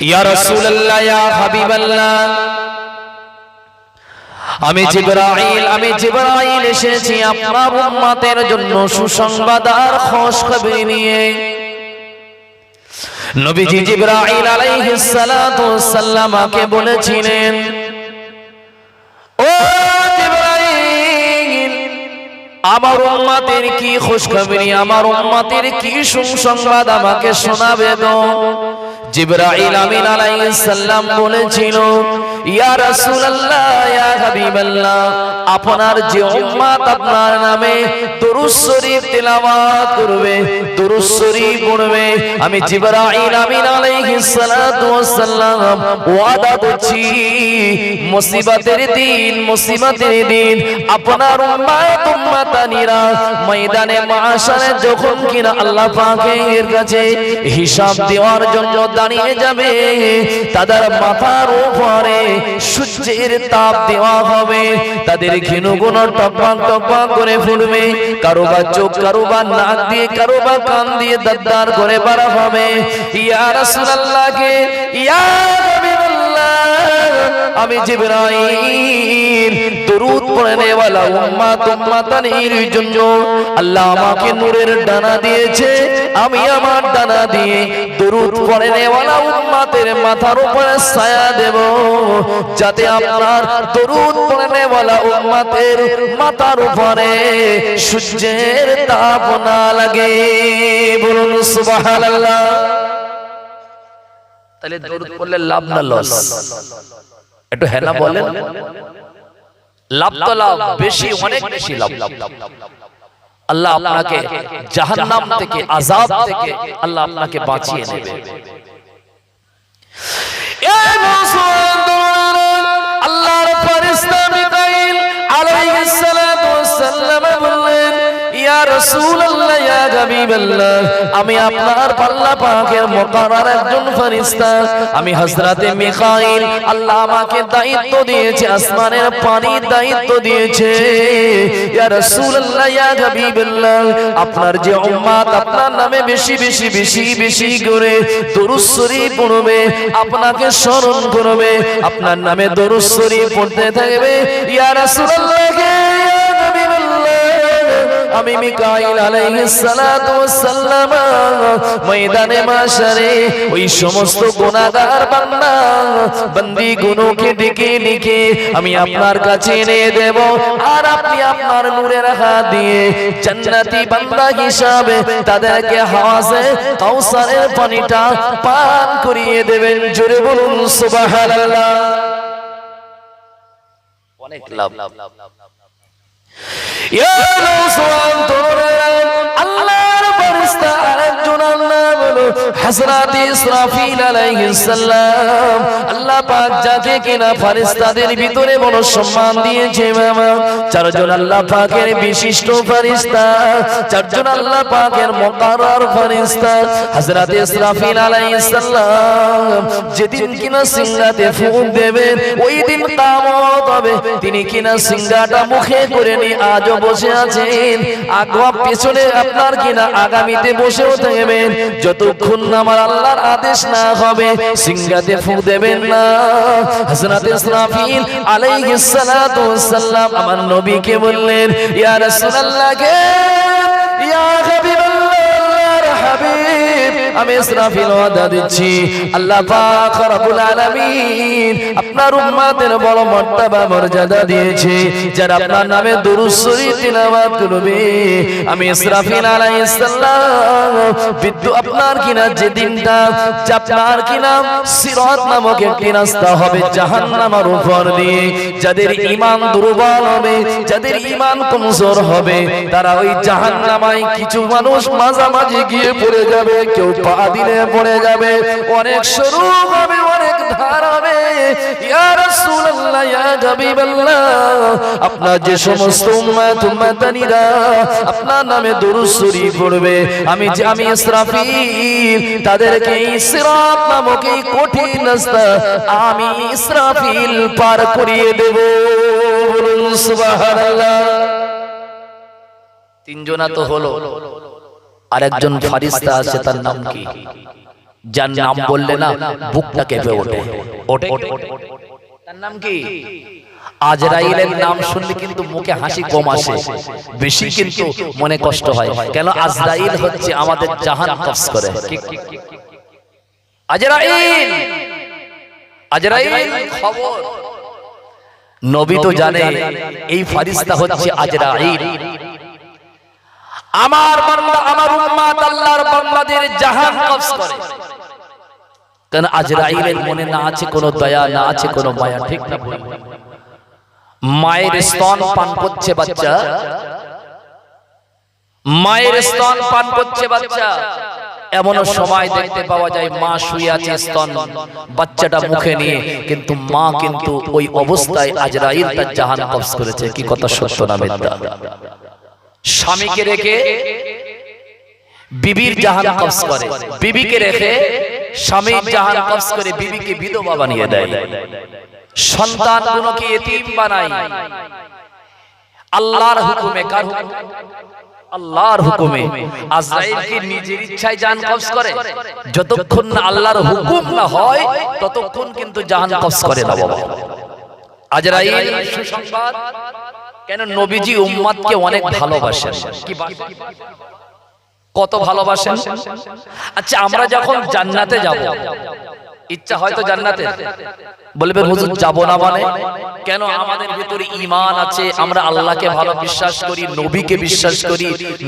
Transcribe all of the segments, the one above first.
ইয়া রাসূলুল্লাহ, ইয়া হাবিবাল্লাহ, আমি জিবরাইল এসেছি আপনার উম্মতের জন্য সুসংবাদ আর খুশখবরি নিয়ে। নবীজি জিবরাইল আলাইহিস সালাতু ওয়াস সালামকে বলেছিলেন, ও জিবরাইল, আমার উম্মতের কি খুশখবরি, আমার উম্মতের কি সুসংবাদ আমাকে শোনাবে তো? জিবরাইল আমিন আলাইহিস সালাম বলেছিল, ইয়া রাসূলুল্লাহ, ইয়া হাবিবাল্লাহ, আপনার যে উম্মত আপনার নামে দুরূদ শরীফ তেলাওয়াত করবে, দুরূদ শরীফ পড়বে, আমি জিবরাইল আমিন আলাইহিস সালাতু ওয়াস সালাম ওয়াদা করছি, মুসিবতের দিন আপনার উম্মতানিরা ময়দানে মাশারে যখন কিনা আল্লাহ পাকের কাছে হিসাব দেওয়ার জন্য দাঁড়িয়ে যাবে, তাদের মাথার উপরে সূর্যের তাপ দেওয়া হবে, তাদের ঘিনুগুলো টপক টপক করে ফুটবে, কারোবার চোখ, কারোবার নাক দিয়ে, কারোবার কান দিয়ে দাঁড় করে বার হবে। ইয়া রাসূলুল্লাহ কে, ইয়া হাবিবাল্লাহ, আমি জিবরাইল দরুদ পড়নে ওয়ালা উম্মতানির জন্য আল্লাহ আমাকে নূরের ডানা দিয়েছে, আমি আমার ডানা দিয়ে দরুদ পড়নে ওয়ালা উম্মতের মাথার উপরে ছায়া দেব, যাতে আপনার দরুদ পড়নে ওয়ালা উম্মতের মাথার উপরে সূর্যের তাপ না লাগে। বলুন সুবহানাল্লাহ। তাহলে দরুদ পড়লে লাভ না লস? একটু হ্যাঁ না বলেন। লাভ তো লাভ, বেশি, অনেক বেশি লাভ। আল্লাহ আপনাকে জাহান্নাম থেকে, আযাব থেকে আল্লাহ আপনাকে বাঁচিয়ে নেবে। আল্লাহর ফেরেশতা মিকাইল আলাইহিস সালাতু ওয়াস সালাম বললেন, ইয়া রাসূলুল্লাহ, ইয়া হাবিবাল্লাহ, আমি আপনার আল্লাহ পাকের মুকাররর একজন ফেরেশতা, আমি হযরতে মিকাইল, আল্লাহ আমাকে দায়িত্ব দিয়েছে, আসমানের পানির দায়িত্ব দিয়েছে। ইয়া রাসূলুল্লাহ, ইয়া হাবিবাল্লাহ, আপনার যে উম্মত আপনার নামে বেশি বেশি বেশি বেশি করে দরুদ শরীফ পড়বে, আপনাকে স্মরণ করবে, আপনার নামে দরুদ শরীফ পড়তে থাকবে, ইয়া রাসূলুল্লাহ, আমি মিকাইল আলাইহিস সালাতু ওয়াস সালাম ময়দানে মাশারে ওই সমস্ত গুনাহগার বান্দা বান্দি গুনাহকে ডেকে লিখে আমি আপনার কাছে এনে দেব, আর আপনি আপনার নূরের হাত দিয়ে জান্নাতি বান্দা হিসাবে তাদেরকে হাওজে কাউসারের পানিটা পান করিয়ে দেবেন। জোরে বলুন সুবহানাল্লাহ। অনেক লাভ। ইয়া রাসূলুল্লাহ, আল্লাহর ফেরেশতা আরেকজন নাম হলো হযরত ইসরাফিল আলাইহিস সালাম। আল্লাহ পাক যাকে কিনা ফেরেশতাদের ভিতরে বড় সম্মান দিয়েছে, মামা চারজন আল্লাহ পাকের বিশিষ্ট ফেরেশতা, চারজন আল্লাহ পাকের মুকাররর ফেরেশতা। হযরত ইসরাফিল আলাইহিস সালাম যেদিন কিনা সিংহাতে ফুঁক দেবেন, ওই দিন কিয়ামত হবে, তিনি কিনা সিংহাটা মুখে করে নিয়ে আজও বসে আছেন, আগা পেছনে আপনার কিনা আগামীতে বসেও থাকবেন, যতক্ষণ না আমার আল্লাহর আদেশ না হবে সিংহাতে ফুঁক দেবেন না। হযরত ইসরাফিল আলাইহিস সালাতু ওয়াস সালাম আমার নবীকে বললেন, ইয়া রাসূলুল্লাহ কে, ইয়া হাবিবাল্লাহর হাবিব, আমি ইসরাফিল ওয়াদা দিচ্ছি, আল্লাহ পাক রব্বুল আলামিন আপনার উম্মতের বড় মর্তবা মর্যাদা দিয়েছে, যারা আপনার নামে দুরূদ শরীফ তিলাওয়াত করবে, আমি ইসরাফিল আলাইহিস সালাম আপনার কিনা যে দিনটা আপনার কিনা সিরাত নামক একটি রাস্তা হবে জাহান্নামের উপর দিয়ে, যাদের ঈমান দুর্বল হবে, যাদের ঈমান কমজোর হবে, তারা ওই জাহান্নামায় কিছু মানুষ মাঝামাঝি গিয়ে পড়ে যাবে, কেউ পা দিলে পড়ে যাবে, অনেক সরু হবে, অনেক ধার হবে। ইয়া রাসূলুল্লাহ, ইয়া হাবিবাল্লাহ, আপনার যে সমস্ত উম্মতানিরা আপনার নামে দরুদ শরীফ পড়বে, আমি ইসরাফিল তাদেরকে সিরাত নামক এই কঠিন রাস্তা আমি ইসরাফিল পার করিয়ে দেব। বলুন সুবহানাল্লাহ। তিনজনা তো হলো, আরেকজন ফেরেশতা আছে, তার নাম কি? যার নাম বললে না বুকটা কেঁপে ওঠে। ওঠে তার নাম কি? আজরাইলের নাম শুনলে কিন্তু মুখে হাসি কম আসে, বেশি কিন্তু মনে কষ্ট হয়। কেন? আজরাইল হচ্ছে আমাদের জাহান কবজ করে। আজরাইল, আজরাইল খবর নবী তো জানে এই ফেরেশতা হচ্ছে আজরাইল। আমার বান্দা, আমার উম্মত আল্লাহর বান্দাদের জাহান কবজ করে। কারণ আজরাইলের মনে না আছে কোনো দয়া, না আছে কোনো মায়া, ঠিক না? মায়ের স্তন পান করছে বাচ্চা, মায়ের স্তন পান করছে বাচ্চা, এমন সময় দেখতে পাওয়া যায় মা শুয়ে আছে স্তন বাচ্চাটা মুখে নিয়ে, কিন্তু মা কিন্তু ওই অবস্থায় আজরাইল তার জাহান কবজ করেছে। কি কথা সত্য না মিথ্যা? স্বামীকে রেখে বিবির জাহান কবজ করে, বিবিকে রেখে স্বামীর জাহান কবজ করে, বিবিকে বিধবা বানিয়ে দেয়, সন্তানগুলোকে এতিম বানায়। আল্লাহর হুকুমে, কার হুকুমে? আল্লাহর হুকুমে। আজরাইল কি নিজের ইচ্ছায় জান কবজ করে? যতক্ষণ না আল্লাহর হুকুম না হয় ততক্ষণ কিন্তু জান কবজ করে না বাবা। আজরাইল সুসংবাদ, কেন? নবীজি উম্মতকে অনেক ভালোবাসেন। কি কত ভালোবাসেন? আচ্ছা, আমরা যখন জান্নাতে যাব, ইচ্ছা হয়তো জান্নাতে, বলবেন হুজুর যাব না মানে? কেন? আমাদের ভিতরে ঈমান আছে, আমরা আল্লাহকে ভালো বিশ্বাস করি, নবীকে বিশ্বাস করি,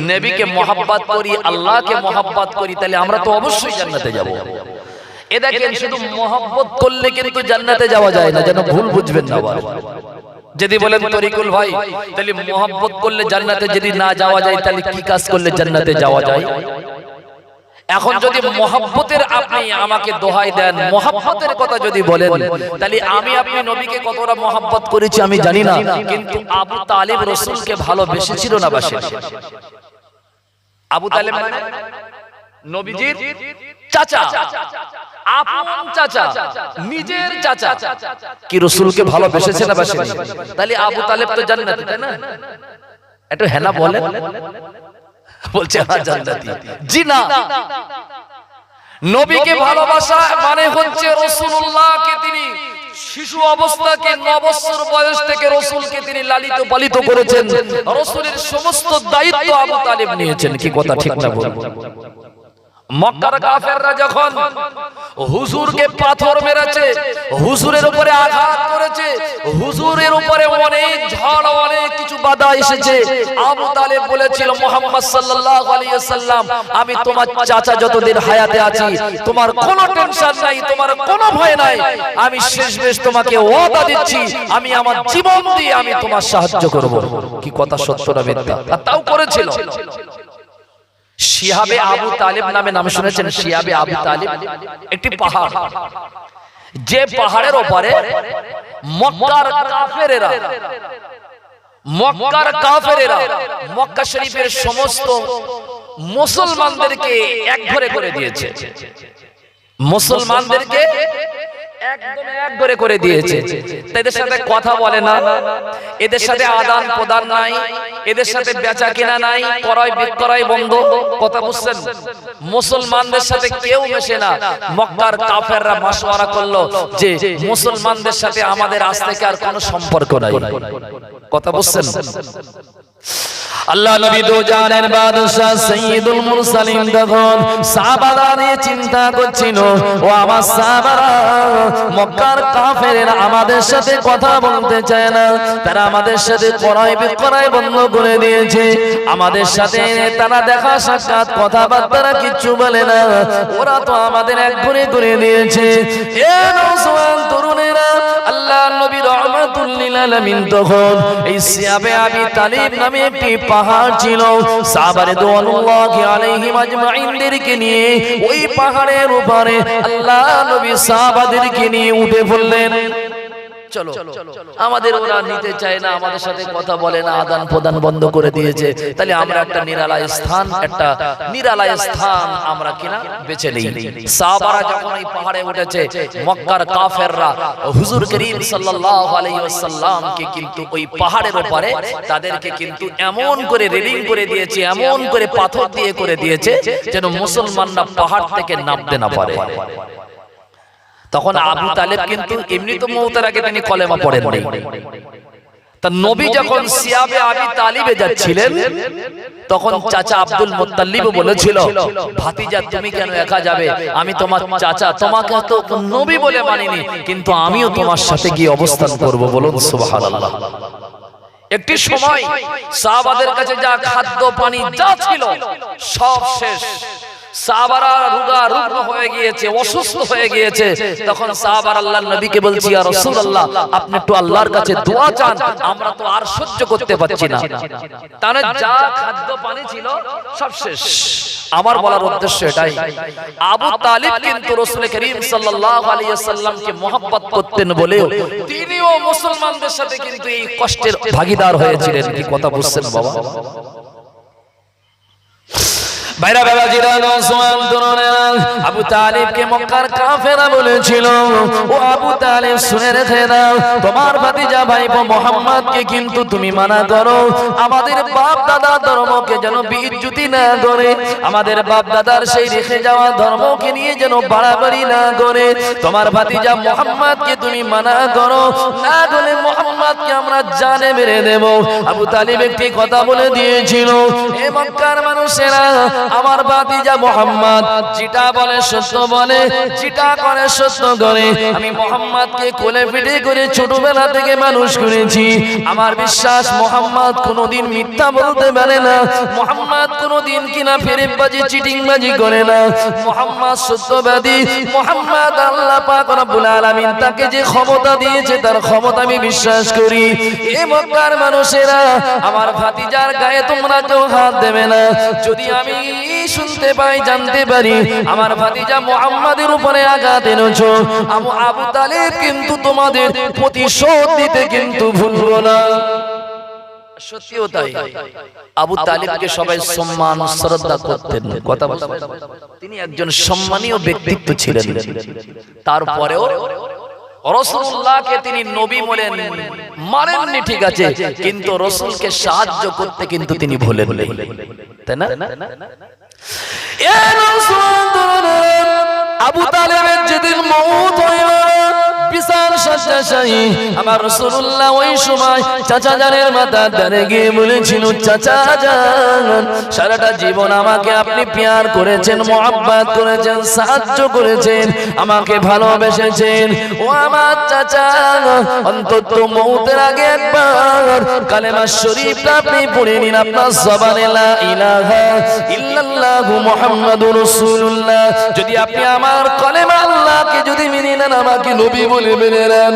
নবীকে মহব্বত করি, আল্লাহকে মহব্বত করি, তাহলে আমরা তো অবশ্যই জান্নাতে যাব। এ দেখেন, শুধু মহব্বত করলে কিন্তু জান্নাতে যাওয়া যায় না, যেন ভুল বুঝবেন না। যদি বলেন তরিকুল ভাই তাহলে মহব্বত করলে জান্নাতে যদি না যাওয়া যায়, তাহলে কি কাজ করলে জান্নাতে যাওয়া যায়? এখন যদি মহব্বতের আপনি আমাকে দোহাই দেন, মহব্বতের কথা যদি বলেন, তাহলে আমি আপনি নবীকে কতটা মহব্বত করেছি আমি জানি না, কিন্তু আবু তালিব রাসূলকে ভালোবেসেছিল না বাসে? আবু তালিব মানে নবীজির চাচা, আপন চাচা, নিজের চাচা, কি রাসূলকে ভালোবেসেছে না বাসে? তাহলে আবু তালিব তো জান্নাতি, তাই না? একটু হেনা বলে, বলছে হ্যাঁ জান্নাতি। জি না, নবীকে ভালোবাসা মানে হচ্ছে রাসূলুল্লাহকে তিনি শিশু অবস্থাকে 9 বছর বয়স থেকে রাসূলকে তিনি লালিত পালিত করেছেন, রাসূলের সমস্ত দায়িত্ব আবু তালিব নিয়েছেন। কি কথা ঠিক না বলুন? মক্কার কাফেররা যখন হুজুরকে পাথর মেরেছে, হুজুরের উপরে আঘাত করেছে, হুজুরের উপরে অনেক ঝড়, অনেক কিছু বাধা এসেছে, আবু তালিব বলেছিল মুহাম্মদ সাল্লাল্লাহু আলাইহি ওয়াসাল্লাম, আমি তোমার চাচা যতদিন হায়াতে আছি তোমার কোনো টেনশন নাই, তোমার কোনো ভয় নাই, আমি শেষমেশ তোমাকে ওয়াদা দিচ্ছি আমি আমার জীবন দিয়ে আমি তোমার সাহায্য করব। কি কথা সত্য না মিথ্যা? আর তাও করেছিল। শিহাবে আবু তালিব নামে নাম শুনেছেন? শিহাবে আবু তালিব একটি পাহাড়, যে পাহাড়ের উপরে মক্কার কাফেরেরা, মক্কা শরীফের সমস্ত মুসলমানদেরকে একঘরে করে দিয়েছে, মুসলমানদেরকে একদম একঘরে করে দিয়েছে। এদের সাথে কথা বলে না, এদের সাথে আদান প্রদান নাই, এদের সাথে বেচা কেনা নাই, ক্রয় বিক্রয় বন্ধ। কথা বুঝছেন? মুসলমানদের সাথে কেউ মেশে না। মক্কার কাফেররা মাশওয়ারা করলো যে মুসলমানদের সাথে আমাদের আজ থেকে আর কোনো সম্পর্ক নাই। কথা বুঝছেন? আল্লাহ নবী দো জানের বাদশা সাইয়্যিদুল মুরসালিন তখন সাহাবারা নিয়ে চিন্তা করছিল, ও আমার সাহাবারা, মক্কার কাফেররা আমাদের সাথে কথা বলতে চায় না, তারা আমাদের সাথে ক্রয় বিক্রয় বন্ধ করে দিয়েছে, আমাদের সাথে তারা দেখা সাক্ষাৎ কথাবার্তা কিছু বলে না, ওরা তো আমাদের একঘরে করে দিয়েছে। এ নওজোয়ান তরুণেরা, আল্লাহ নবী রাহমাতুল লিল আলামিন তখন এই শিহাবে আবি তালিব নামে একটি পাহাড় ছিল, সাহাবায়ে রিদওয়ানুল্লাহি আলাইহিম আজমাইনদেরকে নিয়ে ওই পাহাড়ের উপরে আল্লাহ নবী সাহাবাদেরকে নিয়ে উঠে পড়লেন। চলো, আমাদের ওরা নিতে চায় না, আমাদের সাথে কথা বলে না, আদান প্রদান বন্ধ করে দিয়েছে, তাহলে আমরা একটা নিরালয় স্থান আমরা কিনা বেছে নিই। সাহাবারা যখন এই পাহাড়ে উঠেছে, মক্কার কাফেররা হুজুর করিম সাল্লাল্লাহু আলাইহি ওয়াসাল্লামকে কিন্তু ওই পাহাড়ের উপরে তাদেরকে কিন্তু এমন করে রেলিং করে দিয়েছে, এমন করে পাথর দিয়ে করে দিয়েছে যেন মুসলমানরা পাহাড় থেকে নামতে না পারে। তখন আবু তালেব কিন্তু এমনি তো মওতের আগে তিনি কলেমা পড়েন নাই। তা নবী যখন সিয়াবে আবি তালিবে যাচ্ছিলেন, তখন চাচা আব্দুল মুত্তালিব বলেছিল, ভাতিজা তুমি কেন একা যাবে? আমি তোমার চাচা, তোমাকে তো নবী বলে মানিনি, কিন্তু আমিও তোমার সাথে গিয়ে অবস্থান করব। বলুন সুবহানাল্লাহ। একটি সময় সাহাবাদের কাছে যা খাদ্য পানি যা ছিল সব শেষ। সাহাবারা রুগ্ন হয়ে গিয়েছে, অসুস্থ হয়ে গিয়েছে। তখন সাহাবারা আল্লাহর নবীকে বলছি, ইয়া রাসূলুল্লাহ, আপনি একটু আল্লাহর কাছে দোয়া চান, আমরা তো আর সহ্য করতে পারছি না। তাহলে যা খাদ্য পানি ছিল সব শেষ। আমার বলার উদ্দেশ্য এটাই, আবু তালিব কিন্তু রাসূল করিম সাল্লাল্লাহু আলাইহি ওয়াসাল্লামকে মহব্বত করতেন বলেও তিনিও মুসলমানদের সাথে কিন্তু এই কষ্টের ভাগীদার হয়েছিলেন। কি কথা বুঝছেন বাবা? ভাইরা বাবা জিরান ওসমান দুরনেরা আবু তালিবকে মক্কার কাফেররা বলেছিল, ও আবু তালিব শুনে রেখে দাও, তোমার ভাতিজা ভাইপো মুহাম্মদকে কিন্তু তুমি মানা করো, আমাদের বাপ দাদা ধর্মকে যেন বিইজ্জতি না করে, আমাদের বাপ দাদার সেই রেখে যাওয়া ধর্মকে নিয়ে যেন বাড়াবাড়ি না করে, তোমার ভাতিজা মুহাম্মদকে তুমি মানা করো, না করলে মুহাম্মদকে আমরা জানে মেরে দেব। আবু তালিব একটি কথা বলে দিয়েছিল, এ মক্কার মানুষেরা, আমার ভাতিজা মুহাম্মদ যেটা বলে সত্য বলে, যেটা করে সত্য করে। আমি মুহাম্মদকে কোলে পিঠে করে ছোটবেলা থেকে মানুষ করেছি। আমার বিশ্বাস মুহাম্মদ কোনোদিন মিথ্যা বলতে পারে না, মুহাম্মদ কোনোদিন কিনা ফেরেববাজি চিটিংবাজি করে না, মুহাম্মদ সত্যবাদী। মুহাম্মদ আল্লাহ পাক রব্বুল আলামিন তাকে যে ক্ষমতা দিয়েছে তার ক্ষমতা আমি বিশ্বাস করি। এই মক্কার মানুষেরা, আমার ভাতিজার গায়ে তোমরা কেউ হাত দেবে না। যদি আমি শুনতে পাই, জানতে পারি আমার ভাতিজা মুহাম্মাদের উপরে আঘাত এনেছো, আবু তালিব কিন্তু তোমাদের প্রতিশোধ দিতে কিন্তু ভুলবো না। সত্যিও তাই, আবু তালিবকে সবাই সম্মান শ্রদ্ধা করতেন। কথা বলতে তিনি একজন সম্মানীয় ব্যক্তিত্ব ছিলেন। তারপরেও রাসূলুল্লাহকে তিনি নবী বলেন মানেননি, ঠিক আছে, কিন্তু রাসূলকে সাহায্য করতে কিন্তু তিনি ভুলেন নাই, তাই না? আবু তালেবের যেদিন মওত হইল, বিশাল শয্যাশায়ী আমার রাসূলুল্লাহ ওই সময় চাচা জানের মাথার ধারে গিয়ে বলেছিল, চাচা জান, সারাটা জীবন আমাকে আপনি প্যার করেছেন, মহব্বত করেছেন, সাহায্য করেছেন, আমাকে ভালোবেসেছেন। ও আমার চাচা, অন্তত মওতের আগে একবার কালেমা শরীফটা আপনি পড়ে নিন, আপনার জবানে লা ইলাহা ইল্লাল্লাহু মুহাম্মাদুর রাসূলুল্লাহ। যদি আপনি আমার কালেমা আল্লাহকে যদি মেনে নেন, আমাকে নবী বলে মেনে নেন,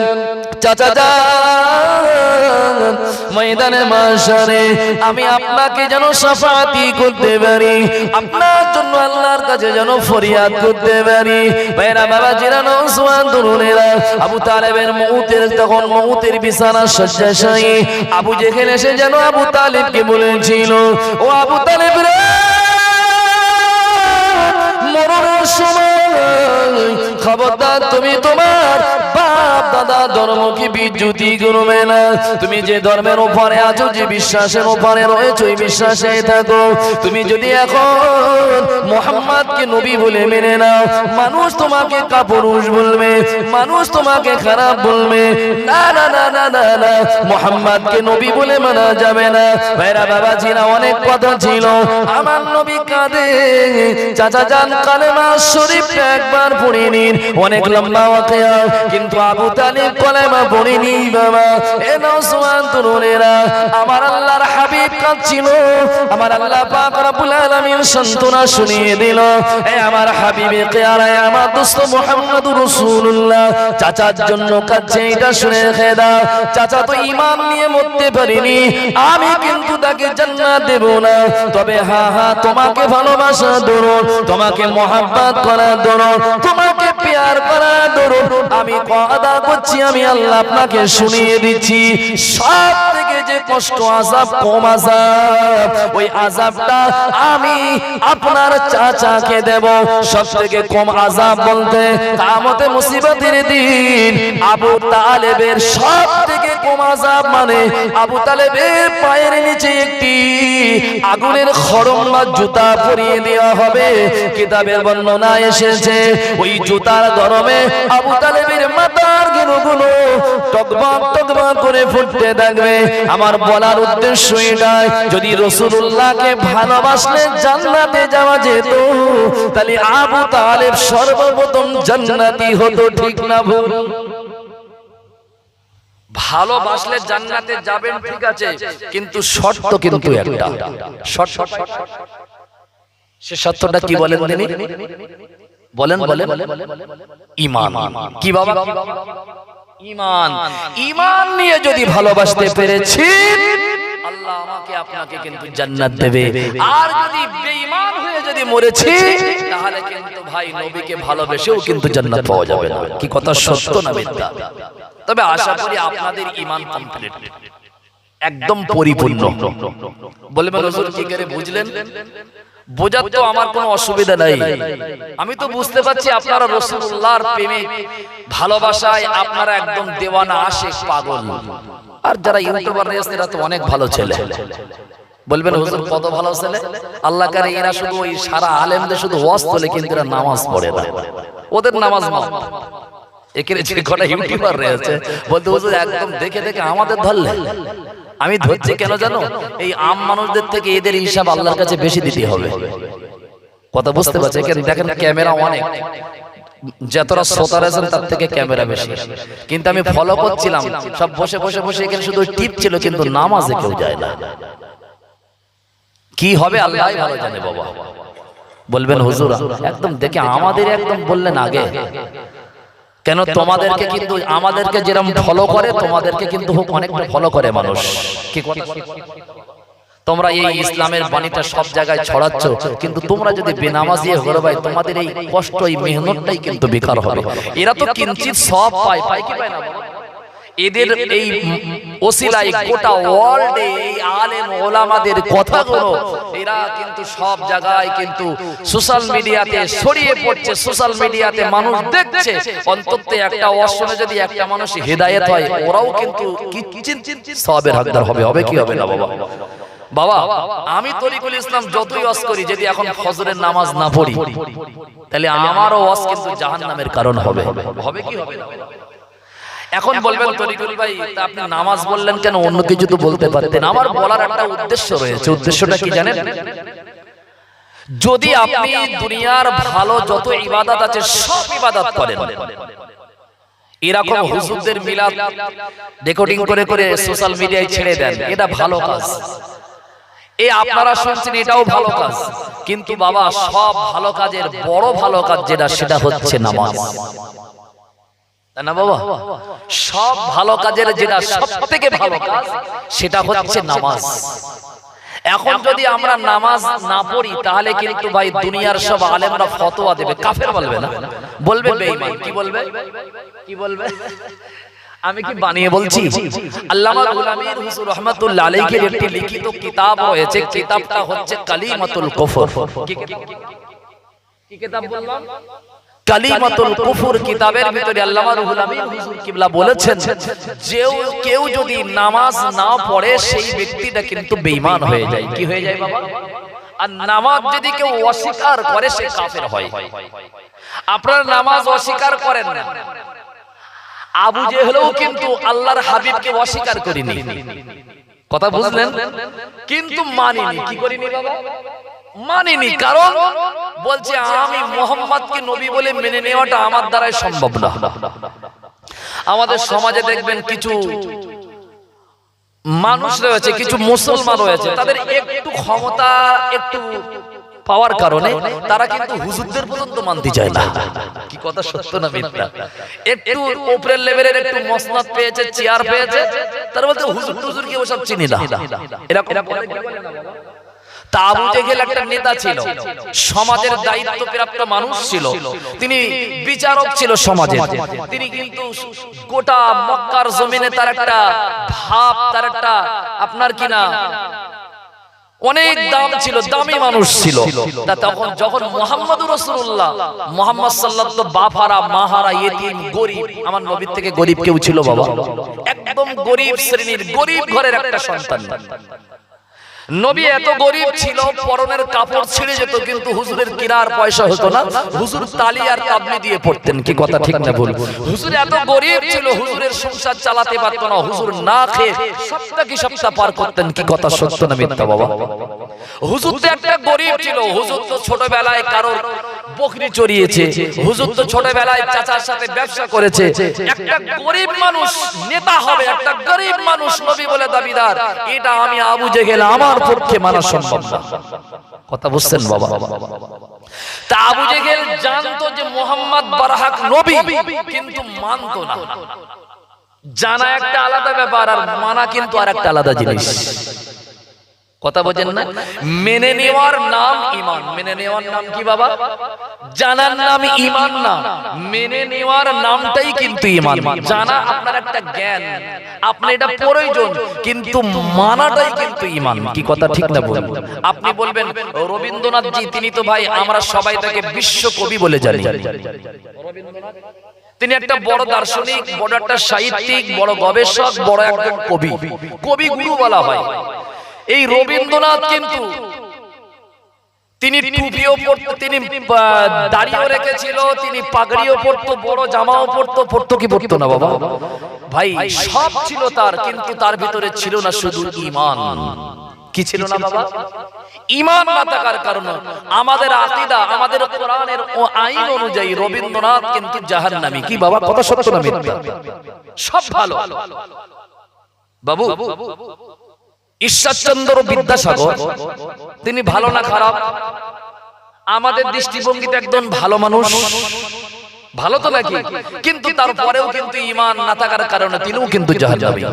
চাচা যান, ময়দানে মাশারে আমি আপনাকে যেন শাফাআতি করতে পারি, আপনার জন্য আল্লাহর কাছে যেন ফরিয়াদ করতে পারি। ভাইরা বাবা জিরান ওসমান তরুণেরা, আবু তালেবের মওতের তখন মওতের বিছানা শয্যাশায়ী আবু জেহেল এসে যেন আবু তালিবকে বলেছিল, ও আবু তালিব রে, মরণের সময় খবরদার তুমি তোমার বাপ দাদা ধর্মকে বিচ্যুতি করবে না। তুমি যে ধর্মের উপরে আছো, যে বিশ্বাসের উপরে রয়েছো, এই বিশ্বাসে থাকো। তুমি যদি এখন মুহাম্মদকে নবী বলে মেনে নাও, মানুষ তোমাকে কাপুরুষ বলবে, মানুষ তোমাকে খারাপ বলবে। না না না না না না, মুহাম্মদকে নবী বলে মানা যাবে না। ভাইরা বাবাজিরা, অনেক কথা ছিল, আমার নবী কাঁদে, চাচা জান কালেমা শরীফটা একবার পড়ে নিন, অনেক লম্বা ওয়াকিয়া, কিন্তু আবু তালিব কালেমা পড়েনি বাবা। এ নওজওয়ান তরুণেরা, আমার আল্লাহর হাবিব কাঁদছিল, আমার আল্লাহ পাক রব্বুল আলামিন সান্তনা শুনিয়ে দিল, এ আমার হাবিবে কিয়ারা, আমার দোস্ত মুহাম্মদুর রাসূলুল্লাহ চাচার জন্য কাঁদছে, এটা শুনে রেখে দাও। চাচা তো ঈমান নিয়ে মরতে পারেনি, আমি কিন্তু তাকে জান্নাত দেব না, তবে হ্যাঁ হ্যাঁ তোমাকে ভালোবাসা দরুন, তোমাকে মহব্বত করা দরুন, তোমাকে প্যার করা দরুন, আমি ওয়াদা করছি আমি আল্লাহ আপনাকে শুনিয়ে দিচ্ছি সব থেকে যে কষ্ট আযাব কম আযাব ওই আযাবটা আমি আপনার চাচাকে দেব সব থেকে কম আযাব বলতে কিয়ামতে মুসিবতের দিন আবু তালেবের সব থেকে কম আযাব মানে আবু তালেবের পায়ের নিচে একটি আগুনের খড়ম বা জুতা পরিয়ে দেওয়া হবে কিতাবের বর্ণনা এসেছে ওই জুতার গরমে আবু তালেবের মাথার গিরুগুলো টকবক টকবক করে ফুটতে থাকবে আমার বলার উদ্দেশ্য এটাই যদি রাসূলুল্লাহকে ভালোবাসলে জান্নাতে যাওয়া যেত তাহলে আবু তালেব সর্বপ্রথম জান্নাতি হতো ঠিক না ভুল ভালোবাসলে জান্নাতে যাবেন ঠিক আছে কিন্তু শর্ত কিন্তু একটা শর্ত সে শর্তটা কি বলেন তিনি বলেন বলেন ঈমান কি বাবা ঈমান ঈমান নিয়ে যদি ভালোবাসতে পেরেছি আল্লাহ আমাকে আপনাকে কিন্তু জান্নাত দেবে আর যদি বেঈমান হয়ে যদি মরেছি তাহলে কিন্তু ভাই নবীকে ভালোবেসেও কিন্তু জান্নাত পাওয়া যাবে না কি কথা সত্য না মিথ্যা তবে আশা করি আপনাদের ঈমান কমপ্লিট একদম পরিপূর্ণ বলবেন হুজুর কি করে বুঝলেন বোঝার তো আমার কোনো অসুবিধা নাই আমি তো বুঝতে পারছি আপনারা রাসূলুল্লাহর প্রেমে ভালোবাসায় আপনারা একদম দেওয়ানা আশিক পাগল আর যারা ইউটিউবার রয়েছে এরা তো অনেক ভালো ছেলে বলবেন হুজুর কত ভালো ছেলে আল্লাহ করে এরা শুধু ওই সারা আলেমদের শুধু ওয়াজ তোলে কিন্তু এরা নামাজ পড়ে না ওদের নামাজ মাফ একের যে কটা ইউটিউবার রয়েছে বলতে হুজুর একদম দেখে দেখে আমাদের ধরলে আমি ধরছি কেন জানো এই আম মানুষদের থেকে এদের হিসাব আল্লাহর কাছে বেশি দিতে হবে কথা বুঝতে পারছেন এখানে দেখেন ক্যামেরা অনেক যতটা শ্রোতা আছেন তার থেকে ক্যামেরা বেশি কিন্তু আমি ফলো করছিলাম সব বসে বসে বসে এখানে শুধু টিপ ছিল কিন্তু নামাজে কেউ যায় না কি হবে আল্লাহই ভালো জানে বাবা বলবেন হুজুর একদম দেখে আমাদের একদম বললেন আগে কেন তোমাদেরকে কিন্তু আমাদেরকে যেরকম ফলো করে তোমাদেরকে কিন্তু অনেকটা ফলো করে মানুষ কি কথা তোমরা এই ইসলামের বাণীটা সব জায়গায় ছড়াচ্ছ কিন্তু তোমরা যদি বেনামাজি হয়ে ভাই তোমাদের এই কষ্ট এই মেহনতটাই কিন্তু বেকার হবে এরা তো কিঞ্চিত সব পায় পায় কি পায় না এদের এই ওসিলায় গোটা ওয়ার্ল্ডে এই আলেম ওলামাদের কথাগুলো এরা কিন্তু সব জায়গায় কিন্তু সোশ্যাল মিডিয়াতে ছড়িয়ে পড়ছে সোশ্যাল মিডিয়াতে মানুষ দেখছে অন্তত একটা ওয়াজে যদি একটা মানুষ হেদায়েত হয় ওরাও কিন্তু কিঞ্চিত সওয়াবের হকদার হবে হবে কি হবে না বাবা বাবা আমি তরিকুল ইসলাম যতই ওয়াজ করি যদি এখন ফজরের নামাজ না পড়ি তাহলে আমারও ওয়াজ কিন্তু জাহান্নামের কারণ হবে হবে কি হবে না এখন বলবেন তরিকুল ভাই তা আপনি নামাজ বললেন কেন অন্য কিছু তো বলতে পারতেন আমার বলার একটা উদ্দেশ্য রয়েছে উদ্দেশ্যটা কি জানেন যদি আপনি দুনিয়ার ভালো যত ইবাদত আছে সব ইবাদত করেন এরকম হুজুরদের মিলাদ রেকর্ডিং করে করে সোশ্যাল মিডিয়ায় ছেড়ে দেন এটা ভালো কাজ এই আপনারা শুনছেন এটাও ভালো কাজ কিন্তু বাবা সব ভালো কাজের বড় ভালো কাজ যেটা সেটা হচ্ছে নামাজ না বাবা সব ভালো কাজের যেটা সবথেকে ভালো কাজ সেটা হচ্ছে নামাজ এখন যদি আমরা নামাজ না পড়ি তাহলে কিন্তু ভাই দুনিয়ার সব আলেমরা ফতোয়া দেবে কাফের বলবে না বলবে বেঈমান কি বলবে কি বলবে আমি কি বানিয়ে বলছি আল্লামা গুলামির হুজুর রাহমাতুল্লাহ আলাইহির একটি লিখিত কিতাব রয়েছে কিতাবটা হচ্ছে কালিমাতুল কুফর কি কিতাব বললাম কালিমাতুল কুফর কিতাবের ভিতরে আল্লামা রুহুল আমিন হুজুর কিবলা বলেছেন যে কেউ যদি নামাজ না পড়ে সেই ব্যক্তিটা কিন্তু বেঈমান হয়ে যায় কি হয়ে যায় বাবা আর নামাজ যদি কেউ অস্বীকার করে সে কাফের হয় আপনারা নামাজ অস্বীকার করেন না আবু জেহেলও কিন্তু আল্লাহর হাবিবকে অস্বীকার করেনি কথা বুঝলেন কিন্তু মানিনি কি করিনি বাবা মানিনি কারণ বলছে আমি মুহাম্মদকে নবী বলে মেনে নেওয়াটা আমার দ্বারাই সম্ভব না আমাদের সমাজে দেখবেন কিছু মানুষ রয়েছে কিছু মুসলমান রয়েছে তাদের একটু ক্ষমতা একটু পাওয়ার কারণে তারা কিন্তু হুজুরদের পর্যন্ত মানতে চায় না কি কথা সত্য না মিথ্যা একটু উপরের লেভেলের একটু মসনদ পেয়েছে চেয়ার পেয়েছে তার বলতে হুজুর হুজুর কি ওসব চিনি না এরকম তা আবু জেহেল একটা নেতা ছিল, সমাজের দায়িত্বপ্রাপ্ত মানুষ ছিল, তিনি বিচারক ছিল সমাজের। তিনি কিন্তু গোটা মক্কার জমিনে তার একটা ভাব, তার একটা আপনার কিনা অনেক দাম ছিল, দামি মানুষ ছিল। তা তখন যখন মুহাম্মদুর রাসূলুল্লাহ, মুহাম্মদ সাল্লাল্লাহু আলাইহি ওয়াসাল্লাম বাপহারা, মাহারা, ইতিম, গরীব, আমার নবীর থেকে গরীব কেউ ছিল বাবা? একদম গরীব শ্রেণীর, গরীব ঘরের একটা সন্তান। নবী এত গরীব ছিল, পরনের কাপড় ছিঁড়ে যেত, কিন্তু হুজুরের কিরার পয়সা হতো না। হুজুর তালি আর তাবলি দিয়ে পড়তেন, কি কথা ঠিক না ভুল? হুজুর এত গরীব ছিল, হুজুরের সংসার চালাতে পারতো না। হুজুর না খেয়ে সপ্তাহ পার করতেন, কি কথা সত্য না মিথ্যা বাবা? হুজুর তো একটা গরীব ছিল। হুজুর তো ছোটবেলায় কারোর বকরি চড়িয়েছে, হুজুর তো ছোটবেলায় চাচার সাথে ব্যবসা করেছে। একটা গরীব মানুষ নেতা হবে, একটা গরীব মানুষ নবী বলে দাবিদার, এটা আমি আবু জেহেল আমার পক্ষে মানা সম্ভব না। কথা বুঝছেন বাবা? তা আবু জেহেল জানতো যে মুহাম্মদ বারহাক নবী, কিন্তু মানতো না। জানা একটা আলাদা ব্যাপার, আর মানা কিন্তু আর একটা আলাদা জিনিস। কথা বোঝেন না? মেনে নেওয়ার নাম ঈমান। মেনে নেওয়ার নাম কি বাবা? জানার নাম ঈমান না, মেনে নেওয়ার নামটাই কিন্তু ঈমান। জানা আপনার একটা জ্ঞান, আপনি এটা প্রয়োজন, কিন্তু মানাটাই কিন্তু ঈমান। কি কথা ঠিক না বলুন? আপনি বলবেন রবীন্দ্রনাথ জি, তিনি তো ভাই আমরা সবাই তাকে বিশ্বকবি বলে জানি। তিনি একটা বড় দার্শনিক, বড় একটা সাহিত্যিক, বড় গবেষক, বড় একজন কবি, কবিগুরু বলা হয়। এই রবীন্দ্রনাথ কিন্তু তিনি টুপিও পরতো, তিনি দাড়িও রেখেছিল, তিনি পাগড়িও পরতো, বড় জামাও পরতো। পরতো কি পরতো না বাবা? ভাই সব ছিল তার, কিন্তু তার ভিতরে ছিল না শুধু ঈমান। কি ছিল না বাবা? ঈমান না থাকার কারণে আমাদের আকীদা, আমাদের কোরআনের ও আইন অনুযায়ী রবীন্দ্রনাথ কিন্তু জাহান্নামী। কি বাবা, কথা সত্য না মিথ্যা? সব ভালো বাবু। ঈশ্বরচন্দ্র বিদ্যাসাগর, তিনি ভালো না খারাপ? আমাদের দৃষ্টিভঙ্গিতে একজন ভালো মানুষ, ভালো তো নাকি? কিন্তু তারপরেও কিন্তু ঈমান না থাকার কারণে তিনিও কিন্তু জাহান্নামী।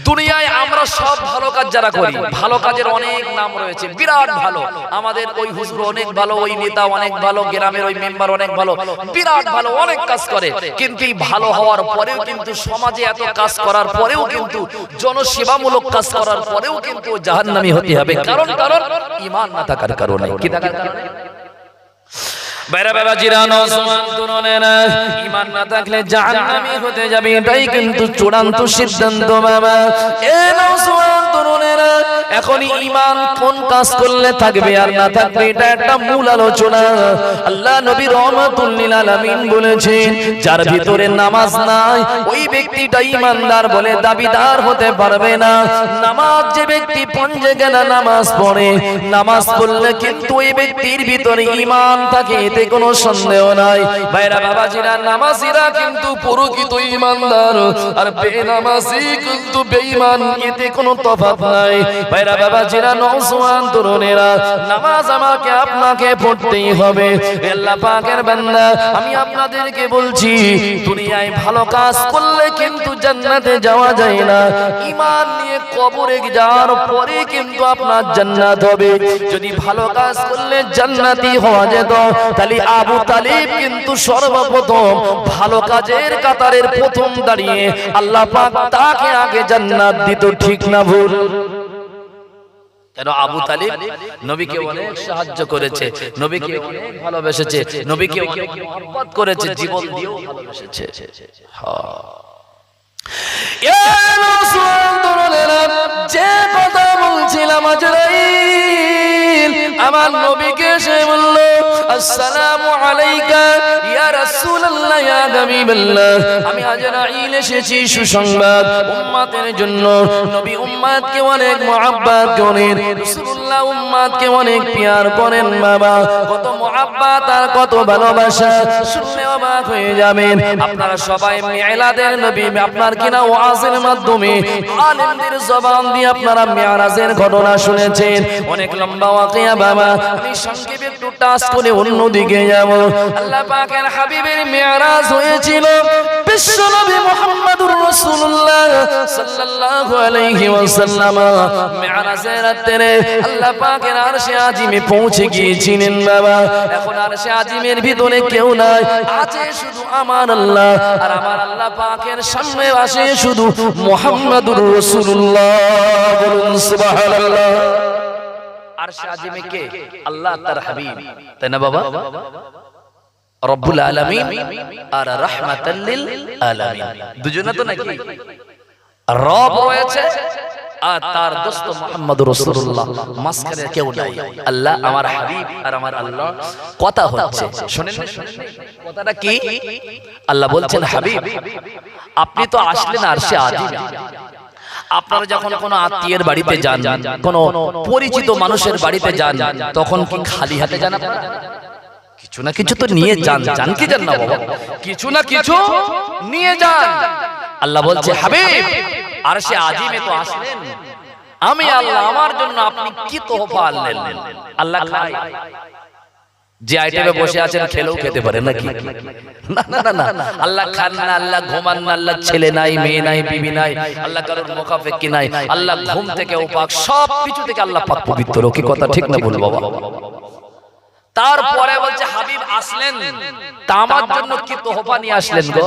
দুনিয়ায় আমরা সব ভালো কাজ যারা করি, ভালো কাজের অনেক নাম রয়েছে, বিরাট ভালো। আমাদের ওই হুজুর অনেক ভালো, ওই নেতা অনেক ভালো, গ্রামের ওই মেম্বার অনেক ভালো, বিরাট ভালো, অনেক কাজ করে। কিন্তু এই ভালো হওয়ার পরেও কিন্তু সমাজে এত কাজ করার পরেও কিন্তু জনসেবামূলক কাজ করার পরেও কিন্তু জাহান্নামী হতে হবে। কারণ ঈমান না থাকার কারণে। কি থাকার কারণে? বাইরা বাবা জিরানো সুমান তুরনেরা, ঈমান না থাকলে জাহান্নামী হতে যাবে, এটাই কিন্তু চূড়ান্ত সিদ্ধান্ত বাবা। এ নওজওয়ান তরুণেরা, এখন ঈমান কোন কাজ করলে থাকবে আর না থাকবে, এটা একটা মূল আলোচনা। আল্লাহ নবী রহমাতুল লিল আলামিন বলেছেন, যার ভিতরে নামাজ নাই ওই ব্যক্তিটা ঈমানদার বলে দাবিদার হতে পারবে না। নামাজ যে ব্যক্তি পঞ্জে গেনা নামাজ পড়ে, নামাজ পড়লে কিন্তু ওই ব্যক্তির ভিতরে ঈমান থাকে, এতে কোনো সন্দেহ নাই। ভাইরা বাবাজিরা, নামাজিরা কিন্তু প্রকৃত ঈমানদার, আর বেনামাজি কিন্তু বেঈমান, এতে কোনো তফাৎ নাই। ভাইরা বাবাজিরা, নওজওয়ান তরুণেরা, নামাজ আমাকে আপনাকে পড়তেই হবে। আল্লাহ পাকের বান্দা, আমি আপনাদেরকে বলছি, দুনিয়ায় ভালো কাজ করলে কিন্তু জান্নাতে যাওয়া যায় না। ঈমান নিয়ে কবরে যাওয়ার পরে কিন্তু আপনার জান্নাত হবে। যদি ভালো কাজ করলে জান্নাতি হওয়া যেত, তাহলে আবু তালিব কিন্তু সর্বপ্রথম ভালো কাজের কাতারের প্রথম দাঁড়িয়ে আল্লাহ পাক তাকে আগে জান্নাত দিত। ঠিক না ভুল? কেন? আবু তালিব নবীকে অনেক সাহায্য করেছে, নবীকে অনেক ভালোবেসেছে, নবীকে অনেক মহব্বত করেছে, জীবন দিয়েও ভালোবেসেছে। যে কথা বলছিলাম, আজরাইল আমার নবীকে সে বলল, আসসালামু আলাইকা ইয়া রাসূলুল্লাহ, ইয়া হাবিবাল্লাহ, আমি আজরাইল এসেছি সুসংবাদ উম্মতের জন্য। নবী উম্মতকে অনেক মহব্বত করেন, রাসূলুল্লাহ উম্মতকে অনেক প্যার করেন। বাবা, কত মহব্বত আর কত ভালোবাসা, শুনলে অবাক হয়ে যাবেন। আপনারা সবাই মিলাদের নবী, আপনার কিনা ওয়াজের মাধ্যমে আলেমদের জবান দিয়ে আপনারা মিরাজের ঘটনা শুনেছেন, অনেক লম্বা ওয়াকিয়া। বাবা, আমি সংক্ষেপে একটু টাচ করে অন্যদিকে যাব। আল্লাহ পাকের হাবিবের মিরাজ হয়েছিল বিশ্বনবী মুহাম্মদুর রাসূলুল্লাহ সাল্লাল্লাহু আলাইহি ওয়াসাল্লাম মিরাজের রাতে আল্লাহ পাকের আরশে আজিমে পৌঁছে গিয়েছিলেন বাবা। এখন আরশে আজিমের ভিতরে কেউ নাই, আছে শুধু আমার আল্লাহ, আর আমার আল্লাহ পাকের সামনে আসে শুধু মুহাম্মদুর রাসূলুল্লাহ। বলুন সুবহানাল্লাহ। আরশে আজিমে কে? আল্লাহ তার হাবিব, তাই না বাবা? রব্বুল আলামিন আর রাহমাতাল লিল আলামিন, দুজনে তো নাকি রব রয়েছে আর তার দোস্ত মুহাম্মদুর রাসূলুল্লাহ, মাঝখানে কেউ নাই। আল্লাহ আমার হাবিব আর আমার আল্লাহ কথা হচ্ছে। শুনেন কথাটা কি? আল্লাহ বলছেন, হাবিব আপনি তো আসলেন আরশে আজিমে, আপনারা যখন কোনো আত্মীয়ের বাড়িতে যান, কোনো পরিচিত মানুষের বাড়িতে যান, তখন কি খালি হাতে যান? কিছু না কিছু তো নিয়ে যান, যান কি যান না বাবা? কিছু না কিছু নিয়ে যান। আল্লাহ বলছে, হাবিব আরশে আজিমে তো আসলেন, আমি আল্লাহ আমার জন্য আপনি কি তোহফা আনলেন? আল্লাহ খায়? যে আইটেমে বসে আছেন খেলেও খেতে পারে নাকি? না না না না, আল্লাহ খান না, আল্লাহ ঘুমান না, আল্লাহ ছেলে নাই, মেয়ে নাই, বিবি নাই, আল্লাহ কারোর মুখাফেক্কি নাই, আল্লাহ ঘুম থেকে উপাক, সব কিছু থেকে আল্লাহ পাক পবিত্র। কি কথা ঠিক না বল বাবা? তারপরে বলছে, হাবিব আসলেন তা আমার জন্য কি তোহফা নিয়ে আসলেন গো?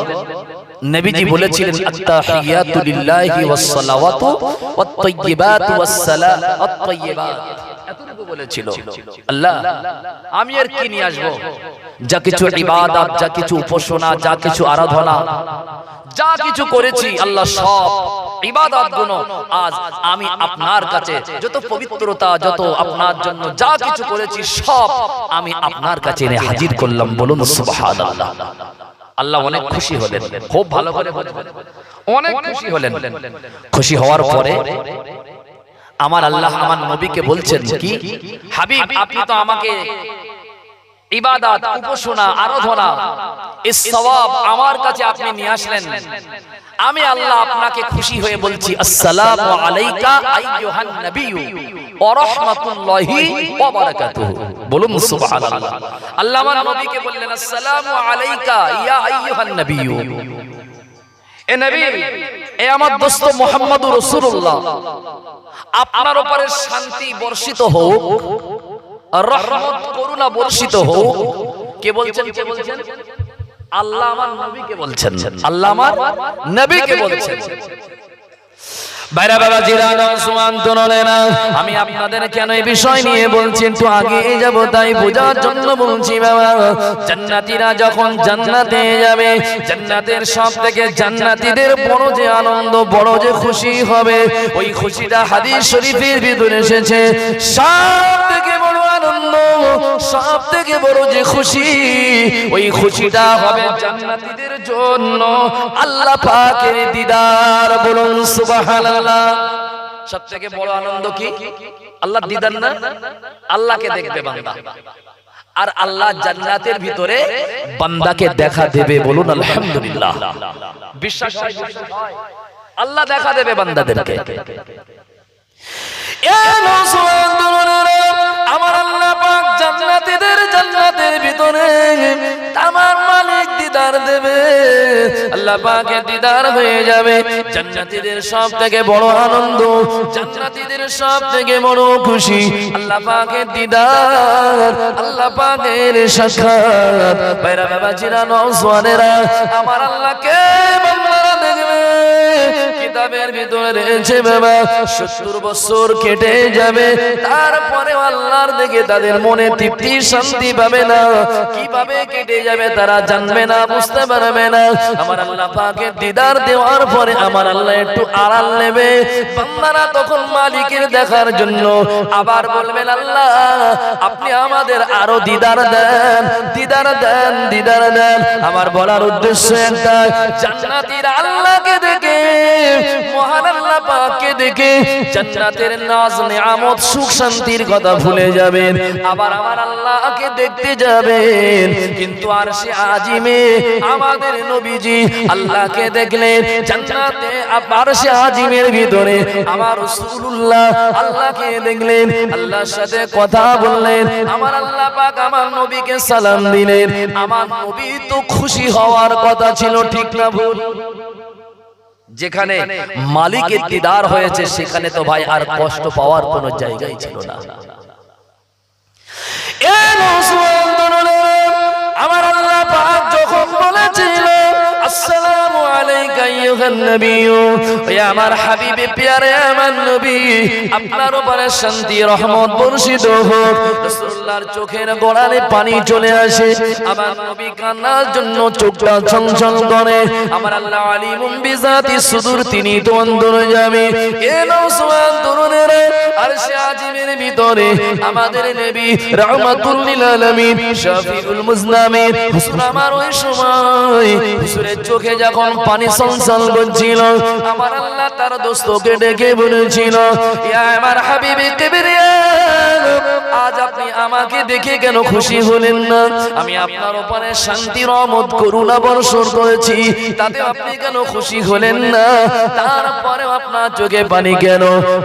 নবীজি বলেছিলেন, আত্তাহিয়াতু লিল্লাহি ওয়াস সালাওয়াতু ওয়াত তাইয়্যিবাতু ওয়াস সালাম আত তাইয়্যিবাত। এতটুকু বলেছিল। আল্লাহ আমি আর কি নিয়ে আসবো? যা কিছু ইবাদত, যা কিছু উপাসনা, যা কিছু আরাধনা, যা কিছু করেছি আল্লাহ সব ইবাদত গুলো আজ আমি আপনার কাছে, যত পবিত্রতা, যত আপনার জন্য যা কিছু করেছি সব আমি আপনার কাছে এনে হাজির করলাম। বলুন সুবহানাল্লাহ। আল্লাহ অনেক খুশি হলেন, খুব ভালো করে অনেক খুশি হলেন। খুশি হওয়ার পরে আমার আল্লাহ আমার নবীকে বলছেন কি, হাবিব আপনি তো আমাকে ইবাদত, উপাসনা, আরাধনা, এই সওয়াব আমার কাছে আপনি নিয়ে আসলেন। আমি আল্লাহ আপনাকে খুশি হয়ে বলছি, আসসালামু আলাইকা আইয়ুহান নবিয়্যু ওয়া রাহমাতুল্লাহি ওয়া বারাকাতুহু। বলুন সুবহানাল্লাহ। আল্লাহ আমার নবীকে বললেন, আসসালামু আলাইকা ইয়া আইয়ুহান নবিয়্যু, এ নবী, এ আমার দোস্ত মুহাম্মদুর রাসূলুল্লাহ, আপনার উপরে শান্তি বর্ষিত হোক, রহমত করুণা বর্ষিত হোক। কে বলছেন? কে বলছেন? আল্লাহ আমার নবীকে বলছেন। আল্লাহ আমার নবীকে বলছেন। বাইরা বাবা জিরান সুমান তোলেনা, আমি আপনাদের কেন এই বিষয় নিয়ে বলছি একটু আগে যাব, তাই বোঝার জন্য বলছি বাবা। জান্নাতীরা যখন জান্নাতে যাবে, জান্নাতের সব থেকে জান্নাতীদের বড় যে আনন্দ, বড় যে খুশি হবে, ওই খুশিটা হাদিস শরীফের ভিতরে এসেছে। সব থেকে বড় আনন্দ, সব থেকে বড় যে খুশি, ওই খুশিটা হবে জান্নাতীদের জন্য আল্লাহ পাকের দিদার। বলুন সুবহানাল্লাহ। সব থেকে বড় আনন্দ কি? আল্লাহ দিদার না? আল্লাহকে দেখবে বান্দা, আর আল্লাহ জান্নাতের ভিতরে বান্দাকে দেখা দেবে। বলুন আলহামদুলিল্লাহ। বিশ্বাস হয়? আল্লাহ দেখা দেবে বান্দাদেরকে। আমার আল্লাহ পাক জান্নাতের ভিতরে আমার মালিক দিদার দেবে, আল্লাহ পাকের দিদার হয়ে যাবে। জান্নাতীদের সব থেকে বড় আনন্দ, জান্নাতীদের সব থেকে বড় খুশি আল্লাহ পাকের দিদার, আল্লাহ পাকের সাক্ষাৎ। বাইরা বাবা জিরা নওজওয়ানেরা, আমার আল্লাহকে বান্দারা দেখবে। কিতাবের ভিতরে রয়েছে বাবা 70 বছর কেটে যাবে, তারপরে আল্লাহর দিকে তাদের মনে তৃপ্তি শান্তি পাবে না। কিভাবে কেটে যাবে তারা জানবে না, বুঝতে পারবে না। আমার আল্লাহ পাকের দিদার দেওয়ার পরে আমার আল্লাহ একটু আড়াল নেবে। বান্দারা তখন মালিকের দেখার জন্য আবার বলবেন, আল্লাহ আপনি আমাদের আরো দিদার দেন, দিদার দেন, দিদার দেন। আমার বলার উদ্দেশ্য একটাই, জান্নাতীরা আল্লাহকে দেখে মহান আল্লাহ পাককে দেখে জান্নাতের নাজ নিয়ামত সুখ শান্তির কথা ভুলে যাবেন, আবার আমার আল্লাহকে দেখতে যাবেন। কিন্তু আরশে আজিমে আমাদের নবীজি আল্লাহকে দেখলেন, জান্নাতে আরশে আজিমের ভিতরে আমার রাসূলুল্লাহ আল্লাহকে দেখলেন, আল্লাহর সাথে কথা বললেন, আমার আল্লাহ পাক আমার নবীকে সালাম দিলেন। আমার নবী তো খুশি হওয়ার কথা ছিল, ঠিক না ভুল? যেখানে মালিকের দিদার হয়েছে সেখানে তো ভাই আর কষ্ট পাওয়ার কোনো জায়গাই ছিল না। আমার আল্লাহ পাক যখন বলেছিল আসসালামু আলাইকা আইয়ুহান নবী, ওই আমার হাবিবে প্যারে আমার নবী, আপনার উপরে শান্তি রহমত বর্ষিত হোক। রাসূলুল্লাহর চোখের গোড়ালে পানি চলে আসে, আমার নবী কান্নার জন্য চোখটা ছলছল করে। আমার আল্লাহ আলিমুম বিজাতি সুদূর, তিনি তো অন্তর্যামী। এ নওজওয়ান তরুণেরা, আরশে আজিমের ভিতরে আমাদের নবী রাহমাতুল লিল আলামিন শাফিউল মুজনামিন হুজুর আমার ওই সময় হুজুরের চোখে যখন পানি সলসল করছিল, আমার আল্লাহ তার দোস্তকে ডেকে বলেছিল, ইয়া আমার হাবিবে কিবরিয়া, আজ আপনি আমাকে দেখে কেন খুশি হলেন না? আমি আপনার উপরে শান্তি রহমত করুণা বর্ষণ করেছি, তাতে আপনি কেন খুশি হলেন না? তারপরে আপনার চোখে পানি কেন?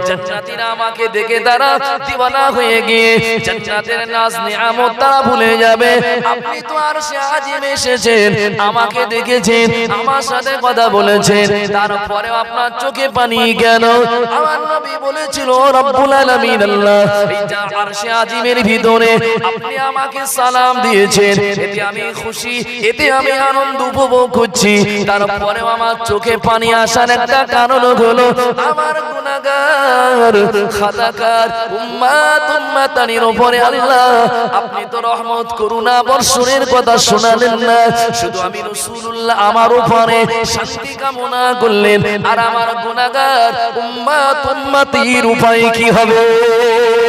জান্নাতীরা আমাকে দেখে তারা দিওয়ানা হয়ে গিয়ে জান্নাতের নাজ নিয়ামত তারা ভুলে যাবে। আপনি তো আরশে আজিমে এসেছেন, আমাকে দেখেছেন, আমার সাথে কথা বলেছেন, তারপরে আপনার চোখে পানি কেন? আমার নবী বলেছিল রব্বুল আলামিন আল্লাহ এই আরশে আজিমের ভিতরে আপনি আমাকে সালাম দিয়েছেন, এতে আমি খুশি, এতে আমি আনন্দ উপভোগ করছি। তারপরেও আমার চোখে পানি আসার একটা কারণ হলো আমার গুনাহগার খাতাকার উম্মাতানির উপরে আল্লাহ আপনি তো রহমত করুণা বর্ষণের কথা শোনালেন না, শুধু আমি রাসূলুল্লাহ আমার উপরে শান্তি কামনা করলেন, আর আমার গুনাহগার উম্মাতির উপায় কি হবে?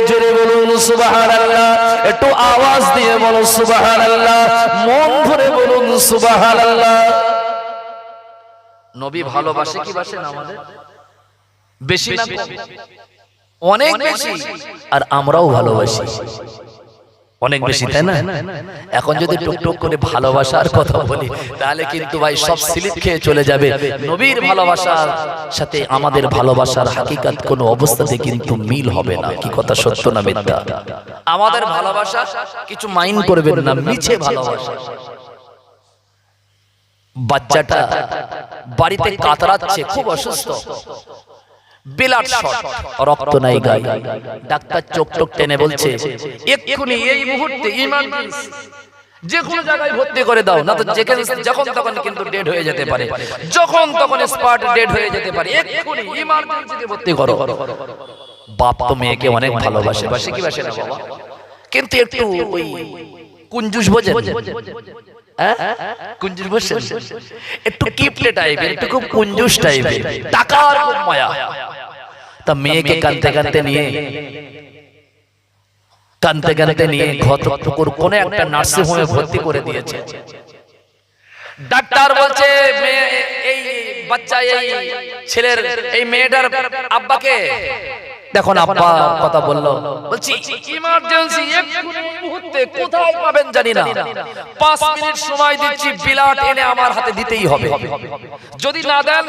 জোরে বলুন সুবহানাল্লাহ, একটু আওয়াজ দিয়ে বলো সুবহানাল্লাহ, মন ভরে বলুন সুবহানাল্লাহ। নবী ভালোবাসে কি বাসে না আমাদের? বেশি না অনেক বেশি, আর আমরাও ভালোবাসি অনেক বেশি, তাই না? এখন যদি টুকটুক করে ভালোবাসার কথা বলি তাহলে কিন্তু ভাই সব স্লিপ খেয়ে চলে যাবে। নবীর ভালোবাসার সাথে আমাদের ভালোবাসার হাকিকাত কোনো অবস্থাতে কিন্তু মিল হবে না। কি কথা সত্য না মিথ্যা? আমাদের ভালোবাসা কিছু মাইন্ড করবেন না, মিছে ভালোবাসা। বাচ্চাটা বাড়িতে কাতরাচ্ছে, খুব অসুস্থ, বিলাট শট, রক্ত নাই গায়ে, ডাক্তার চোখ টোক টেনে বলছে এক্ষুনি এই মুহূর্তে ইমার্জেন্সি যে কোনো জায়গায় ভর্তি করে দাও, না তো যখন তখন কিন্তু ডেড হয়ে যেতে পারে, যখন তখন স্পট ডেড হয়ে যেতে পারে, এক্ষুনি ইমার্জেন্সিতে ভর্তি করো। বাপ তো মেয়েকে অনেক ভালোবাসে, বাসে কি বাসে না বাবা? কিন্তু একটু ওই কুঞ্জুস বোঝে, কুঞ্জুস বোঝেন, একটু কিপটে টাইপের, একটু খুব কুঞ্জুস টাইপের, টাকার খুব মায়া। তা মেয়েকে কাঁদতে কাঁদতে নিয়ে ঘটপুকুর কোন একটা নার্সিং হোমে ভর্তি করে দিয়েছে। ডাক্তার বলছে এই বাচ্চা, এই ছেলের, এই মেয়েটার আব্বাকে দেখুন। আব্বা কথা বললো, বলছি ইমার্জেন্সি এক্ষুনি মুহূর্তে কোথায় পাবেন জানি না, 5 মিনিট সময় দিচ্ছি, বিলাট এনে আমার হাতে দিতেই হবে, যদি না দেন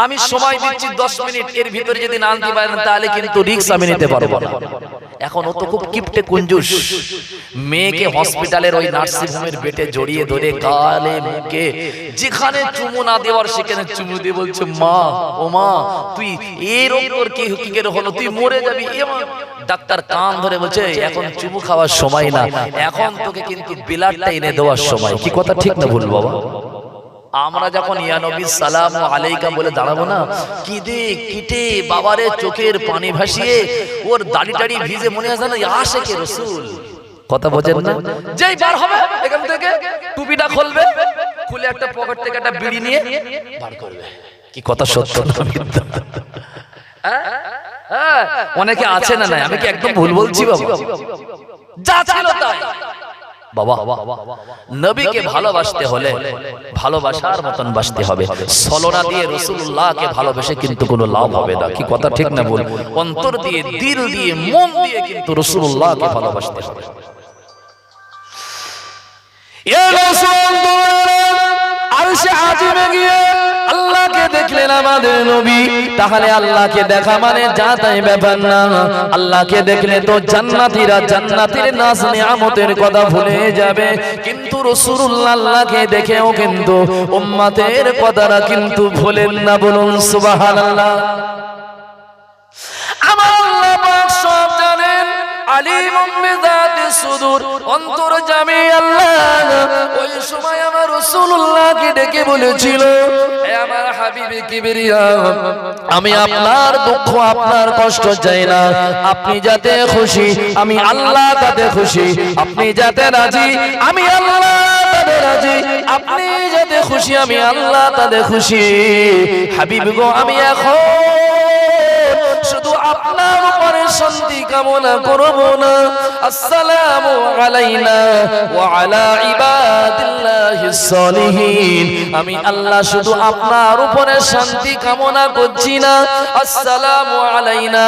আমি সময় দিচ্ছি 10 মিনিট, এর ভিতরে যদি না আনতে পারেন তাহলে কিন্তু রিস্ক আমি নিতে পারবো না। এখন ও তো খুব কিপটে কুঞ্জুস, মেয়েকে হসপিটালের ওই নার্সিং হোমের বেডে জড়িয়ে ধরে গালে মুখে যেখানে চুমু না দেওয়ার সেখানে চুমু দিয়ে বলছে, মা ও মা তুই এর ওপর কি হুকিকের হলো, তুই মরে যাবি। ডাক্তার কান ধরে বলছে এখন চুমু খাওয়ার সময় না, এখন তোকে কিন্তু বিলাটটা এনে দেওয়ার সময়। কি কথা ঠিক না ভুল বাবা? আমরা যখন ইয়া নবী সালামু আলাইকা বলে দাঁড়াবো না, কিদে কিটে বাবারে চোখের পানি ভাসিয়ে ওর দাড়ি টাড়ি ভিজে, মনে হয় না আশিকে রাসূল। কথা বোঝেন না? যেই বার হবে এখান থেকে টুপিটা খুলবে, খুলে একটা পকেট থেকে একটা বিড়ি নিয়ে বার করবে। কি কথা সত্য না মিথ্যা? অনেকে আছে না, নাই আমি কি একদম ভুল বলছি বাবা? যা ছিল তাই বাবা, নবীকে ভালোবাসতে হলে ভালোবাসার মতন বাসতে হবে। ছলনা দিয়ে রাসূলুল্লাহকে ভালোবেসে কিন্তু কোনো লাভ হবে না। কি কথা ঠিক না বল? অন্তর দিয়ে, দিল দিয়ে, মন দিয়ে কিন্তু রাসূলুল্লাহকে ভালোবাসতে হবে। ইয়া রাসূলুল্লাহ, আরশে আজিমে গিয়ে আল্লাহকে দেখলেন আমাদের নবী, তাহলে আল্লাহকে দেখা মানে যা তাই ব্যাপার না। আল্লাহকে দেখলে তো জান্নাতীরা জান্নাতের নাজ নিয়ামতের কথা ভুলে যাবে, কিন্তু রাসূলুল্লাহ আল্লাহকে দেখেও কিন্তু উম্মতের কথাটা কিন্তু ভুলেন না। বলুন সুবহানাল্লাহ। আমার আল্লাহ পাক সব জানেন, আলিমুম বিযাতিস সুদূর, অন্তর্যামী আল্লাহ। ওই সময় আমার রাসূলুল্লাহকে ডেকে বলেছিল, হে আমার হাবিবে কিবরিয়া, আমি আপনার দুঃখ আপনার কষ্ট চাই না, আপনি যাতে খুশি আমি আল্লাহ তাতে খুশি, আপনি যাতে রাজি আমি আল্লাহ তাতে রাজি, আপনি যাতে খুশি আমি আল্লাহ তাতে খুশি। হাবিব গো, আমি এখন শুধু আপনার উপরে শান্তি কামনা করব না। আসসালামু আলাইনা ওয়া আলা ইবাদিল্লাহিস সালিহিন, আমি আল্লাহ শুধু আপনার উপরে শান্তি কামনা করছি না, আসসালামু আলাইনা,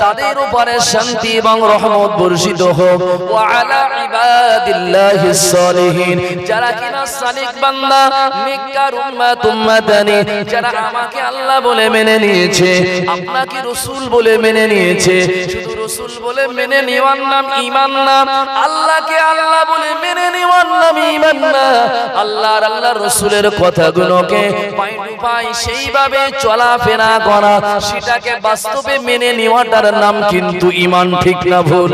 তাদের উপরে শান্তি এবং রহমত বর্ষিত হোক। ওয়া আলা ইবাদিল্লাহিস সালিহিন, যারা কিনা সালিক বান্দা, নেককার উম্মাত উম্মাতানি, যারা আমাকে আল্লাহ বলে মেনে নিয়েছে, আপনাকে রাসূল বলে মেনে নিয়েছে। শুধু রাসূল বলে মেনে নেওয়ার নাম ঈমান না, আল্লাহকে আল্লাহ বলে মেনে নেওয়ার নাম ঈমান না। আল্লাহর রাসূলের কথাগুলোকে পাই টু পাই সেইভাবে চলাফেরা করা, সেটাকে বাস্তবে মেনে নেওয়াটার নাম কিন্তু ঈমান। ঠিক না ভুল?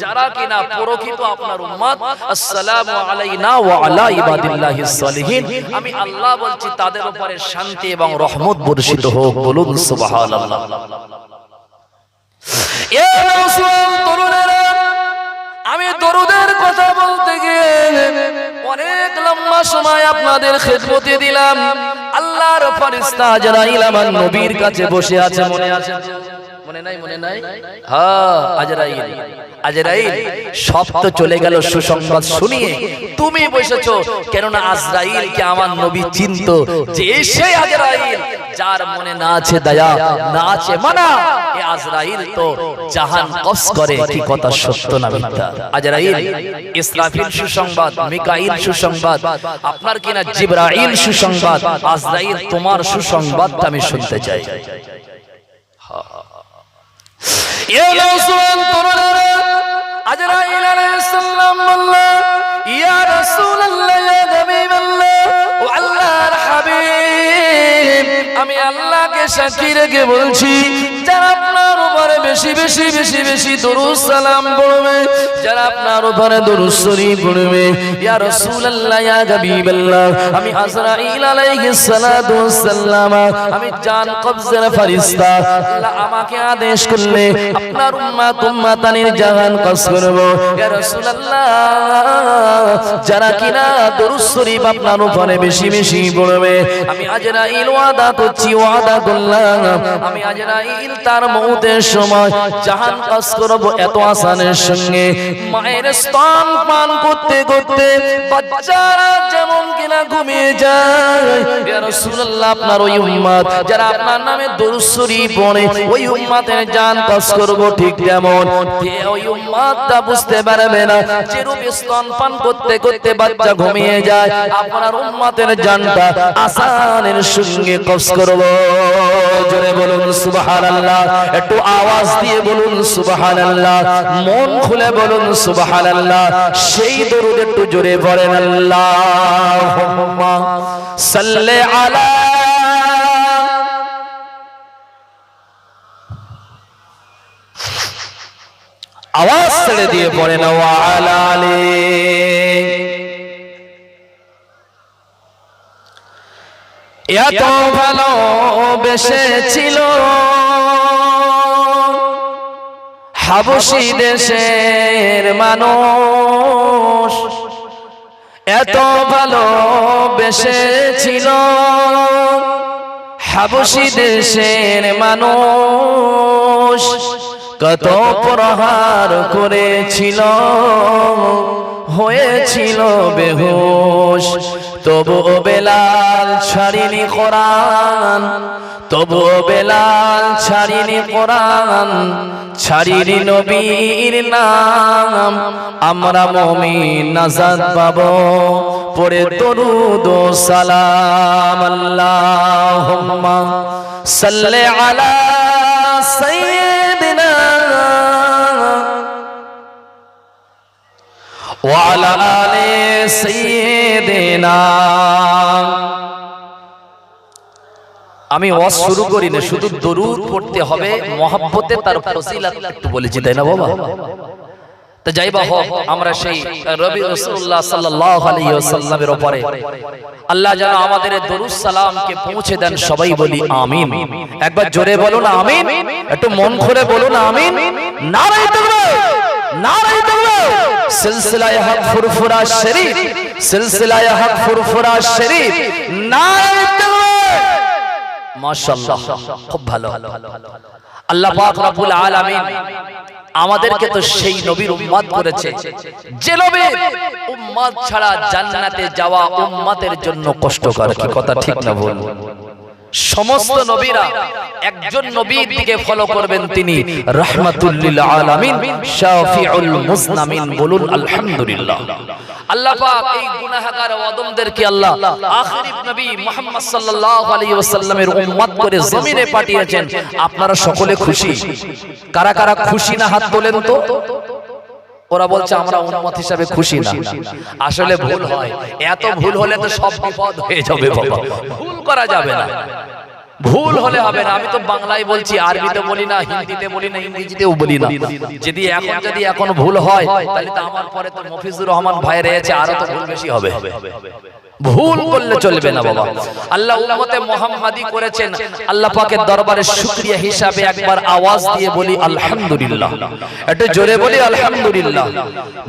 যারা কিনা প্রকৃত আপনার উম্মত, আসসালামু আলাইনা ওয়া আলা ইবাদিল্লাহিস সালিহিন, আমি আল্লাহ বলছি তাদের উপরে শান্তি এবং রহমত বর্ষিত হোক। বলুন সুবহানাল্লাহ। এ রাসূল তরুণেরা, আমি দরুদের কথা বলতে গিয়ে অনেক লম্বা সময় আপনাদের খেদমতে দিলাম। আল্লাহর ফেরেশতা আজরাইল আমার নবীর কাছে বসে আছে, মনে আছে? মনে নাই? মনে নাই? হ্যাঁ, আজরাইল সব তো চলে গেল সুসংবাদ শুনিয়ে, তুমি বসেছো কেননা আজরাইলকে আমার নবী চিনতো যে সেই আজরাইল যার মনে না আছে দয়া, না আছে মানা, এই আজরাইল তো জাহান কবজ করে। কি কথা সত্য না মিথ্যা? আজরাইল, ইসরাফিল সুসংবাদ, মিকাইল সুসংবাদ, আপনার কিনা জিবরাইল সুসংবাদ, আজরাইল তোমার সুসংবাদটা আমি শুনতে চাই। ইয়া রাসূল তরুণেরা, আজরাইল আলাইহিস সালাম বললেন, ইয়া রাসূলুল্লাহ, ইয়া হাবিবাল্লাহ, ও আল্লাহর হাবিব, আমি আল্লাহকে সাক্ষী রেখে বলছি, যারা আপনার উপরে বেশি বেশি বেশি বেশি দরুদ সালাম পড়বে, যারা আপনার উপরে দরুদ শরীফ পড়বে, ইয়া রাসূলুল্লাহ, ইয়া হাবিবাল্লাহ, আমি আজরাইল আলাইহিস সালাতু ওয়াস সালাম, আমি জান কবজের ফেরেশতা, আল্লাহ আমাকে আদেশ করলে আপনার উম্মত উম্মাতানির জাহান কবজ করব। ইয়া রাসূলুল্লাহ, যারা কিনা দরুদ শরীফ আপনার উপরে বেশি বেশি পড়বে, আমি আজরাইল ওয়াদা করছি, ওয়াদা করলাম, আমি আজরাইল তার মউতের সময় জাহান কবজ করব এত আসানের সঙ্গে। মায়ের স্তন পান করতে করতে বাচ্চারা যেমন কিনা ঘুমিয়ে যায়, ইয়া রাসূলুল্লাহ, আপনার ওই উম্মত যারা আপনার নামে দরুদ শরীফ পড়ে, ওই উম্মতের জান কবজ করব ঠিক তেমন। ওই উম্মতটা বুঝতে পারবে না যে রূপে স্তন পান করতে করতে বাচ্চা ঘুমিয়ে যায়, আপনার উম্মতের জানটা আসানের সঙ্গে কবজ করব। জোরে বলুন সুবহানাল্লাহ, একটু আওয়াজ দিয়ে বলুন সুবহানাল্লাহ, মন খুলে বলুন সুবহানাল্লাহ। সেই দরুদ একটু জোরে পড়েন, আল্লাহুম্মা সাল্লি আলা, আওয়াজ ছেড়ে দিয়ে পড়েন ওয়া আলা আলি। এত ভালোবেসেছিল হাবশী দেশের মানুষ, এত ভালোবেসেছিল হাবশী দেশের মানুষ, কত প্রহার করেছিল হয়েছিল বেহুশ, তবুও বেলাল ছাড়িনি কোরআন, তবুও বেলাল ছাড়িনি কোরআন, ছাড়িনি নবীর নাম। আমরা মুমিন নাজাত পাবো পড়ে দরুদ ও সালাম। আল্লাহুম্মা সাল্লি আলা সাইয়্যিদিনা ওয়া আলা আলি সাইয়্যিদিনা। আমি ওয়াজ শুরু করি না, শুধু দরুদ পড়তে হবে মহব্বতে, তার ফজিলত একটু বলেছি, তাই না বাবা? তো যাই বা হোক, আমরা সেই নবী রাসূলুল্লাহ সাল্লাল্লাহু আলাইহি ওয়াসাল্লামের উপরে আল্লাহ যেন আমাদের দরুদ সালামকে পৌঁছে দেন। সবাই বলি আমিন। একবার জোরে বলুন আমিন, একটু মন খুলে বলুন আমিন। নারায়ে তাকবীর, নারায়ে তাকবীর। সিলসিলায়ে হক ফুরফুরা শরীফ, সিলসিলায়ে হক ফুরফুরা শরীফ, নারায়ে তাকবীর। মাশাআল্লাহ, খুব ভালো। আল্লাহ পাক রব্বুল আলামিন আমাদেরকে তো সেই নবীর উম্মত করেছে যে নবীর উম্মত ছাড়া জান্নাতে যাওয়া উম্মতের জন্য কষ্টকর। কি কথা ঠিক না ভুল? সমস্ত নবীরা একজন নবীর দিকে ফলো করবেন, তিনি রাহমাতুল লিল আলামিন, শাফিউল মুজনামিন। বলুন আলহামদুলিল্লাহ। আল্লাহ পাক এই গুনাহগার ওয়াদমদেরকে আল্লাহ আখিরি নবী মুহাম্মদ সাল্লাল্লাহু আলাইহি ওয়াসাল্লামের উম্মত করে জমিনে পাঠিয়েছেন। আপনারা সকলে খুশি? কারা কারা খুশি না হাত তোলেন তো। ওরা বলছে আমরা উম্মত হিসাবে খুশি না। আসলে ভুল হয়, এত ভুল হলে তো সব বিপদ হয়ে যাবে বাবা। ভুল করা যাবে না, ভুল হলে হবে না। আমি তো বাংলায় বলছি, আরবিতে বলি না, হিন্দিতে বলি না, ইংরেজিতেও বলি না। যদি এখন ভুল হয় তাহলে তো আমার পরে তো মফিজুর রহমান ভাই রয়েছে, আরো তো ভুল বেশি হবে। ভুল করলে চলবে না বাবা। আল্লাহ উম্মতে মুহাম্মাদি করেছেন। আল্লাহ পাকের দরবারে শুকরিয়া হিসাবে একবার আওয়াজ দিয়ে বলি আলহামদুলিল্লাহ। একটু জোরে বলি আলহামদুলিল্লাহ।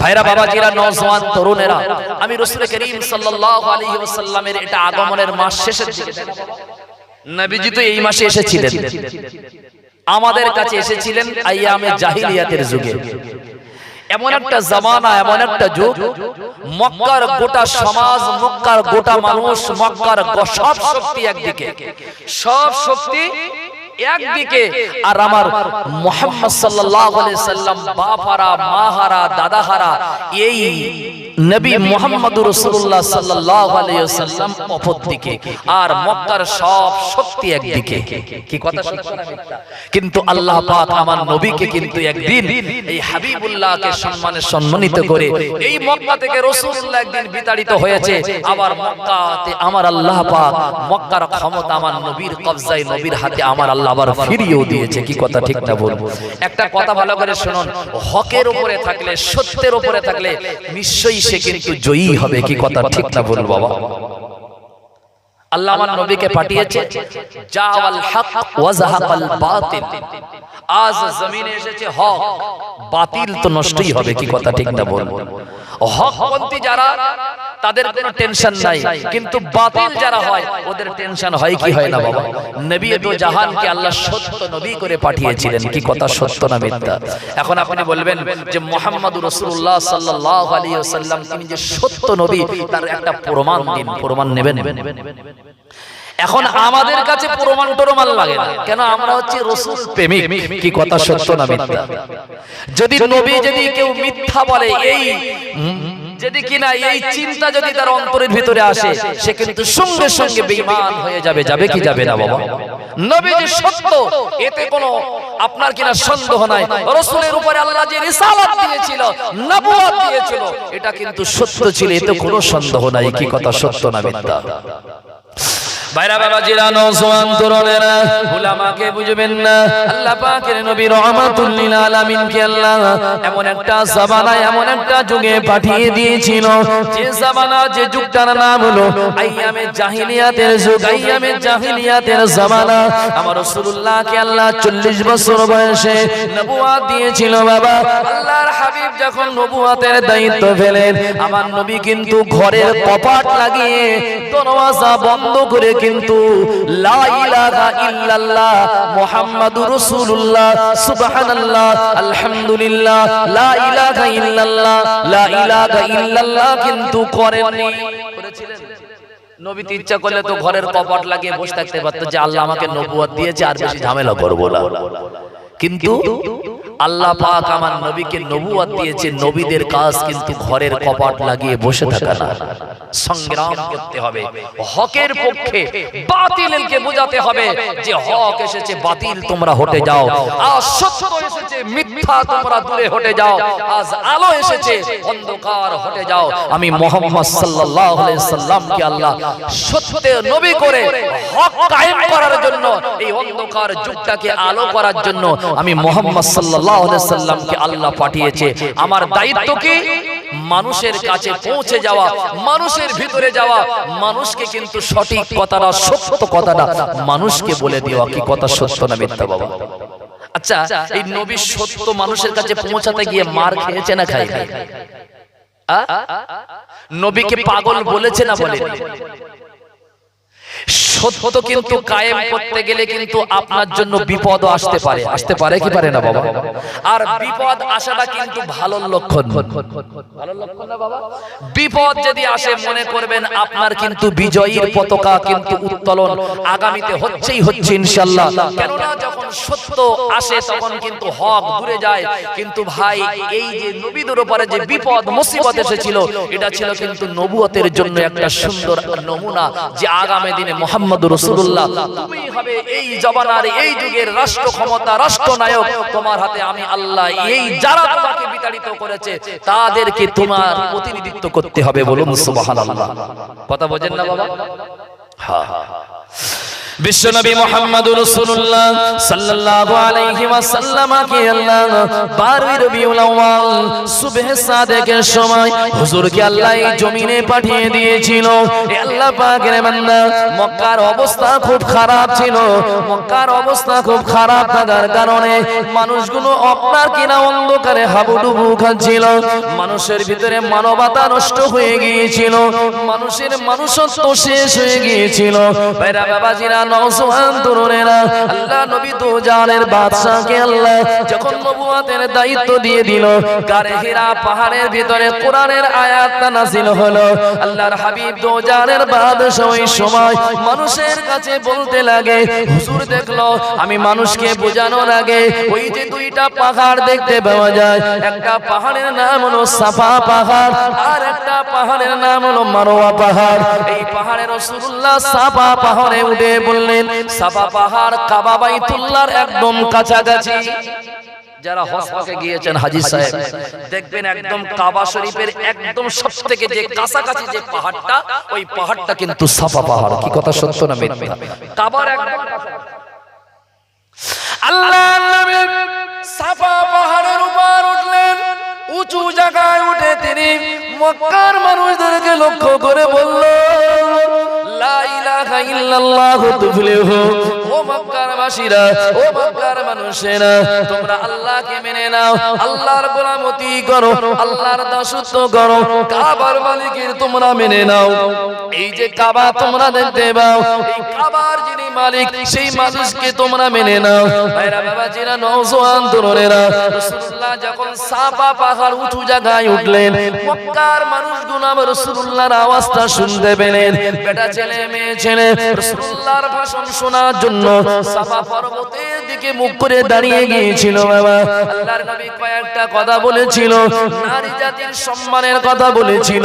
ভাইরা, বাবাজিরা, নওজওয়ান তরুণেরা, আমি রাসূল করিম সাল্লাল্লাহু আলাইহি ওয়াসাল্লামের এটা আগমনের মাস শেষের দিকে, নবীজি তো এই মাসে এসেছিলেন, আমাদের কাছে এসেছিলেন আইয়ামে জাহিলিয়াতের যুগে। এমন একটা জামানা, এমন একটা যুগ, মক্কার গোটা সমাজ, মক্কার গোটা মানুষ, মক্কার সব শক্তি একদিকে, সব শক্তি একদিকে, আর আমার মুহাম্মদ সাল্লাল্লাহু আলাইহি সাল্লাম বাপারা, মাহারা, দাদাহারা, এই নবী মুহাম্মদুর রাসূলুল্লাহ সাল্লাল্লাহু আলাইহি ওয়াসাল্লাম অপরদিকে, আর মক্কার সব শক্তি একদিকে। কি কথা সত্য না মিথ্যা? কিন্তু আল্লাহ পাক আমার নবীকে কিন্তু একদিন এই হাবিবুল্লাহকে সম্মানিত করে এই মক্কা থেকে রাসূলুল্লাহ একদিন বিতাড়িত হয়েছে। আবার মক্কাতে আমার আল্লাহ পাক মক্কার ক্ষমতা আমার নবীর কবজায়, নবীর হাতে আমার আল্লাহ আবার ফিরিয়েও দিয়েছে। কি কথা ঠিক না বলবো? একটা কথা ভালো করে শুনুন, হকের উপরে থাকলে, সত্যের উপরে থাকলে নিশ্চয়ই সে কিন্তু জয়ী হবে। কি কথা ঠিক না বলবো বাবা? আল্লাহ আমার নবীকে পাঠিয়েছে, জাওয়াল হক ওয়া যাহাকাল বাতিল। আজ জমিনে এসেছে হক, বাতিল তো নষ্টই হবে। কি কথা ঠিক না বলবো? হকপন্থী যারা, তাদের কোনো টেনশন নাই, কিন্তু বাতিল যারা হয় ওদের টেনশন হয় কি হয় না বাবা? নবী তো জাহানকে আল্লাহ সত্য নবী করে পাঠিয়েছিলেন। কি কথা সত্য না মিথ্যা? এখন আপনি বলবেন যে মুহাম্মদুর রাসূলুল্লাহ সাল্লাল্লাহু আলাইহি ওয়াসাল্লাম তিনি যে সত্য নবী, তার একটা প্রমাণ দিন। প্রমাণ নেবেন? এখন আমাদের কাছে প্রমাণ টরমান লাগে না, কেন? আমরা হচ্ছে রাসূল প্রেমিক। কি কথা সত্য না মিথ্যা? যদি নবী, যদি কেউ মিথ্যা বলে, এই যদি কিনা এই চিন্তা যদি তার অন্তরের ভিতরে আসে, সে কিন্তু সঙ্গে সঙ্গে বেঈমান হয়ে যাবে। যাবে কি যাবে না বাবা? নবী যে সত্য, এতে কোনো আপনার কিনা সন্দেহ নাই। রাসূলের উপরে আল্লাহ যে রিসালাত দিয়েছিল, নবুয়ত দিয়েছিল, এটা কিন্তু সত্য ছিল, এতে কোনো সন্দেহ নাই। কি কথা সত্য না মিথ্যা? ভাইরা, বাবাজিরা, নওজওয়ান তরুণেরা, উলামাকে বুঝবেন না, আল্লাহ পাকের নবী রাহমাতুল লিল আলামিনকে আল্লাহ এমন একটা জামানায়, এমন একটা যুগে পাঠিয়ে দিয়েছিল, যে জামানা, যে যুগটার নাম হলো আইয়ামে জাহিলিয়াতের যুগ, আইয়ামে জাহিলিয়াতের জামানা। আমার রাসূলুল্লাহকে আল্লাহ 40 বছর বয়সে নবুয়ত দিয়েছিল বাবা। আল্লাহর হাবিব যখন নবুয়তের দায়িত্ব পেলেন, আমার নবী কিন্তু ঘরের কপাট লাগিয়ে দরওয়াজা বন্ধ করে কিন্তু লা ইলাহা ইল্লাল্লাহ মুহাম্মাদুর রাসূলুল্লাহ সুবহানাল্লাহ আলহামদুলিল্লাহ লা ইলাহা ইল্লাল্লাহ লা ইলাহা ইল্লাল্লাহ কিন্তু করেননি। করেছিলেন? নবী তো ইচ্ছা করলে তো ঘরের কপাট লাগিয়ে বসে থাকতে পারতো যে আল্লাহ আমাকে নবুয়ত দিয়েছে, আর বেশি ঝামেলা করব না। কিন্তু আল্লাহ পাক আমার নবীকে নবুয়ত দিয়েছে, নবীদের কাজ কিন্তু ঘরের কপাট লাগিয়ে বসে থাকা না, সংগ্রাম করতে হবে হকের পক্ষে। বাতিলকে বোঝাতে হবে যে হক এসেছে, বাতিল তোমরা হটে যাও। আজ সত্য এসেছে, মিথ্যা তোমরা দূরে হটে যাও। আজ আলো এসেছে, অন্ধকার হটে যাও। আমি মুহাম্মদ সাল্লাল্লাহু আলাইহি সাল্লামকে আল্লাহ সত্যের নবী করে হক কায়েম করার জন্য, এই অন্ধকার যুগটাকে আলো করার জন্য আমি মুহাম্মদ সাল্লাল্লাহু আলাইহি সাল্লামকে আল্লাহ পাঠিয়েছে। আমার দায়িত্ব কি? মানুষের কাছে পৌঁছে যাওয়া, মানুষের ভিতরে যাওয়া, মানুষকে কিন্তু সঠিক কথাটা, সত্য কথাটা মানুষকে বলে দেওয়া। কি কথা সত্য না মিথ্যা বাবা? আচ্ছা, এই নবী সত্য মানুষের কাছে পৌঁছাতে গিয়ে মার খেয়েছে না খায়নি? নবীকে পাগল বলেছে না বলেনি? সত্য কিন্তু কায়েম করতে গেলে কিন্তু আপনার জন্য বিপদ আসতে পারে। আসতে পারে কি পারে না বাবা? আর বিপদ আসাটা কিন্তু ভালো লক্ষণ। ভালো লক্ষণ না বাবা? বিপদ যদি আসে মনে করবেন আপনার কিন্তু বিজয়ীর পতাকা কিন্তু উত্তোলন আগামীতে হচ্ছে ইনশাআল্লাহ। কেননা যখন সত্য আসে তখন কিন্তু হক দূরে যায়। কিন্তু ভাই, এই যে নবীদের উপরে যে বিপদ মুসিবত এসেছিল, এটা ছিল কিন্তু নবুয়তের জন্য একটা সুন্দর নমুনা যে আগামী দিনে মুহাম্মদুর রাসূলুল্লাহ তুমি হবে এই জমানার, এই যুগের রাষ্ট্র ক্ষমতা, রাষ্ট্রনায়ক তোমার হাতে। আমি আল্লাহ এই যারা তোমাকে বিতাড়িত করেছে তাদেরকে তোমার প্রতিনিধিত্ব করতে হবে। বলুন সুবহানাল্লাহ। কথা বোঝেন না বাবা? হ্যাঁ। বিশ্বনবী মুহাম্মদুর রাসূলুল্লাহ সাল্লাল্লাহু আলাইহি ওয়াসাল্লাম কে আল্লাহ 12 রবিউল আউয়াল সুবহে সাদেকের সময় হুজুরকে আল্লাহ এই জমিনে পাঠিয়ে দিয়েছিল। এ আল্লাহ পাকের বান্দা, মক্কার অবস্থা খুব খারাপ ছিল। মক্কার অবস্থা খুব খারাপ থাকার কারণে মানুষগুলো আপনার কিনা অন্ধকারে হাবুডুবু খাচ্ছিল। মানুষের ভিতরে মানবতা নষ্ট হয়ে গিয়েছিল, মানুষের মানুষত্ব শেষ হয়ে গিয়েছিল। ভাইরা বাবাজিরা, নওজোয়ান তরুণেরা, আল্লাহ নবী তো জানের বাদশাকে আল্লাহ যখন নবুয়তের দায়িত্ব দিয়ে দিল, গারে হিরা পাহাড়ের ভিতরে কোরআনের আয়াতটা নাযিল হলো। আল্লাহর হাবিব তো জানের বাদশা ওই সময় মানুষের কাছে বলতে লাগে, হুজুর দেখলো আমি মানুষকে বোঝানোর আগে ওই যে দুইটা পাহাড় দেখতে পাওয়া যায়, একটা পাহাড়ের নাম হলো সাফা পাহাড়, আর একটা পাহাড়ের নাম হলো মারওয়া পাহাড়। এই পাহাড়ে রাসূলুল্লাহ সাফা পাহাড়ে উঠে বললেন, সাফা পাহাড় কাবা বাইতুল্লাহর একদম কাছাকাছি। যারা হজে গিয়েছেন হাজী সাহেব, দেখবেন একদম কাবা শরীফের একদম সবথেকে যে কাছাকাছি যে পাহাড়টা, ওই পাহাড়টা কিন্তু সাফা পাহাড়। কি কথা সত্য না মিথ্যা? কাবার একদম কাছাকাছি। আল্লাহর নবী সাফা পাহাড়ের উপর উঠলেন। উঁচু জায়গায় উঠে তিনি মক্কার মানুষদেরকে লক্ষ্য করে বললেন, লা ইলাহা ইল্লাল্লাহু তুফলিহু। ও মক্কার বাসীরা, ও মক্কার মানুষেরা, তোমরা আল্লাহকে মেনে নাও, আল্লাহর গোলামতি করো, আল্লাহর দাসত্ব করো, কাবার মালিকের তোমরা মেনে নাও। এই যে কাবা তোমরা দেখতে পাও, এই কাবার যিনি মালিক সেই মানুষকে তোমরা মেনে নাও। ভাইরা বাবাজিরা, নওজোয়ান তরুণেরা, রাসূলুল্লাহ যখন সাফা পাহাড় উঁচু জায়গায় উঠলেন, মক্কার মানুষগুলো রাসূলুল্লাহর আওয়াজটা শুনতে পেলেন। বেটা ছেলে মেয়ে ছেলে রাসূলুল্লাহর ভাষণ শোনার জন্য সাফা পর্বতের দিকে মুখ করে দাঁড়িয়ে গিয়েছিল। বাবা, আল্লাহর নবী কয়েকটা কথা বলেছিল, নারী জাতির সম্মানের কথা বলেছিল,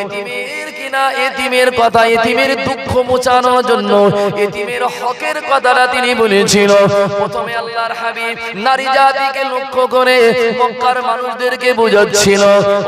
এতিমের কিনা এতিমের কথা, এতিমের দুঃখ মোচানোর জন্য এতিমের হকের কথাটা তিনি বলেছিল। প্রথমে আল্লাহর হাবিব নারী জাতিকে লক্ষ্য করে মক্কার মানুষদেরকে বোঝাচ্ছিল,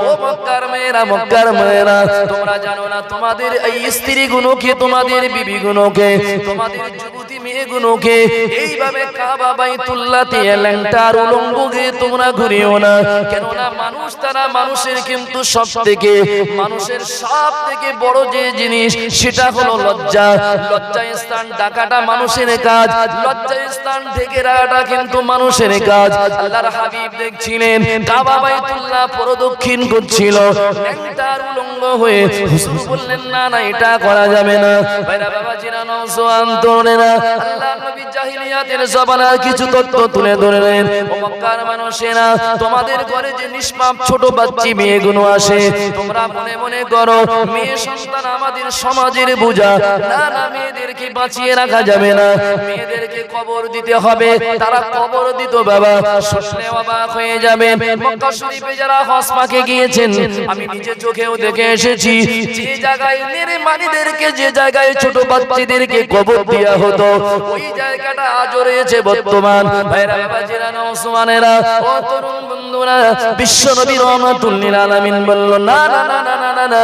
ও মক্কার মেয়েরা, মক্কার মেয়েরা, তোমরা জানো না তোমাদের এই স্ত্রীগুলোকে, তোমাদের বিবিগুলোকে, তোমাদের যুবতী মেয়েগুলোকে এইভাবে কাবা বাইতুল্লাহতে ল্যাংটার উলঙ্গে তোমরা ঘুরিও না। কেননা মানুষ, তারা মানুষের কিন্তু সবথেকে, মানুষের সবথেকে বড় যে জিনিস সেটা হলো লজ্জা। লজ্জা স্থান ঢাকাটা মানুষের কাজ, লজ্জা স্থান ঢেকে রাখাটা কিন্তু মানুষের কাজ। আল্লাহর হাবিব দেখছিলেন কাবা বাইতুল্লাহ প্রদক্ষিণ করছিল, নেকটার উলঙ্গ হয়ে হুজুর বললেন না না এটা করা যাবে না। ভাইরা বাবাজিরা নওজোয়ান তরুণেরা, আল্লাহর নবী জাহিলিয়াতের জমানার কিছু তথ্য তুলে ধরলেন। ও মক্কার মানুষেরা, তোমাদের ঘরে যে নিষ্পাপ ছোট বাচ্চা মেয়েগুলো আসে, তোমরা মনে মনে করো মেয়ে সন্তান আমাদের সমাজের বোঝা। না না, মেয়েদেরকে বাঁচিয়ে রাখা যাবে না, মেয়েদেরকে কবর দিতে হবে। তারা কবর দিত বাবা, শুনলে অবাক হয়ে যাবে। মক্কা শরীফে যারা হজ পাকে গিয়েছেন, আমি নিজে চোখেও দেখে এসেছি, যে জায়গায় মেরে মানিদেরকে, যে জায়গায় ছোট বাচ্চাদেরকে কবর দেয়া হতো, ওই জায়গাটা আজও রয়েছে বর্তমান। ভাইরা বাবাজিরা নওজোয়ানেরা, ও তরুণ বন্ধুরা, বিশ্ব নবী রহমাতুল লিল আলামিন বলল না না না না না না,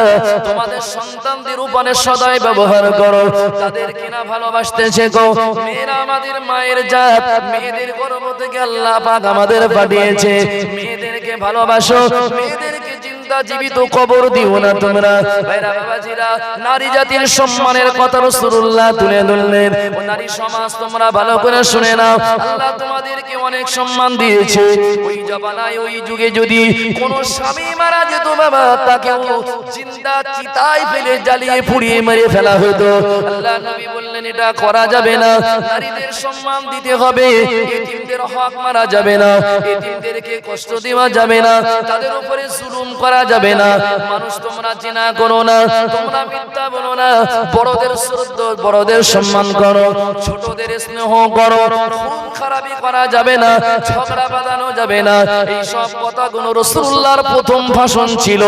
তোমাদের সন্তানদের উপরে সদাই ব্যবহার করো, তাদেরকে না ভালোবাসতে শেখো। মেয়েরা আমাদের মায়ের জাত, মেয়েদের গর্ভ থেকে আল্লাহ পাক আমাদের পাঠিয়েছে, মেয়েদেরকে ভালোবাসো, মেয়েদেরকে জিন্দা জীবিত কবর দিও না তোমরা। ভাইরা বাবাজিরা, নারী জাতির সম্মানের কথা রাসূলুল্লাহ তুলে ধরলেন। ও নারী সমাজ, তোমরা ভালো করে শুনে নাও, আল্লাহ তোমাদেরকে অনেক সম্মান দিয়েছে। ওই জমানায়, ওই যুগে যদি কোন স্বামী মারা যেত বাবা, তাকেও জিন্দা চিতায় ফেলে জ্বালিয়ে পুড়িয়ে মেরে ফেলা হতো। আল্লাহ নবী বললেন এটা করা যাবে না, নারীদের সম্মান দিতে হবে, এতিমদের হক মারা যাবে না, এতিমদেরকে কষ্ট দেওয়া যাবে না, তাদের উপরে জুলুম করা যাবে না। মানুষ তোমরা চেনা করো না, তোমরা মিথ্যা বলো না, বড়দের শ্রদ্ধা, বড়দের সম্মান করো, ছোটদের স্নেহ করো, খুন খারাপি করা যাবে না, ঝগড়া বাঁধানো যাবে না। এই সব কথাগুলো রাসূলুল্লাহর প্রথম ভাষণ ছিল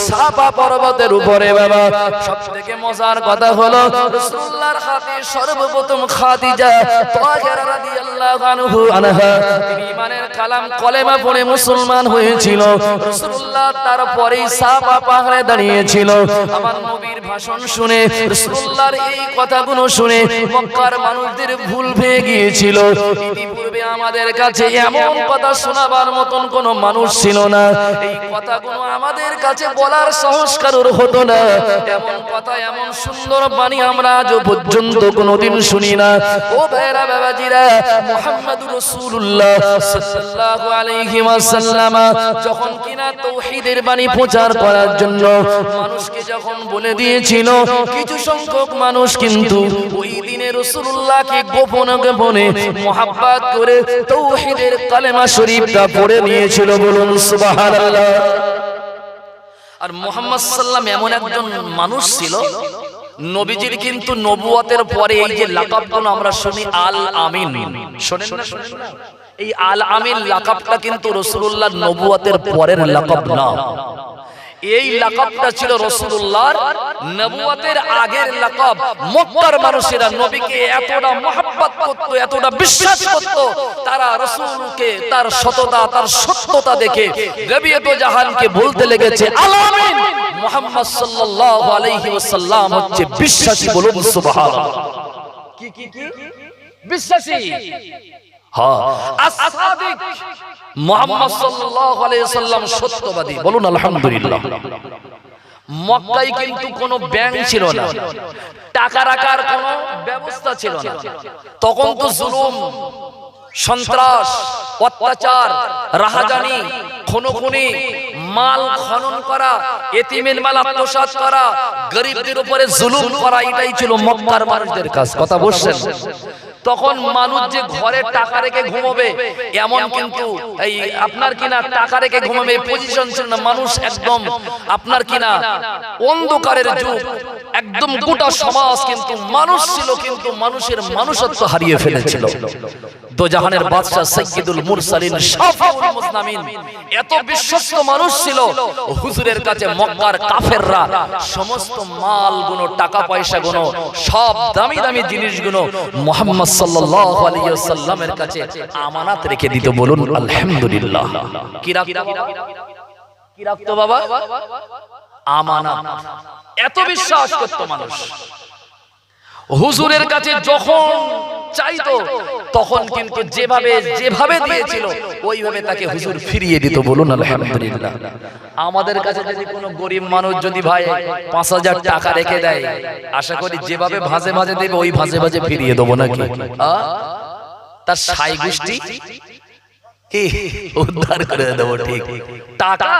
সাফা পর্বতের উপরে বাবা। সবথেকে মজার কথা হলো রাসূলুল্লাহর হাতে সর্বপ্রথম খাদিজা তাহেরা রাদিয়াল্লাহু আনহা, তিনি ঈমানের কালাম কলেমা পড়ে মুসলমান হয়েছিল। রাসূলুল্লাহ তারপরেই সাফা পাহাড়ে দাঁড়িয়েছিল। আমার নবীর ভাষণ শুনে, রাসূলুল্লাহর এই কথাগুলো শুনে মক্কার মানুষদের ভুল ভেঙে গিয়েছিল। ইতিপূর্বে আমাদের কাছে এমন কথা শোনাবার মতন কোন মানুষ ছিল না, এই কথাগুলো আমাদের কাছে বলার সাহস কারোর হতো না। এমন কথা, এমন সুন্দর বাণী আমরা আজ পর্যন্ত কোনোদিন শুনি না। ও ভাইরা বাবাজিরা, মুহাম্মদুর রাসূলুল্লাহ সাল্লাল্লাহু আলাইহি ওয়াসাল্লাম যখন কিনা তাওহীদের বাণী প্রচার করার জন্য মানুষকে যখন বলে দিয়েছিল, কিছু সংখ্যক মানুষ কিন্তু ওই দিনে রাসূলুল্লাহকে গোপনে গোপনে মুহাব্বত করে তাওহীদের কালেমা শরীফটা পড়ে নিয়েছিল। বলুন সুবহানাল্লাহ। আর মুহাম্মদ সাল্লাল্লাহু এমন একজন মানুষ ছিল, নবীজির কিন্তু নবুয়তের পরে এই যে লাকাবগুলো আমরা শুনি আল আমিন, শুনেন না? এই আল আমিন লাকাবটা কিন্তু রাসূলুল্লাহর নবুয়তের পরের লাকাব না। এই লাকাবটা ছিল রাসূলুল্লাহর নবুয়তের আগের লাকাব। মক্কার মানুষেরা নবীকে এতটা মহব্বত করত, এতটা বিশ্বাস করত, তারা রাসূলকে তার সততা, তার সত্যতা দেখে রবিয়ত জাহানকে বলতে লেগেছে আল আমিন, মুহাম্মদ সাল্লাল্লাহু আলাইহি ওয়াসাল্লাম হচ্ছে বিশ্বাসী। বলুন সুবহানাল্লাহ। কি কি কি বিশ্বাসী? হ্যাঁ, as-সাদিক, মুহাম্মদ সাল্লাল্লাহু আলাইহি ওয়াসাল্লাম সত্যবাদী। বলুন আলহামদুলিল্লাহ। মক্কায় কিন্তু কোনো ব্যাংক ছিল না, টাকা রাখার কোনো ব্যবস্থা ছিল না। তখন তো জুলুম, সন্ত্রাস, অত্যাচার, রাহাজানি, খুনোখুনি, মাল খনন করা, এতিমের মাল আত্মসাৎ করা, গরিবদের উপরে জুলুম করা, এটাই ছিল মক্কার মানুষদের কাজ। কথা বলছেন? তখন মানুষ যে ঘরে টাকা রেখে ঘুমাবে এমন কিন্তু এই আপনার কিনা টাকা রেখে ঘুমাবে পজিশন ছিল না। মানুষ একদম আপনার কিনা অন্ধকারের যুগ, একদম গোটা সমাজ কিন্তু মানুষ ছিল, কিন্তু মানুষের মানুষত্ব হারিয়ে ফেলেছিল। দো জাহানের বাদশা সাইয়্যিদুল মুরসালিন শাফিউল মুজনামিন এত বিশ্বস্ত মানুষ ছিল, হুজুরের কাছে মক্কার কাফেররা সমস্ত মালগুলো, টাকা পয়সাগুলো, সব দামি দামি জিনিসগুলো মুহাম্মদ সাল্লাল্লাহু আলাইহি ওয়াসাল্লামের কাছে আমানত রেখে দিত। বলুন আলহামদুলিল্লাহ। কি রাখতো বাবা? আমানত। এত বিশ্বাস করত মানুষ। হুজুরের কাছে যখন চাইতো তখন কিন্তু যেভাবে দিয়েছিল ওইভাবে তাকে হুজুর ফিরিয়ে দিত। বলুন আলহামদুলিল্লাহ। আমাদের কাছে যদি কোনো গরিব মানুষ যদি ভাই ৫,০০০ টাকা রেখে দেয়, আশা করি যেভাবে ভাজে ভাজে দেবে ওই ভাজে ভাজে ফিরিয়ে দেবো নাকি? তার সাই গোষ্ঠী কি উদ্ধার করে দেবো। ঠিক টাকা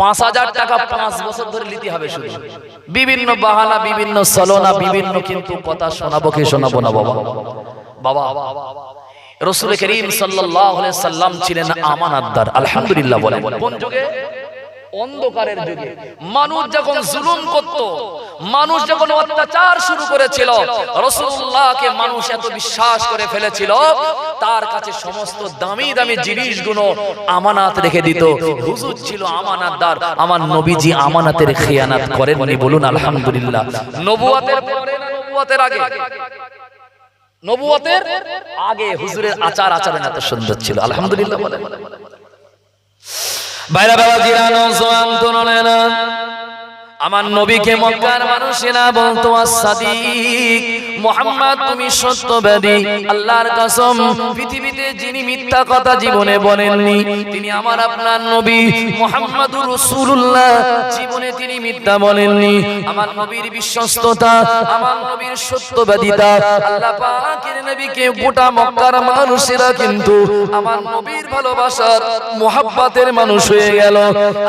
৫,০০০ টাকা ৫ বছর ধরে নিতে হবে শুধু। বিভিন্ন বাহানা, বিভিন্ন ছলনা, বিভিন্ন কিন্তু কথা শোনাবো কি শোনাবো না বাবা? বাবা রাসূল করিম সাল্লাল্লাহু আলাইহি সাল্লাম ছিলেন আমানতদার। আলহামদুলিল্লাহ বলেন। কোন যুগে? অন্ধকারের যুগে। মানুষ যখন জুলুম করত, মানুষ যখন অত্যাচার শুরু করেছিল, রাসূলুল্লাহকে মানুষ এত বিশ্বাস করে ফেলেছিল, তার কাছে সমস্ত দামি দামি জিনিসগুলো আমানত রেখে দিত। হুজুর ছিল আমানতদার। আমার নবীজি আমানতের খেয়ানত করেননি। বলুন আলহামদুলিল্লাহ। নবুয়তের পরে না নবুয়তের আগে? নবুয়তের আগে হুজুরের আচার আচরণ এত সুন্দর ছিল। আলহামদুলিল্লাহ বলেন। বাইরা বাবা জিরানো জওয়ান তরুণেরা, আমার নবীকে মক্কার মানুষেরা বলতো as-সাদিক, মুহাম্মদ তুমি সত্যবাদী। আল্লাহর কসম, পৃথিবীতে যিনি মিথ্যা কথা জীবনে বলেননি তিনি আমার আপনার নবী মুহাম্মদুর রাসূলুল্লাহ। জীবনে তিনি মিথ্যা বলেননি। আমার নবীর বিশ্বস্ততা, আমার নবীর সত্যবাদিতা, আল্লাহ পাকের নবীকে গোটা মক্কার মানুষেরা কিন্তু আমার নবীর ভালোবাসার মুহাব্বতের মানুষ হয়ে গেল।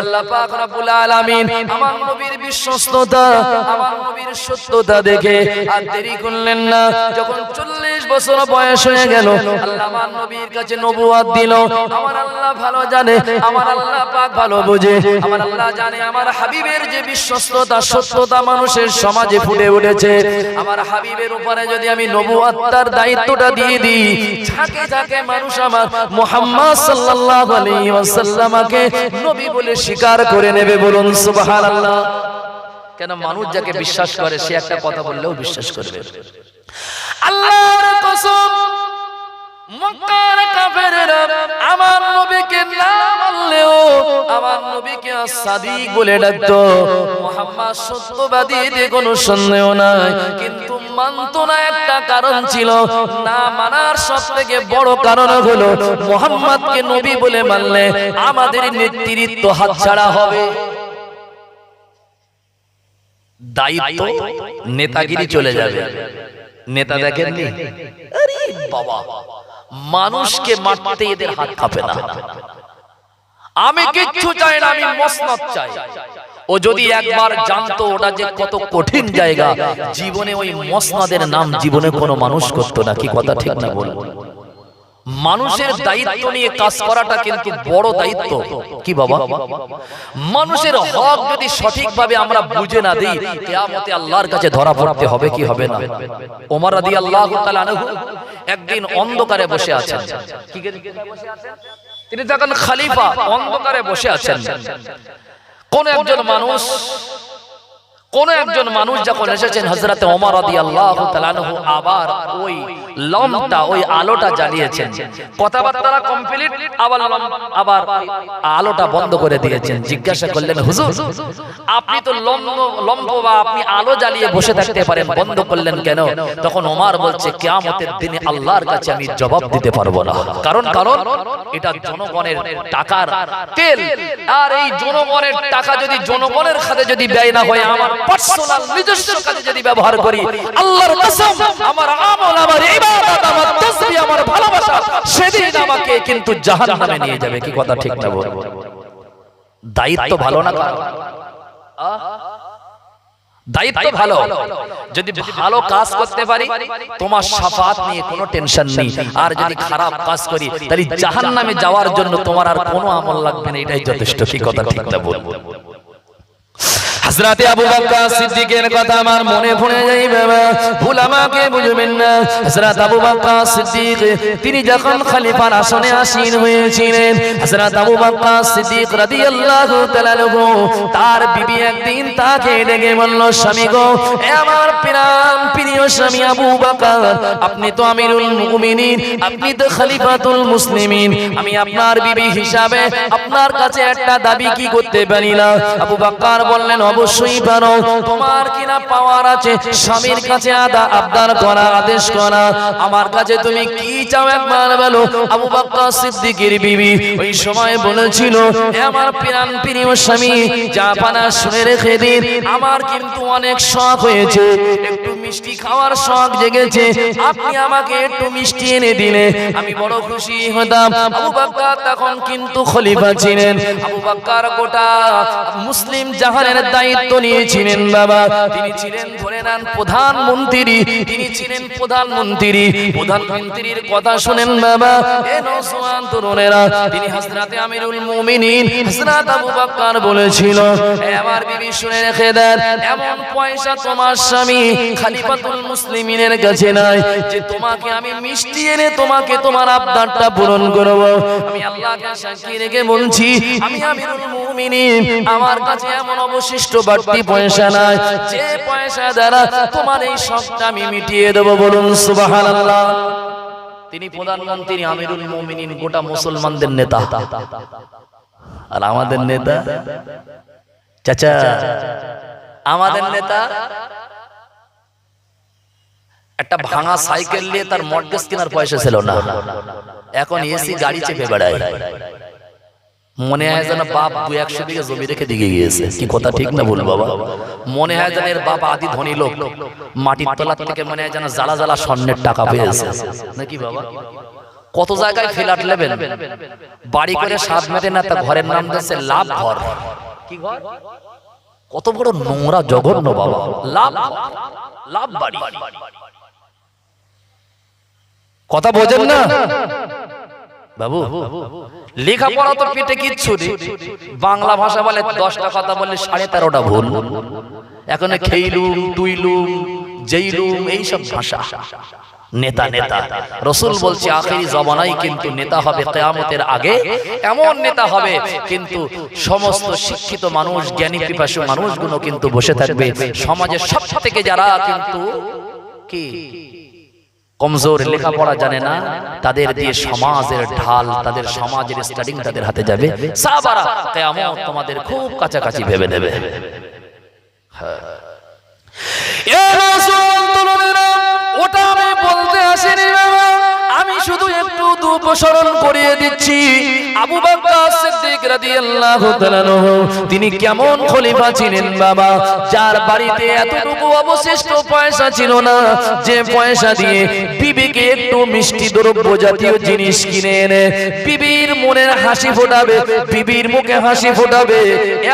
আল্লাহ পাক রব্বুল আলামিন আমার নবীর বিশ্বস্ততা, আমার নবীর সত্যতা দেখে আর দেরি করলেন না। যখন 40 বছর বয়স হয়ে গেল, আল্লাহ আমার নবীর কাছে নবুয়ত দিল। আমার আল্লাহ ভালো জানে, আমার আল্লাহ পাক ভালো বোঝে, আমার আল্লাহ জানে আমার হাবিবের যে বিশ্বস্ততা, সত্যতা মানুষের সমাজে ফুটে উঠেছে। আমার হাবিবের উপরে যদি আমি নবুয়তের দায়িত্বটা দিয়ে দিই, ঝাঁকে ঝাঁকে মানুষ আমার মুহাম্মদ সাল্লাল্লাহু আলাইহি ওয়াসাল্লামকে নবী বলে স্বীকার করে নেবে। বলুন সুবহানাল্লাহ। কেন? মানুষ যাকে বিশ্বাস করে সে একটা কথা বললেও বিশ্বাস করবে। আল্লাহর কসম, মক্কার কাফেররা আমার নবীকে না মানলেও আমার নবীকে as-সাদিক বলে ডাকতো। মুহাম্মদ সত্যবাদী এতে কোনো সন্দেহ নাই, কিন্তু মানতো না একটা কারণ ছিল। না মানার সবথেকে বড় কারণ হলো মুহাম্মদকে নবী বলে মানলে আমাদের নেতৃত্ব হাতছাড়া হবে। দায়িত্ব, নেতাগিরি চলে যাবে। নেতা দেখেননি? আরে বাবা, মানুষকে মারতে এদের হাত কাঁপে না। আমি কিচ্ছু চাই না, আমি মসনদ চাই। ও যদি একবার জানতো ওটা যে কত কঠিন জায়গা, জীবনে ওই মসনদের নাম জীবনে কোনো মানুষ করতো না। কি কথা ঠিক না বল? মানুষের দায়িত্ব নিয়ে কাজ করাটা কিন্তু বড় দায়িত্ব। কি বাবা? মানুষের হক যদি সঠিকভাবে আমরা বুঝে না দিই, কিয়ামতে আল্লাহর কাছে ধরা পড়তে হবে কি হবে না? ওমর রাদিয়াল্লাহু তাআলা আনহু একদিন অন্ধকারে বসে আছেন। কি বসে আছেন? তিনি যখন খলিফা, অন্ধকারে বসে আছেন। কোন একজন মানুষ যখন এসেছেন, হযরতে ওমর রাদিয়াল্লাহু তাআলা আনহু আবার ওই লম্পটা, ওই আলোটা জ্বালিয়েছেন। কথাবার্তা কমপ্লিট, আবার আলোটা বন্ধ করে দিয়েছেন। জিজ্ঞাসা করলেন, হুজুর আপনি তো লম্প বা আপনি আলো জ্বালিয়ে বসে থাকতে পারেন, বন্ধ করলেন কেন? তখন ওমর বলছে, কিয়ামতের দিনে আল্লাহর কাছে আমি জবাব দিতে পারবো না। কারণ এটা জনগণের টাকার তেল, আর এই জনগণের টাকা যদি জনগণের খাতে যদি ব্যয় না হয়, আমার পার্সোনাল নিজস্ব কাজে যদি ব্যবহার করি, আল্লাহর কসম আমার আমল, আমার ইবাদত, আমার তাসবিহ, আমার ভালোবাসা সেদিন আমাকে কিন্তু জাহান্নামে নিয়ে যাবে। কি কথা ঠিক না বল? দায়িত্ব ভালো না? দায়িত্ব ভালো। যদি ভালো কাজ করতে পারি তোমার শাফাত নিয়ে কোনো টেনশন নেই, আর যদি খারাপ কাজ করি তাহলে জাহান্নামে যাওয়ার জন্য তোমার আর কোনো আমল লাগবে না। এটাই যথেষ্ট। কি কথা ঠিক না বল? হযরত আবু বকর সিদ্দিকের কথা আমার মনে পড়ে যায় বাবা, ভুল আমাকে বুঝবেন না। হযরত আবু বকর সিদ্দিক তিনি যখন খলিফার আসনে আসীন হয়েছিলেন, হযরত আবু বকর সিদ্দিক রাদিয়াল্লাহু তাআলা আনহু তার বিবি একদিন তাকে ডেকে বলল, স্বামী গো, এ আমার প্রিয় স্বামী আবু বকর, আপনি তো আমিরুল মুমিনিন, আপনি তো খলিফাতুল মুসলিমিন, আমি আপনার বিবি হিসাবে আপনার কাছে একটা দাবি কি করতে পারি না? আবু বকর বললেন, অবশ্যই অবশ্যই পারো। তোমার কিনা পাওয়ার আছে স্বামীর কাছে আবদার করা, আদেশ করা। আমার কাছে তুমি কি চাও একবার বলো। আবু বকর সিদ্দিকের বিবি ওই সময় বলেছিল, হে আমার প্রাণ প্রিয় স্বামী, জাপানা শুনে রেখে দিন, আমার কিন্তু অনেক শখ হয়েছে, একটু মিষ্টি খাওয়ার শখ জেগেছে, আপনি আমাকে একটু মিষ্টি এনে দিলে আমি বড় খুশি হতাম। আবু বকর তখন কিন্তু খলিফা ছিলেন। আবু বকর গোটা মুসলিম জাহানের দায়িত্ব নিয়েছিলেন বাবা। তিনি ছিলেন ধরে নেন প্রধানমন্ত্রী, তিনি ছিলেন প্রধানমন্ত্রী। প্রধানমন্ত্রীর কথা শুনেন বাবা, এ নওজোয়ান তরুণেরা, তিনি হযরত আমিরুল মুমিনিন হযরত আবু বকর বলেছিল, হে আমার বিবি শুনে রেখে দেন, এমন পয়সা তোমার স্বামী খলিফাতুল মুসলিমিনের কাছে নাই যে তোমাকে আমি মিষ্টি এনে তোমাকে তোমার আবদারটা পূরণ করব। আমি আল্লাহকে সাক্ষী রেখে বলছি, আমি আমিরুল মুমিনিন, আমার কাছে এমন অবশিষ্ট বাড়তি পয়সা নাই যে পয়সা দ্বারা তোমার এই শখটা আমি মিটিয়ে দেব। বলুন সুবহানাল্লাহ। তিনি প্রধানমন্ত্রী, আমিরুল মুমিনিন, গোটা মুসলমানদের নেতা। আর আমাদের নেতা চাচা, আমাদের নেতা একটা ভাঙা সাইকেল নিয়ে তার মর্টগেজ কেনার পয়সা ছিল না, এখন এসি গাড়ি চেপে বেড়ায়। মনে হয় যেন বাপ 200 বিঘা জমি রেখে দিকে গিয়েছে। কি কথা ঠিক না বল বাবা? মনে হয় যেন এর বাপ আদি ধনী লোক, মাটির তলা থেকে মনে হয় যেন জ্বালা জ্বালা স্বর্ণের টাকা পেয়েছে নাকি বাবা? কত জায়গায় ফ্ল্যাট নেবেন, বাড়ি করে স্বাদ মেটে না, তার ঘরের নাম দিয়েছে লাভ ঘর। কি ঘর? কত বড় নোংরা জঘন্য বাবা, লাভ লাভ বাড়ি। কথা বোঝেন না বাবু? লেখাপড়া তো পেটে কিচ্ছু নেই, বাংলা ভাষা বলে 10টা কথা বললে 13.5টা ভুল। এখন খেইলুম, টুইলুম, জেইলুম, এইসব ভাষা। নেতা নেতা, রাসূল বলছে আখেরি জামানায় কিন্তু নেতা হবে কিয়ামতের আগে, এমন নেতা হবে কিন্তু সমস্ত শিক্ষিত মানুষ, জ্ঞানী পিপাসু মানুষগুলো কিন্তু বসে থাকবে। সমাজের সবথেকে যারা কিন্তু কি কমজোর, লেখাপড়া জানে না, তাদের দিয়ে সমাজের ঢাল, তাদের সমাজের স্টাডিং তাদের হাতে যাবে। সাহাবারা কিয়ামত তোমাদের খুব কাছাকাছি ভেবে নেবে। ওটা আমি বলতে আসিনি বাবা, আমি শুধু একটু দুপসরণ করিয়ে দিচ্ছি। আবু বকর সিদ্দিক রাদিয়াল্লাহু তাআলা তিনি কেমন খলিফা ছিলেন বাবা, যার বাড়িতে এতটুকু অবশিষ্ট পয়সা ছিল না যে পয়সা দিয়ে বিবিকে একটু মিষ্টি দ্রব্য জাতীয় জিনিস কিনে এনে বিবির মনের হাসি ফোটাবে, বিবির মুখে হাসি ফোটাবে,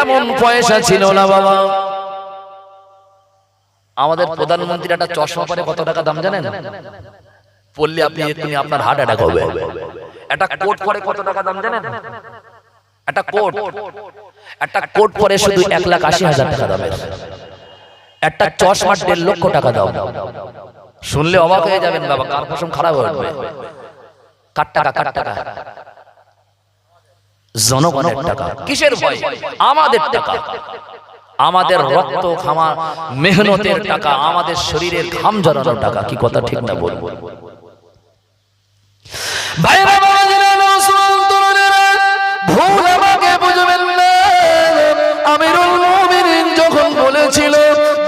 এমন পয়সা ছিল না বাবা। আমাদের প্রধানমন্ত্রী একটা চশমা পরে কত টাকা দাম জানেন? পড়লে আপনি এক্ষুনি আপনার হার্ট অ্যাটাক হবে। একটা কোট পরে কত টাকা দাম জানেন? একটা কোট পরে শুধু 1,80,000 টাকা দামের। একটা চশমা 1.5 লক্ষ টাকা দাম। শুনলে অবাক হয়ে যাবেন বাবা, কার পশম খারাপ হয়ে যাবে। কার টাকা? জনগণের টাকা। কিসের ভয়? আমাদের টাকা, আমাদের রক্ত খামা মেহনতের টাকা, আমাদের শরীরের ঘাম ঝরানোর টাকা। কি কথা ঠিক না বলবো? ভাইরা বাবাজিরা, মুসলমান তরুণেরা, ভুল আমাকে বুঝবেন না। আমিরুল মুমিনিন যখন বলেছিল,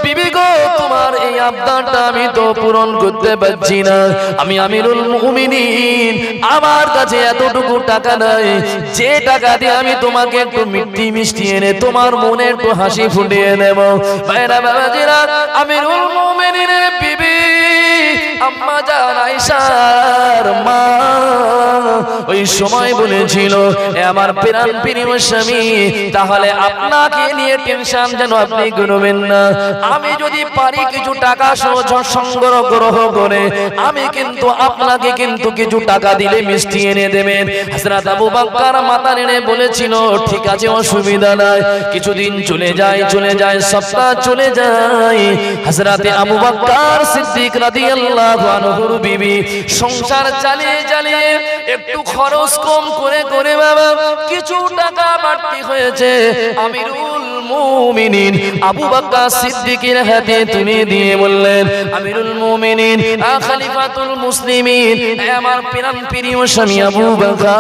বিবি গো তোমার এই আবদারটা আমি তো পূরণ করতে পারছি না, আমি আমিরুল মুমিনিন, আমার কাছে এতটুকু টাকা নাই যে টাকা দিয়ে আমি তোমাকে একটু মিষ্টি এনে তোমার মনে একটু হাসি ফুটিয়ে দেব। ভাইরা বাবাজিরা, আমিরুল মুমিনিনের বিবি আম্মা জান আয়েশার মা ওই সময় বলেছিল, এ আমার প্রাণ প্রিয় স্বামী, তাহলে আপনাকে নিয়ে টেনশন যেন আপনি করবেন না, আমি যদি পারি কিছু টাকা সংগ্রহ করে আমি কিন্তু আপনাকে কিন্তু কিছু টাকা দিলে মিষ্টি এনে দেবেন। হযরত আবু বকর মাথা নেড়ে বলেছিল, ঠিক আছে, অসুবিধা নাই। কিছুদিন চলে যায়, সপ্তাহ চলে যায়। হযরত আবু বকর সিদ্দিক রাদিয়াল্লাহু আনহুর বিবি সংসার চালিয়ে একটু খরচ কম করে করে বাবা কিছু টাকা বাড়তি হয়েছে, আমিরুল মুমিনিন আবু বকর সিদ্দিকের হাতে তুলে দিয়ে বললেন, আমিরুল মুমিনিন খলিফাতুল মুসলিমিন, আমার প্রাণ প্রিয় স্বামী আবু বকর,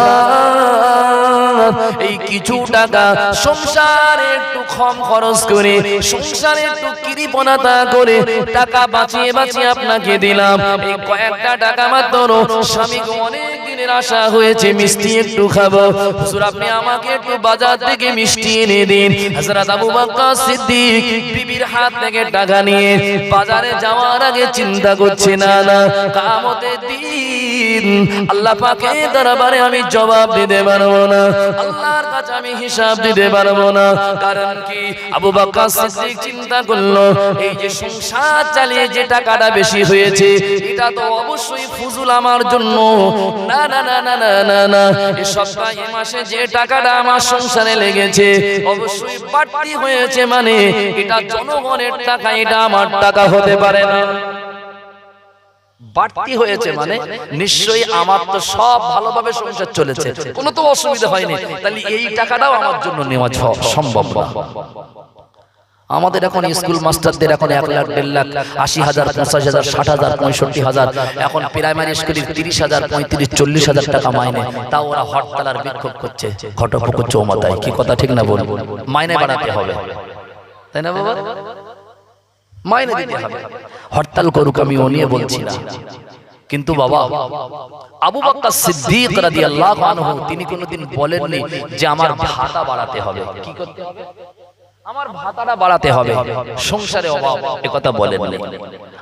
এই কিছু টাকা সংসারে একটু কম খরচ করে, সংসারে একটু কৃপণতা করে টাকা বাঁচিয়ে বাঁচিয়ে আপনাকে দিলাম। এই কয়েকটা টাকা মাত্র স্বামীকে অনেক দিনের আশা হয়েছে মিষ্টি একটু খাবো, হুজুর আপনি আমাকে একটু বাজার থেকে মিষ্টি এনে দিন। হযরত আবু বকর সিদ্দিক বিবির হাত থেকে টাকা নিয়ে বাজারে যাওয়ার আগে চিন্তা করছে, না না কিয়ামতের দিন আল্লাহ পাকের দরবারে আমি জবাব দিতে পারবো না, আল্লাহর কাছে আমি হিসাব দিতে পারবো না। কারণ কি আবু বকর সিদ্দিক চিন্তা করলো, এই যে সংসার চালিয়ে যে টাকাটা বেশি হয়েছে এটা তো অবশ্যই ফুজুল আমার জন্য, না না না না না না না, এই সপ্তাহে এই মাসে যে টাকাটা আমার সংসারে লেগেছে অবশ্যই বাড়তি হয়েছে, মানে এটা জনগণের টাকা, এটা আমার টাকা হতে পারে না। বাড়তি হয়েছে মানে নিশ্চয়ই আমার তো সব ভালোভাবে সংসার চলেছে, কোনো তো অসুবিধা হয়নি, তাহলে এই টাকাটাও আমার জন্য নেওয়া সম্ভব না। আমাদের এখন স্কুল মাস্টারদের এখন 1 লাখ 1.5 লাখ 80,000 50,000 60,000 65,000, এখন প্রাইমারি স্কুলের 30,000 35,000 40,000 টাকা মাইনে, তাও ওরা হরতাল আর বিক্ষোভ করছে ঘটপুকুর চৌমাথায়। কি কথা ঠিক না বলবো? মাইনে বাড়াতে হবে, তাই না বাবা? মাইনে দিতে হবে, হরতাল করুক আমি ও নিয়ে বলছি না, কিন্তু বাবা আবু বকর সিদ্দিক রাদিয়াল্লাহু আনহু তিনি কোনোদিন বলেননি যে আমার ভাতা বাড়াতে হবে। কি করতে হবে? আমার ভাতাটা বাড়াতে হবে, সংসারে অভাব, এ কথা বলেননি।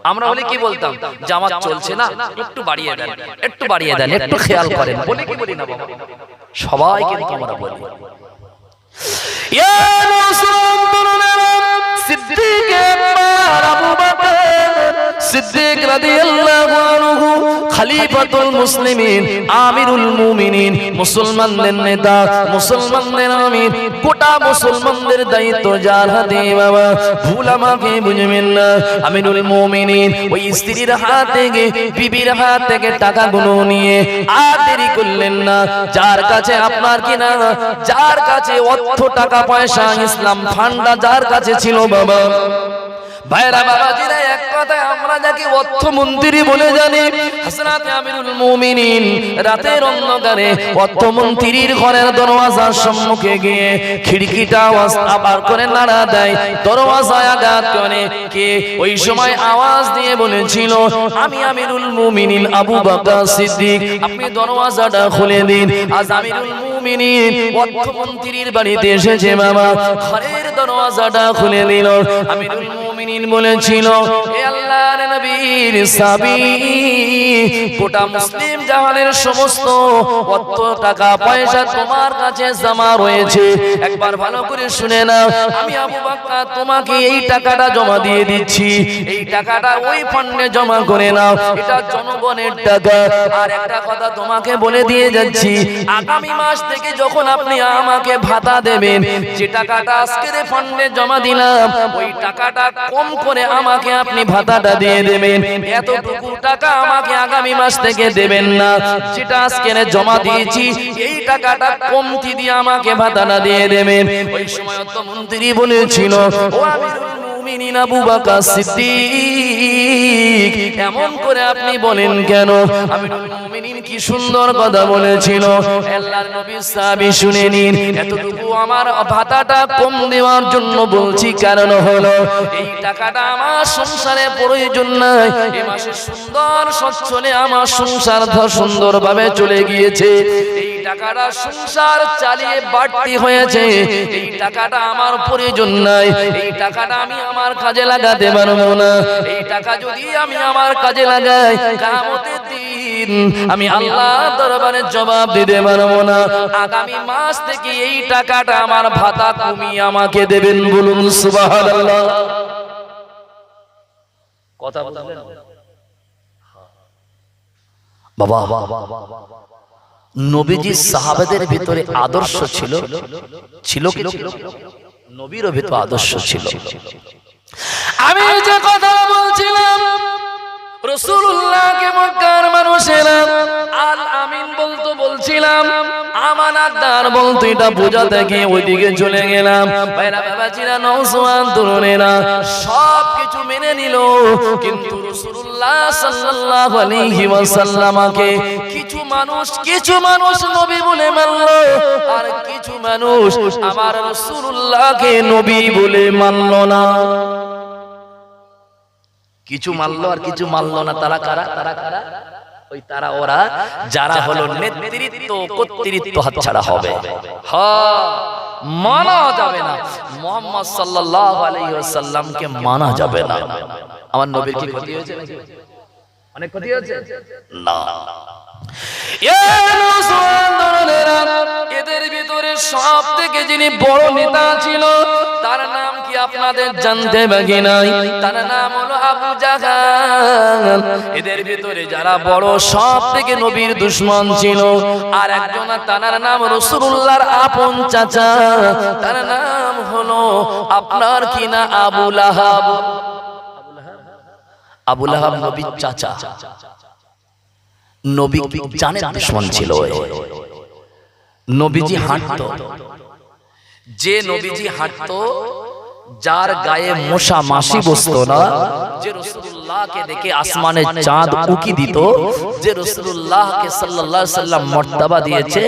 আমরা বলি কি বলতাম, জামাত চলছে না একটু বাড়িয়ে দেন, একটু বাড়িয়ে দেন, একটু খেয়াল করেন, বলি কি বলি না বাবা? সবাই কিন্তু আমরা বলি। ইয়া মুসলমানেরা, সিদ্দিক আবু বকর সিদ্দিক রাদিয়াল্লাহু আনহু খলিফাতুল মুসলিমিন, আমিরুল মুমিনিন, মুসলমানদের নেতা, মুসলমানদের আমির, গোটা মুসলমানদের দায়িত্ব যার হাতে বাবা, ভুল আমাকে বুঝবেন না। আমিরুল মুমিনিন ওই স্ত্রীর হাত থেকে বিবির হাত থেকে টাকাগুলো নিয়ে আর দেরি করলেন না, যার কাছে আপনার কিনা, যার কাছে অর্থ টাকা পয়সা ইসলাম ফান্ডা যার কাছে ছিল বাবা, ভাইরা বাবাজিরা, এক কথায় আমরা যাকে অর্থমন্ত্রী বলে জানি, হযরত আমিরুল মুমিনিন রাতের অন্ধকারে অর্থমন্ত্রীর ঘরের দরওয়াজার সম্মুখে গিয়ে খিড়কিটা আবার করে নাড়া দেয়, দরওয়াজায় আঘাত করে। কে? ওই সময় আওয়াজ দিয়ে বলেছিল, আমি আমিরুল মুমিনিন আবু বকর সিদ্দিক, আপনি দরওয়াজাটা খুলে দিন। আজ আমিরুল মুমিনিন অর্থমন্ত্রীর বাড়িতে এসেছে বাবা, ঘরের দরওয়াজাটা খুলে দিল। আমিরুল মুমিনিন বলেছিল, হে আল্লাহর নবীর সাহাবী, গোটা মুসলিম জাহানের সমস্ত অর্থ টাকা পয়সা তোমার কাছে জমা রয়েছে, একবার ভালো করে শুনে নাও, আমি আবু বকর তোমাকে এই টাকাটা জমা দিয়ে দিচ্ছি, এই টাকাটা ওই ফান্ডে জমা করে নাও, এটা জনগণের টাকা। আর একটা কথা তোমাকে বলে দিয়ে যাচ্ছি, আগামী মাস থেকে যখন আপনি আমাকে ভাতা দেবেন, যে টাকাটা আজকের ফান্ডে জমা দিলাম ওই টাকাটা কম করে আমাকে আপনি ভাতাটা দিয়ে দেবেন, এতটুকু টাকা আমাকে আগামী মাস থেকে দেবেন না, যেটা আজকে জমা দিয়েছি এই টাকাটা কমতি দিয়ে আমাকে ভাতাটা দিয়ে দেবেন। ওই সময় অর্থমন্ত্রী বলেছিল, ও আমিরুল মুমিনিন আবু বকর সিদ্দিক, এমন করে আপনি বলেন কেন? আমিরুল মুমিনিন কি সুন্দর কথা বলেছিল, আল্লাহর নবীর সাহাবী শুনে নিন, এতটুকু আমার ভাতাটা কম দেওয়ার জন্য বলছি, কারণ হলো এই টাকাটা আমার সংসারে প্রয়োজন নাই, এই মাসে সুন্দর সচ্ছলে আমার সংসার সুন্দরভাবে চলে গিয়েছে, এই টাকাটা সংসার চালিয়ে বাড়তি হয়েছে, এই টাকাটা আমার প্রয়োজন নাই, এই টাকাটা আমি আমার কাজে লাগাতে পারবো না, এই টাকা যদি আমি আমার কাজে লাগাই কিয়ামতের দিন আমি আল্লাহর দরবারে জবাব দিতে পারবো না, আগামী মাস থেকে এই টাকাটা আমার ভাতা কমিয়ে আমাকে দেবেন। বলুন সুবহানাল্লাহ। কথা বললেন বাবা, নবীজি সাহাবাদের ভিতরে আদর্শ ছিল, ছিল কি ছিল? নবীরও ভিতরে আদর্শ ছিল। আমি যে কথা বলছিলাম রাসূলুল্লাহকে মক্কার মানুষেরা আল আমিন বলতো, বলছিলাম আমানতদার বলতো, এটা বোঝাতে গিয়ে ওইদিকে চলে গেলাম। ভাইরা বাবাজিরা, নওজোয়ান তরুণেরা সব কিছু মেনে নিল, কিন্তু রাসূলুল্লাহ সাল্লাল্লাহু আলাইহি ওয়াসাল্লামকে কিছু মানুষ নবী বলে মানলো, আর কিছু মানুষ আমার রাসূলুল্লাহকে নবী বলে মানলো না। কিছু মানলো আর কিছু মানলো না। তারা কারা? ওই তারা ওরা যারা হলো নেতৃত্ব কর্তৃত্ব হাতছাড়া হবে। হ্যাঁ, মানা যাবে না। মুহাম্মদ সাল্লাল্লাহু আলাইহি ওয়াসাল্লামকে মানা যাবে না। আমার নবীর কি ক্ষতি হয়েছে নাকি? অনেক ক্ষতি হয়েছে না। এদের ভিতরে সব থেকে যিনি বড় নেতা ছিল, তার নাম কি আপনাদের জানতে বাকি নাই? তার নাম হলো আবু জাহল। এদের ভিতরে যারা বড় সব থেকে নবীর দুশমন ছিল, আর একজন তার নাম রাসূলুল্লাহর আপন চাচা, তার নাম হলো আপনার কিনা আবু লাহাব। আবু লাহাব নবীর চাচা, নবী জানের দুশমন ছিল। নবীজি হাঁটতো, যে নবীজি হাঁটতো, যার গায়ে মশা মাছি বসতো না, যে রাসূলুল্লাহকে দেখে আসমানের চাঁদ উকি দিত, যে রাসূলুল্লাহকে সাল্লাল্লাহু আলাইহি সাল্লাম মর্তবা দিয়েছে,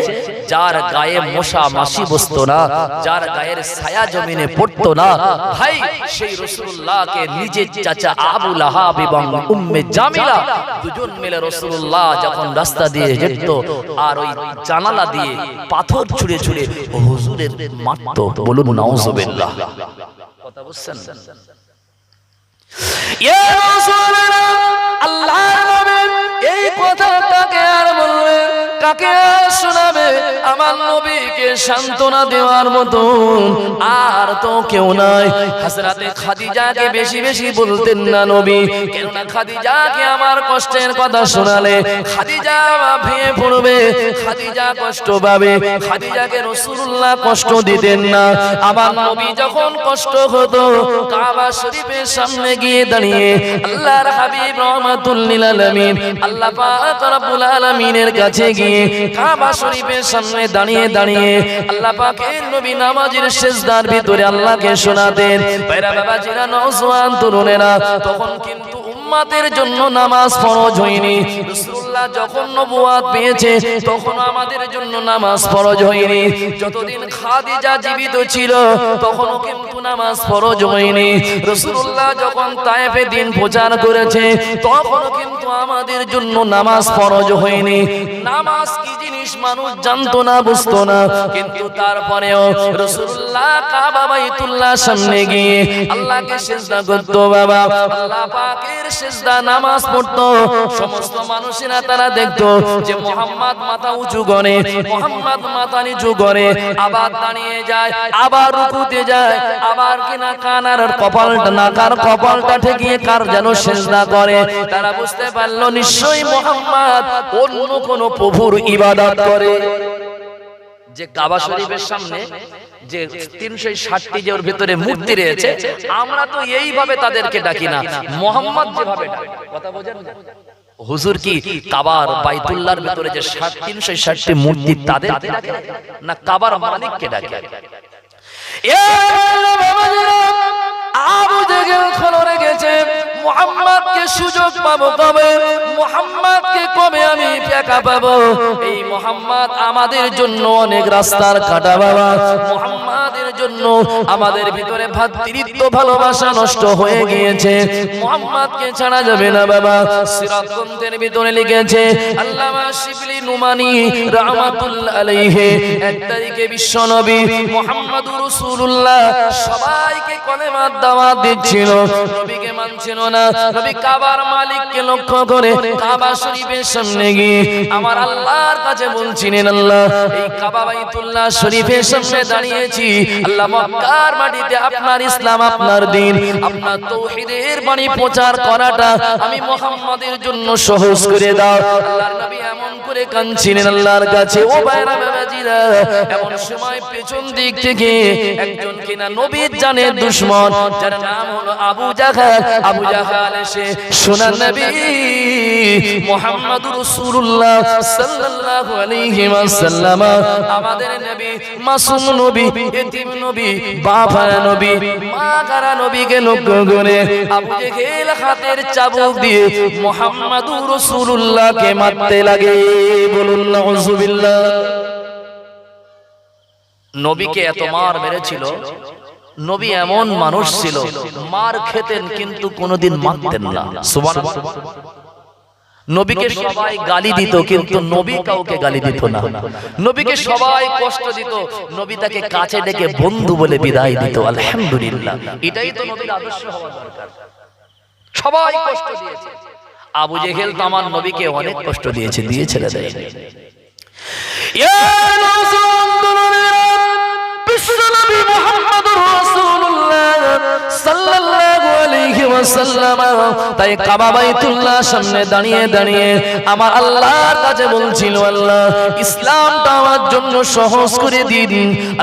যার গায়ে মশা মাছি বসতো না, যার গায়ের ছায়া জমিনে পড়তো না, ভাই সেই রাসূলুল্লাহকে নিজের চাচা আবু লাহাব এবং উম্মে জামিলা দুজন মিলে রাসূলুল্লাহ যখন রাস্তা দিয়ে যেত, আর ওই জানালা দিয়ে পাথর ছুঁড়ে ছুঁড়ে হুজুরের মারতো। বলুন নাউজুবিল্লাহ। কথা বুঝছেন? ইয়া রাসূলুল্লাহ, আল্লাহর নবী এই কথাটাকে আর বলবে, কাকে শোনাবে? আমার নবীকে সান্ত্বনা দেওয়ার মতো আর তো কেউ নাই। হযরতে খাদিজাকে বেশি বেশি বলতেন না নবী, কেননা খাদিজাকে আমার কষ্টের কথা শোনালে খাদিজা ভেঙে পড়বে, খাদিজা কষ্ট পাবে। খাদিজাকে রাসূলুল্লাহ কষ্ট দিতেন না। আমার নবী যখন কষ্ট হতো, কাবা শরীফের সামনে গিয়ে দাঁড়িয়ে আল্লাহর হাবিব রাহমাতুল লিল আলামিন আল্লাহ পাক রব্বুল আলামিনের কাছে গিয়ে কাবা শরীফের সামনে দাঁড়িয়ে দাঁড়িয়ে আল্লাহ পাকের নবী নামাজের সিজদার ভিতরে আল্লাহকে শোনাতেন। ভাইরা বাবাজিরা, নওজোয়ান তরুণেরা, তখন কিন্তু উম্মতের জন্য নামাজ ফরজ হয়নি। রাসূলুল্লাহ যখন নবুয়ত পেয়েছে, তখন আমাদের জন্য নামাজ ফরজ হয়নি। যতদিন খাদিজা জীবিত ছিল, তখনও কিন্তু নামাজ ফরজ হয়নি। রাসূলুল্লাহ যখন তায়েফে দিন প্রচার করেছে, তখনও কিন্তু আমাদের জন্য নামাজ ফরজ হয়নি। নামাজ কি জিনিস মানুষ জানতো না, বুঝতো না, কিন্তু তারপরেও রাসূলুল্লাহ কাবা বাইতুল্লাহ সামনে গিয়ে আল্লাহকে সিজদা করতো। বাবা, আল্লাহ পাকের সিজদা নামাজ পড়তো। সমস্ত মানুষেরা তারা দেখতো যে মুহাম্মদ মাথা উঁচু করে, মুহাম্মদ মাথা নিচু করে, আবার দাঁড়িয়ে যায়, আবার রুকুতে যায়, আবার কিনা কানার কপালটা, নাকার কপালটা ঠেকিয়ে কার যেন সিজদা করে। তারা বুঝতে পারলো নিশ্চয়ই মুহাম্মদ অন্য কোন প্রভুর ইবাদত করে। যে কাবা শরীফের সামনে যে 360টি যে ওর ভিতরে মূর্তি রয়েছে, আমরা তো এইভাবে তাদেরকে ডাকি না, মুহাম্মদ যেভাবে ডাকে। কথা বোঝেন না? হুজুর কি কাবার বাইতুল্লাহর ভিতরে যে 360টি মূর্তি তাদের ডাকে, না কাবার মালিককে ডাকে? আবু জাহল খোলো রেখেছে, মুহাম্মদকে সুযোগ পাবো কবে, মুহাম্মদকে কবে আমি একা পাবো? এই মুহাম্মদ আমাদের জন্য অনেক রাস্তার কাটা বাবা। মুহাম্মাদের জন্য আমাদের ভিতরে ভ্রাতৃত্ব ভালোবাসা নষ্ট হয়ে গিয়েছে। মুহাম্মদকে ছাড়া যাবে না বাবা। সিরাত গ্রন্থের ভিতরে লিখেছে আল্লামা শিবলি নুমানি রাহমাতুল্লাহ আলাইহি, 1 তারিখে বিশ্বনবী মুহাম্মদুর রাসূলুল্লাহ সবাইকে কলেমার দাওয়াত দিচ্ছিল, নবীকে মানছিল না। নবী কাবার মালিককে লক্ষ্য করে কাবা শরীফের সামনে গিয়ে আমার আল্লাহর কাছে বলছিলেন, আল্লাহ এই কাবা বাইতুল্লাহ শরীফের সামনে দাঁড়িয়েছি, আল্লাহ মক্কার মাটিতে আপনার ইসলাম, আপনার দ্বীন, আপনার তাওহীদের বাণী প্রচার করাটা আমি মুহাম্মাদের জন্য সহজ করে দাও। আল্লাহর নবী এমন করে কাঁদছিলেন আল্লাহর কাছে। ও ভাইরা বাবাজি, বাবাজিরা এমন সময় পেছন দিক থেকে একজন কিনা নবীর জানের দুশমন যার নাম হলো আবু জাহল, আবু জাহল এসে সোনার নবী মুহাম্মদুর রাসূলুল্লাহ সাল্লাল্লাহু আলাইহি ওয়াসাল্লাম আমাদের নবী মাসুম নবী এতিম নবী বাফারা নবী মাগারা নবীকে লক্ষ্য করে আবু জাহল হাতের চাবুক দিয়ে মুহাম্মদুর রাসূলুল্লাহকে মারতে লাগে। বলুন নাউযুবিল্লাহ। নবীকে এত মার মেরেছিল, নবী এমন মানুষ ছিল মার খেতেন কিন্তু কোনোদিন মারতেন না। সুবহানাল্লাহ। নবীকে সবাই গালি দিত কিন্তু নবী কাউকে গালি দিত না। নবীকে সবাই কষ্ট দিত, নবী তাকে কাছে ডেকে বন্ধু বলে বিদায় দিত। আলহামদুলিল্লাহ, এটাই তো নবীর আদর্শ হওয়া দরকার। সবাই কষ্ট দিয়েছে, আবু জেহেল তো আমার নবীকে অনেক কষ্ট দিয়েছে, দিয়েছে না দেয়? ইয়া বিশ্বনবী মুহাম্মদুর রাসূলুল্লাহ সাল্লাল্লাহু আলাইহি ওয়াসাল্লাম তাই কাবা বাইতুল্লাহ সামনে দাঁড়িয়ে দাঁড়িয়ে আমার আল্লাহর কাছে বলছিল, আল্লাহ ইসলামটা আমার জন্য সহজ করে দিন,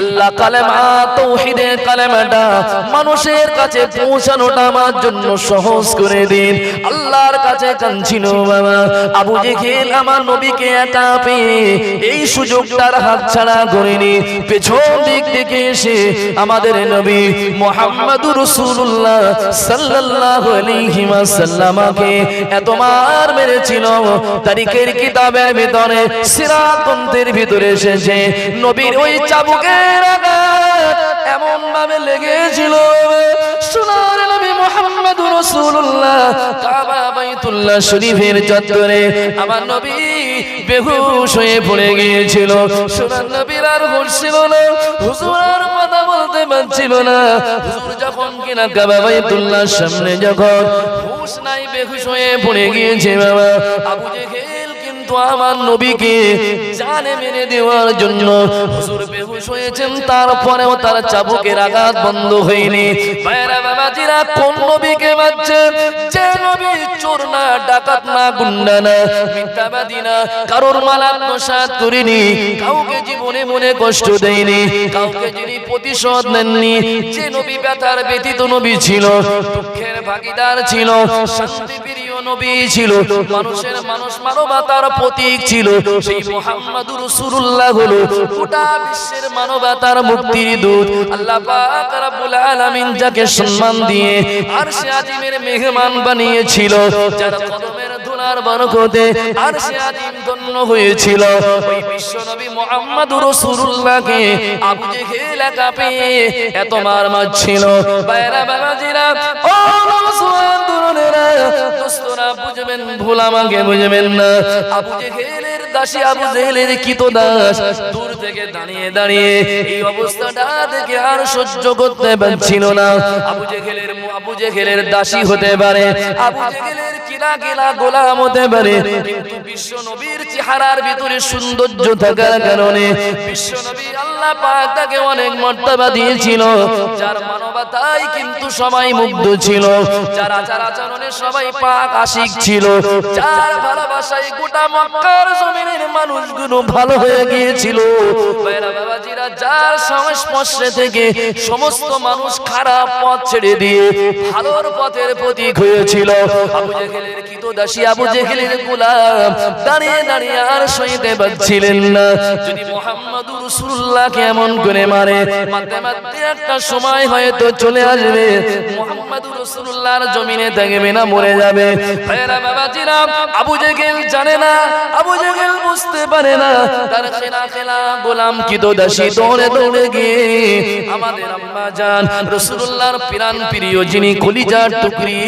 আল্লাহ কালেমা তাওহীদের কালেমাটা মানুষের কাছে পৌঁছানোটা আমার জন্য সহজ করে দিন। আল্লাহর কাছে কাঁদছিল বাবা। আবু জেহেল আমার নবীকে একা পেয়ে এই সুযোগটার হাতছাড়া করেনি, পেছন দিক থেকে এসে আমাদের নবী মুহাম্মদুর রাসূলুল্লাহ সাল্লাল্লাহু আলাইহি ওয়াসাল্লামকে এত মার মেরেছিল। তারিখের কিতাবের ভিতরে সিরাত গ্রন্থের ভিতরে এসেছে নবীর ওই চাবুকের আঘাত এমন ভাবে লেগেছিল, সোনার নবী মুহাম্মদুর রাসূলুল্লাহ কাবা বাইতুল্লাহ শরীফের চত্বরে আমার নবী বেহুশ হয়ে পড়ে গিয়েছিল। সোনার নবীর আর হুঁশ ছিল না, হুজুর আর কথা বলতে পারছিল না। হুজুর যখন কিনা কাবা বাইতুল্লাহ সামনে যখন হুঁশ নাই বেহুশ হয়ে পড়ে গিয়েছে বাবা, আবু জেহেল কিন্তু আমার নবীকে জানে মেরে দেওয়ার জন্য হুজুর বেহুশ হয়েছেন, তারপরেও তার চাবুকের আঘাত বন্ধ হয়নি। ভাইরা বাবাজিরা, কোন নবীকে মারছেন? যে নবী চোর না, ডাকাত না, গুন্ডা না, মিথ্যাবাদী না, কারোর মাল আত্মসাৎ করেনি, কাউকে জীবনে মনে কষ্ট দেয়নি, কাউকে যিনি প্রতিশোধ নেননি, যে নবী ব্যথার ব্যতীত নবী ছিল, দুঃখের ভাগীদার ছিল, শান্তিপ্রিয় নবী ছিল, মানুষের মানুষ মানবতার প্রতীক ছিল, সেই মুহাম্মদুর রাসূলুল্লাহ হলো গোটা বিশ্বের মানবতার মুক্তির দূত। আল্লাহ পাক রব্বুল আলামিন যাকে সম্মান দিয়ে আরশে আজিমের মেহমান বানিয়েছিল, যার কদমের ধুলার বরকতে আরশে আজিম ধন্য হয়েছিল, ওই বিশ্ব নবী মুহাম্মদুর রাসূলুল্লাহকে আবু জেহেল একা পেয়ে এত মার মারছিল। ভাইরা বাবাজিরা, ও মুসলমান তরুণেরা, দোস্তরা বুঝবেন, ভুল আমাকে বুঝবেন না। আবু জেহেলের দাসী, আবু জেহেলের কৃতদাস দূর থেকে দাঁড়িয়ে দাঁড়িয়ে এই অবস্থাটা দেখে আর সহ্য করতে পারছিল না। আবু জেহেলের দাসী হতে পারে, আবু জেহেলের কিলা কিলা গোলাম হতে পারে, কিন্তু বিশ্ব নবীর চেহারার ভিতরে সৌন্দর্য থাকার কারণে বিশ্ব নবী আল্লাহ পাক তাকে অনেক মর্যাদা দিয়েছিল, যার মানবতায় কিন্তু সবাই মুগ্ধ ছিল, যার আচার আচরণে সবাই পাক আশিক ছিল, যার ভালোবাসায় গোটা মক্কার জমিনের মানুষগুলো ভালো হয়ে গিয়েছিল। ভাইরা বাবাজিরা, যার সংস্পর্শে থেকে সমস্ত মানুষ খারাপ পথ ছেড়ে দিয়ে ভালোর পথের প্রতীক হয়েছিল। আবু জেহেলের কৃতদাসী, আবু জেহেলের গোলাম দাঁড়িয়ে দাঁড়িয়ে আর সইতে পারছিলেন না। যদি মুহাম্মদুর রাসূলুল্লাহকে এমন করে মারে, মারতে মারতে একটা সময় হয়তো চলে আসবে মুহাম্মদুর রাসূলুল্লাহর জমিনে থাকবে না, মরে যাবে। ভাইরা বাবাজিরা, আবু জেহেল জানে না, আবু জেহেল বুঝতে পারে না, তার খেলা গোলাম কৃতদাসী দৌড়ে দৌড়ে গিয়ে আমাদের আম্মা জান রাসূলুল্লাহর প্রাণ প্রিয়, যিনি কলিজার টুকরি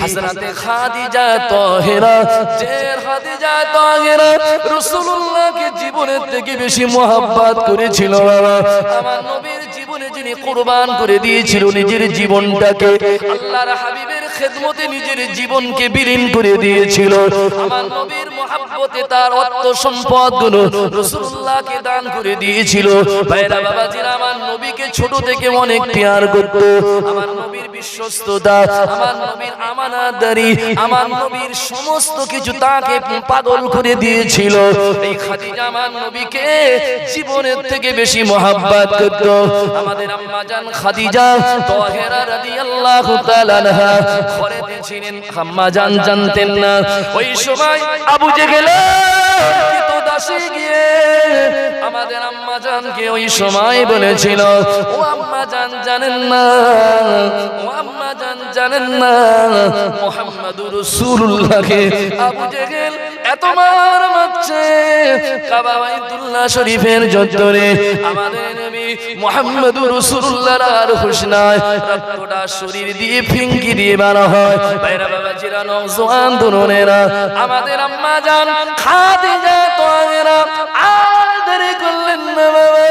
হযরতে খাদিজা তাহেরা, যে খাদিজা তাহেরা রাসূলুল্লাহকে জীবনের থেকে বেশি মহব্বত করেছিল বাবা, আমার নবীর জীবনে যিনি কুরবান করে দিয়েছিল নিজের জীবনটাকে আল্লাহর হাবিবের খেদমতে নিজের জীবনকে বিলীন করে দিয়েছিল। আমার নবীর মহব্বতে তার অর্থ সম্পদগুলো রাসূলুল্লাহকে দান করে দিয়েছিল। ভাইরা বাবাজিরা, আমার নবীকে ছোট থেকে অনেক প্যার করত। আমার নবীর বিশ্বস্ততা, আমার নবীর আমানতদারি, আমার নবীর সমস্ত কিছু তাকে পাগল করে দিয়েছিল। এই খাদিজা আমার নবীকে জীবনের থেকে বেশি মহব্বত করত। আমাদের আম্মা জান খাদিজা তাহেরা রাদিয়াল্লাহু তাআলা আনহা ঘরেতে ছিলেন, আম্মা জান জানতেন না। ওই সময় আবু জেহেল তো দাসী গিয়ে আমাদের আম্মা জানকে ওই সময় বলেছিল, ও আম্মা জান জানেন না, ও আম্মা জান জানেন না, মুহাম্মাদুর রাসূলুল্লাহকে আবু জেহেল এত মার মারছে কাবা বাইতুল্লাহ শরীফের চত্বরে। আমাদের নবী মুহাম্মাদুর রাসূলুল্লাহর আর হুঁশ নাই, রক্তটা শরীর দিয়ে ফিঙ্কি দিয়ে বার হয়। ভাইরা বাবাজিরা, নওজোয়ান তরুণেরা, আমাদের আম্মা জান খাদিজা তাহেরা আর দেরি করলেন না বাবা,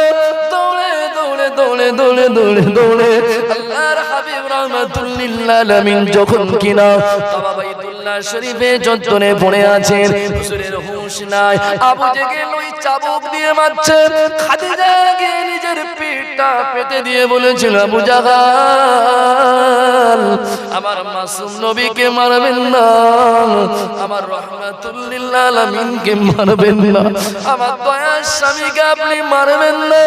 দৌড়ে দৌড়ে দৌড়ে দৌড়ে দৌড়ে দৌড়ে আল্লাহর হাবিব রাহমাতুল লিল আলামিন যখন কিনা কাবা বাইতুল্লাহ শরীফে চত্বরে পড়ে আছেন, হুজুরের হুঁশ নাই। আবু জেহেল ওই চাবুক দিয়ে মারছে। খাদিজাকে নিজের পিঠটা পেতে দিয়ে বলেছিল, আবু জাহাল, আমার মাসুম নবীকে মারবেন না, আমার রাহমাতুল লিল আলামিনকে মারবেন না, আমার দয়ার স্বামীকে আপনি মারবেন না,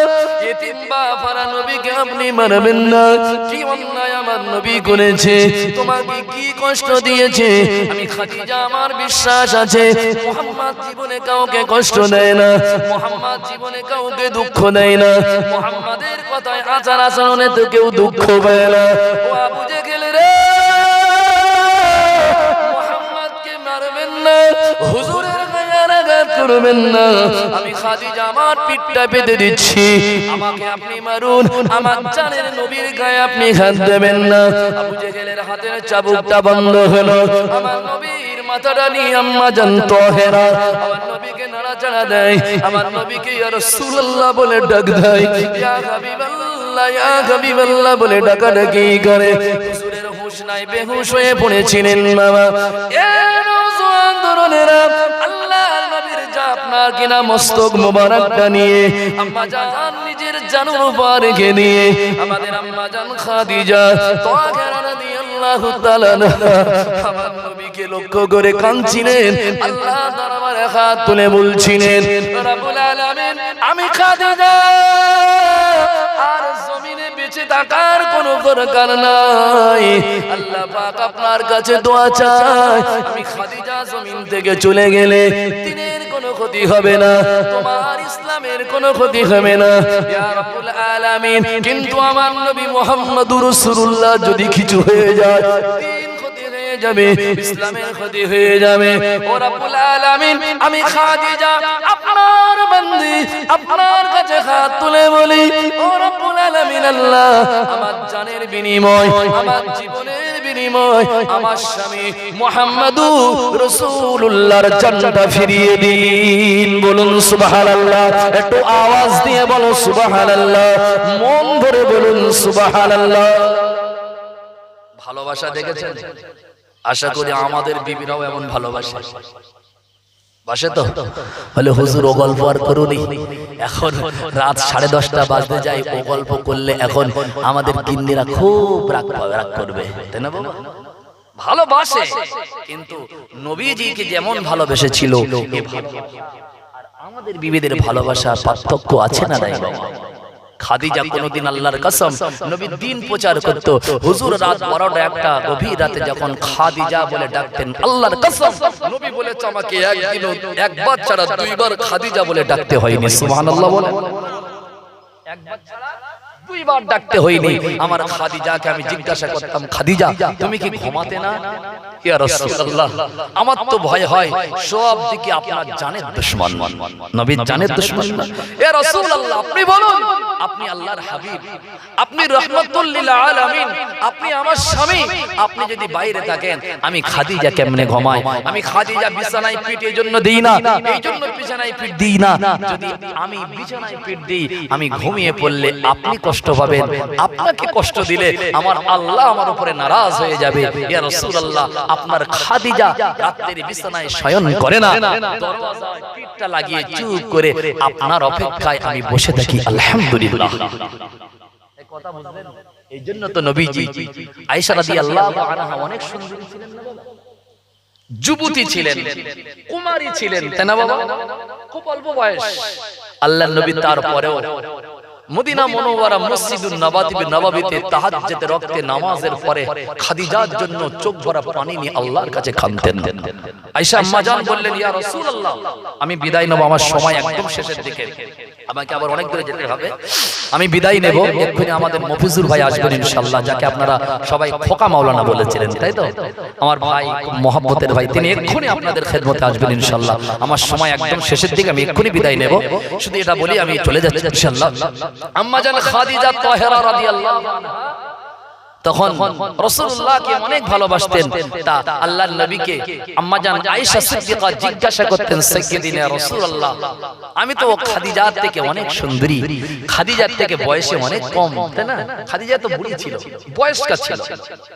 এতিম বাফারা নবীকে আপনি মারবেন না। কি অন্যায় আমার নবী করেছে, তোমাকে কি কষ্ট দিয়েছে? আমি খাদিজা, আমার বিশ্বাস আছে মুহাম্মদ জীবনে কাউকে কষ্ট দেয় না, মুহাম্মদ জীবনে কাউকে দুঃখ দেয় না, মুহাম্মাদের কথায় আচার আচরণে তো কেউ দুঃখ পায় না। ও আবু জেহেল রে, মুহাম্মদকে মারবেন না, হুজুরের গায়ে আঘাত করবেন না। আমি খাদিজা আমার পিঠটা বেঁধে দিচ্ছি, আমাকে আপনি মারুন, আমার জানের নবীর গায়ে আপনি হাত দেবেন না। আবু জেহেলের হাতের চাবুকটা বন্ধ হলো। আমার নবীর মাথাটা নিয়ে আম্মা জান তাহেরা আমার নবীকে নাড়াচাড়া দেয়, আমার নবীকে ইয়া রাসূলুল্লাহ বলে ডাক দেয়, ইয়া হাবিবাল্লাহ, ইয়া হাবিবাল্লাহ বলে ডাকাডাকি করে। হুজুরের হুঁশ নাই, বেহুশ হয়ে পড়েছিলেন বাবা। এ নওজোয়ান তরুণেরা, আল্লাহর নবীর আপনার কিনা মস্তক মোবারকটা নিয়ে আম্মা জান নিজের জানের উপর রেখে দিয়ে আমাদের আম্মা জান খাদিজা তাহেরা রাদিয়াল্লাহু তাআলা আমার নবীকে লক্ষ্য করে কাঁদছিলেন, আল্লাহ দরবারে হাত তুলে বলছিলেন, রব্বুল আলামিন, আমি খাদিজা আর জমিনে বেঁচে থাকার কোনো দরকার নাই, আল্লাহ পাক আপনার কাছে দোয়া চাই, আমি খাদিজা জমিন থেকে চলে গেলে দিনের কোনো ক্ষতি হবে না, তোমার ইসলামের কোনো ক্ষতি হবে না, ইয়া রাব্বুল আলামিন। কিন্তু আমার নবী মুহাম্মদুর রাসূলুল্লাহ যদি কিছু হয়ে যায়, দিন ক্ষতি হয়ে যাবে, ইসলামের ক্ষতি হয়ে যাবে। ও রাব্বুল আলামিন, আমি খাদিজা আপনার বান্দি, আপনার কাছে হাত তুলে বলি, ও রাব্বুল আলামিন, আল্লাহ আমার জানের বিনিময়, আমার জীবনের বিনিময় আমার স্বামী মুহাম্মদুর রাসূলুল্লাহর জানটা ফিরিয়ে দিন। বলুন সুবহানাল্লাহ, একটু আওয়াজ দিয়ে বলো সুবহানাল্লাহ, মন ভরে বলুন সুবহানাল্লাহ। ভালোবাসা দেখেছেন? আশা করি আমাদের বিবিরাও এমন ভালোবাসে, বাসে তো? বলে হুজুর ও গল্প আর করুনি, এখন রাত 10:30 বাজতে যায়, ও গল্প করলে এখন আমাদের গিন্নিরা খুব রাগ করবে, তাই না বাবা? ভালোবাসে, কিন্তু নবীজিকে যেমন ভালোবেসেছিল আমাদের বিবিদের ভালোবাসা পার্থক্য আছে না নাই বাবা? খাদিজা কোনদিন আল্লাহর কসম নবী দিন প্রচার করত, হুজুর রাত 12টা গভীর রাতে যখন খাদিজা বলে ডাকতেন, আল্লাহর কসম নবী বলেছে আমাকে একদিনও একবার ছাড়া দুইবার খাদিজা বলে ডাকতে হয়নি। সুবহানাল্লাহ বলে, একবার ছাড়া দুইবার ডাকতে হয়নি। আমার খাদিজাকে আমি জিজ্ঞাসা করতাম, খাদিজা তুমি কি ঘুমাতে না? ইয়া রাসূলুল্লাহ, আমার তো ভয় হয় সব দিকে আপনার জানের দুশমন, নবীর জানের দুশমন না। ইয়া রাসূলুল্লাহ, আপনি বলুন আপনি আল্লাহর হাবিব, আপনি রাহমাতুল লিল আলামিন, আপনি আমার স্বামী। আপনি যদি বাইরে থাকেন, আমি খাদিজা কেমনে ঘুমাই? আমি খাদিজা বিছানায় পিঠ এই জন্য দেই না, এই জন্য বিছানায় পিঠ দিই না। যদি আমি বিছানায় পিঠ দিই, আমি ঘুমিয়ে পড়লে আপনি কষ্ট পাবেন। আপনাকে কষ্ট দিলে আমার আল্লাহ আমার উপরে নারাজ হয়ে যাবে। ইয়া রাসূলুল্লাহ, আপনার খাদিজা রাতের বিছানায় শয়ন করে না, দরওয়াজায় পিঠটা লাগিয়ে চুপ করে আপনার অপেক্ষায় আমি বসে থাকি। আলহামদুলিল্লাহ। এই কথা বুঝলেন? এই জন্য তো নবীজি আয়েশা রাদিয়াল্লাহু আনহা অনেক সুন্দরী ছিলেন না বাবা, যুবতী ছিলেন, কুমারী ছিলেন, তাই না বাবা? খুব অল্প বয়স। আল্লাহর নবী তারপরেও মদিনা মুনাওয়ারা মসজিদুন নববীতে তাহাজ্জুদের ওয়াক্তে নামাজের পরে খাদিজার জন্য চোখ ভরা পানি নিয়ে আল্লাহর কাছে কাঁদতেন। আয়েশা আম্মা জান বললেন, ইয়া রাসূলুল্লাহ, আমি বিদায় নেব, আমার সময় একদম শেষের দিকে, আমাকে আবার অনেক দূরে যেতে হবে, আমি বিদায় নেব। এক্ষুনি আমাদের মফিজুর ভাই আসবেন ইনশাআল্লাহ, যাকে আপনারা সবাই খোকা মাওলানা বলেছিলেন, তাই তো? আমার ভাই, মহব্বতের ভাই, তিনি এক্ষুনি আপনাদের খেদমতে আসবেন ইনশাআল্লাহ। আমার সময় একদম শেষের দিকে, আমি এক্ষুনি বিদায় নেব। শুধু এটা বলি আমি চলে যাচ্ছি ইনশাআল্লাহ। আম্মা জান খাদিজা তাহেরা রাদিয়াল্লাহু আনহা তখন রাসূলুল্লাহকে অনেক ভালোবাসতেন। তা আল্লাহর নবীকে আম্মা জান আয়েশা সিদ্দিকা জিজ্ঞাসা করতেন, সাইয়্যিদিনা রাসূলুল্লাহ, আমি তো খাদিজার থেকে অনেক সুন্দরী, খাদিজার থেকে বয়সে অনেক কম, তাই না? খাদিজা তো বুড়ি ছিল, বয়স্কা ছিল,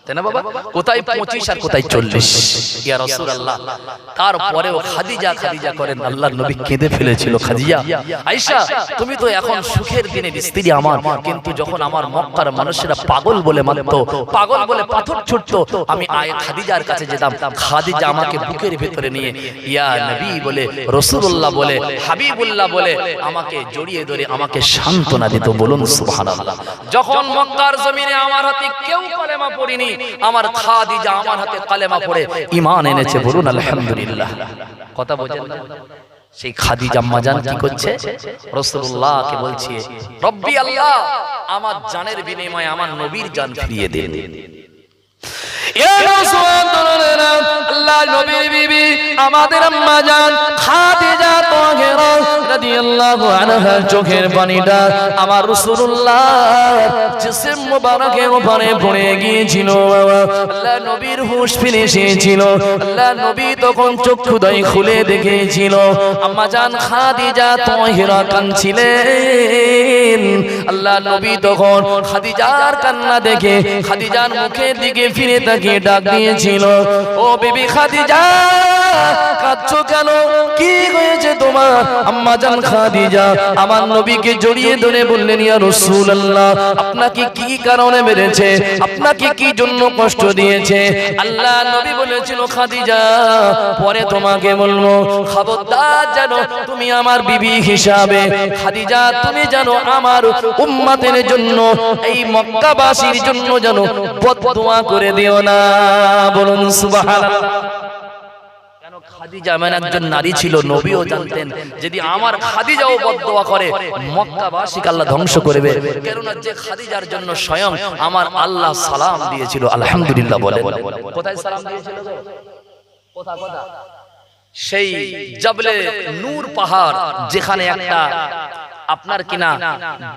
তাই না বাবা? কোথায় 25 আর কোথায় 40। ইয়া রাসূলুল্লাহ, তারপরেও খাদিজা খাদিজা করেন। আল্লাহর নবী কেঁদে ফেলেছিল, খাদিজা, আয়েশা, তুমি তো এখন সুখের দিনের স্ত্রী আমার, কিন্তু যখন আমার মক্কার মানুষেরা পাগল বলে মানত, পাগল বলে পাথর ছুটতো, আমি খাদিজার কাছে যেতাম। খাদিজা আমাকে বুকের ভিতরে নিয়ে ইয়া নবী বলে, রাসূলুল্লাহ বলে, হাবিবুল্লাহ বলে আমাকে জড়িয়ে ধরে আমাকে সান্ত্বনা দিত। বলুন সুবহানাল্লাহ। যখন মক্কার জমিনে আমার হাতে কেউ কালেমা পড়েনি, আমার খাদিজা আমার হাতে কালেমা পড়ে ঈমান এনেছে। বলুন আলহামদুলিল্লাহ। কথা বোঝেন না? সেই খাদিজা আম্মা জান কি করছে? রাসূলুল্লাহকে বলছে, রব্বি আল্লাহ, আমার জানের বিনিময়ে আমার নবীর জান ফিরিয়ে দিন। ইয়া রাসূলুল্লাহ, আল্লাহর নবীর বিবি আমাদের আম্মা জান খাদিজা তাহেরা রাদিয়াল্লাহু আনহা চোখের পানিটা আমার রাসূলুল্লাহ জিসম মুবারকের উপরে পড়ে গিয়েছিল। আল্লাহর নবীর হুঁশ ফিরে এসেছিল। আল্লাহর নবী তখন চক্ষুদ্বয় খুলে দেখেছিল আম্মা জান খাদিজা তাহেরা কাঁদছিলেন। আল্লাহর নবী তখন খাদিজার কান্না দেখে খাদিজার মুখের দিকে ফিরে তাকিয়ে ডাক দিয়েছিল, ও বিবি খাদিজা, কাঁদছো কেন? কি হয়েছে তোমার? আম্মা জান খাদিজা আমার নবীকে জড়িয়ে ধরে বললেন, ইয়া রাসূলুল্লাহ, আপনাকে কি কারণে মেরেছে? আপনাকে কি জন্য কষ্ট দিয়েছে? আল্লাহ নবী বলেছিল, খাদিজা, পরে তোমাকে বলবো, খবরদার জানো তুমি আমার বিবি হিসাবে, খাদিজা তুমি জানো আমার উম্মতের জন্য, এই মক্কাবাসীর জন্য জানো বদদুয়া করে দিও না। বলুন সুবহানাল্লাহ। কেন? খাদিজা এমন একজন নারী ছিল, নবীও জানতেন যদি আমার খাদিজাও বদদুয়া করে মক্কাবাসীকে আল্লাহ ধ্বংস করবে। কেননা যে খাদিজার জন্য স্বয়ং আমার আল্লাহ সালাম দিয়েছিল। আলহামদুলিল্লাহ বলেন। কোথায় সালাম দিয়েছিল? কোথা কোথা? সেই জাবলে নূর পাহাড়, যেখানে একটা আপনার কিনা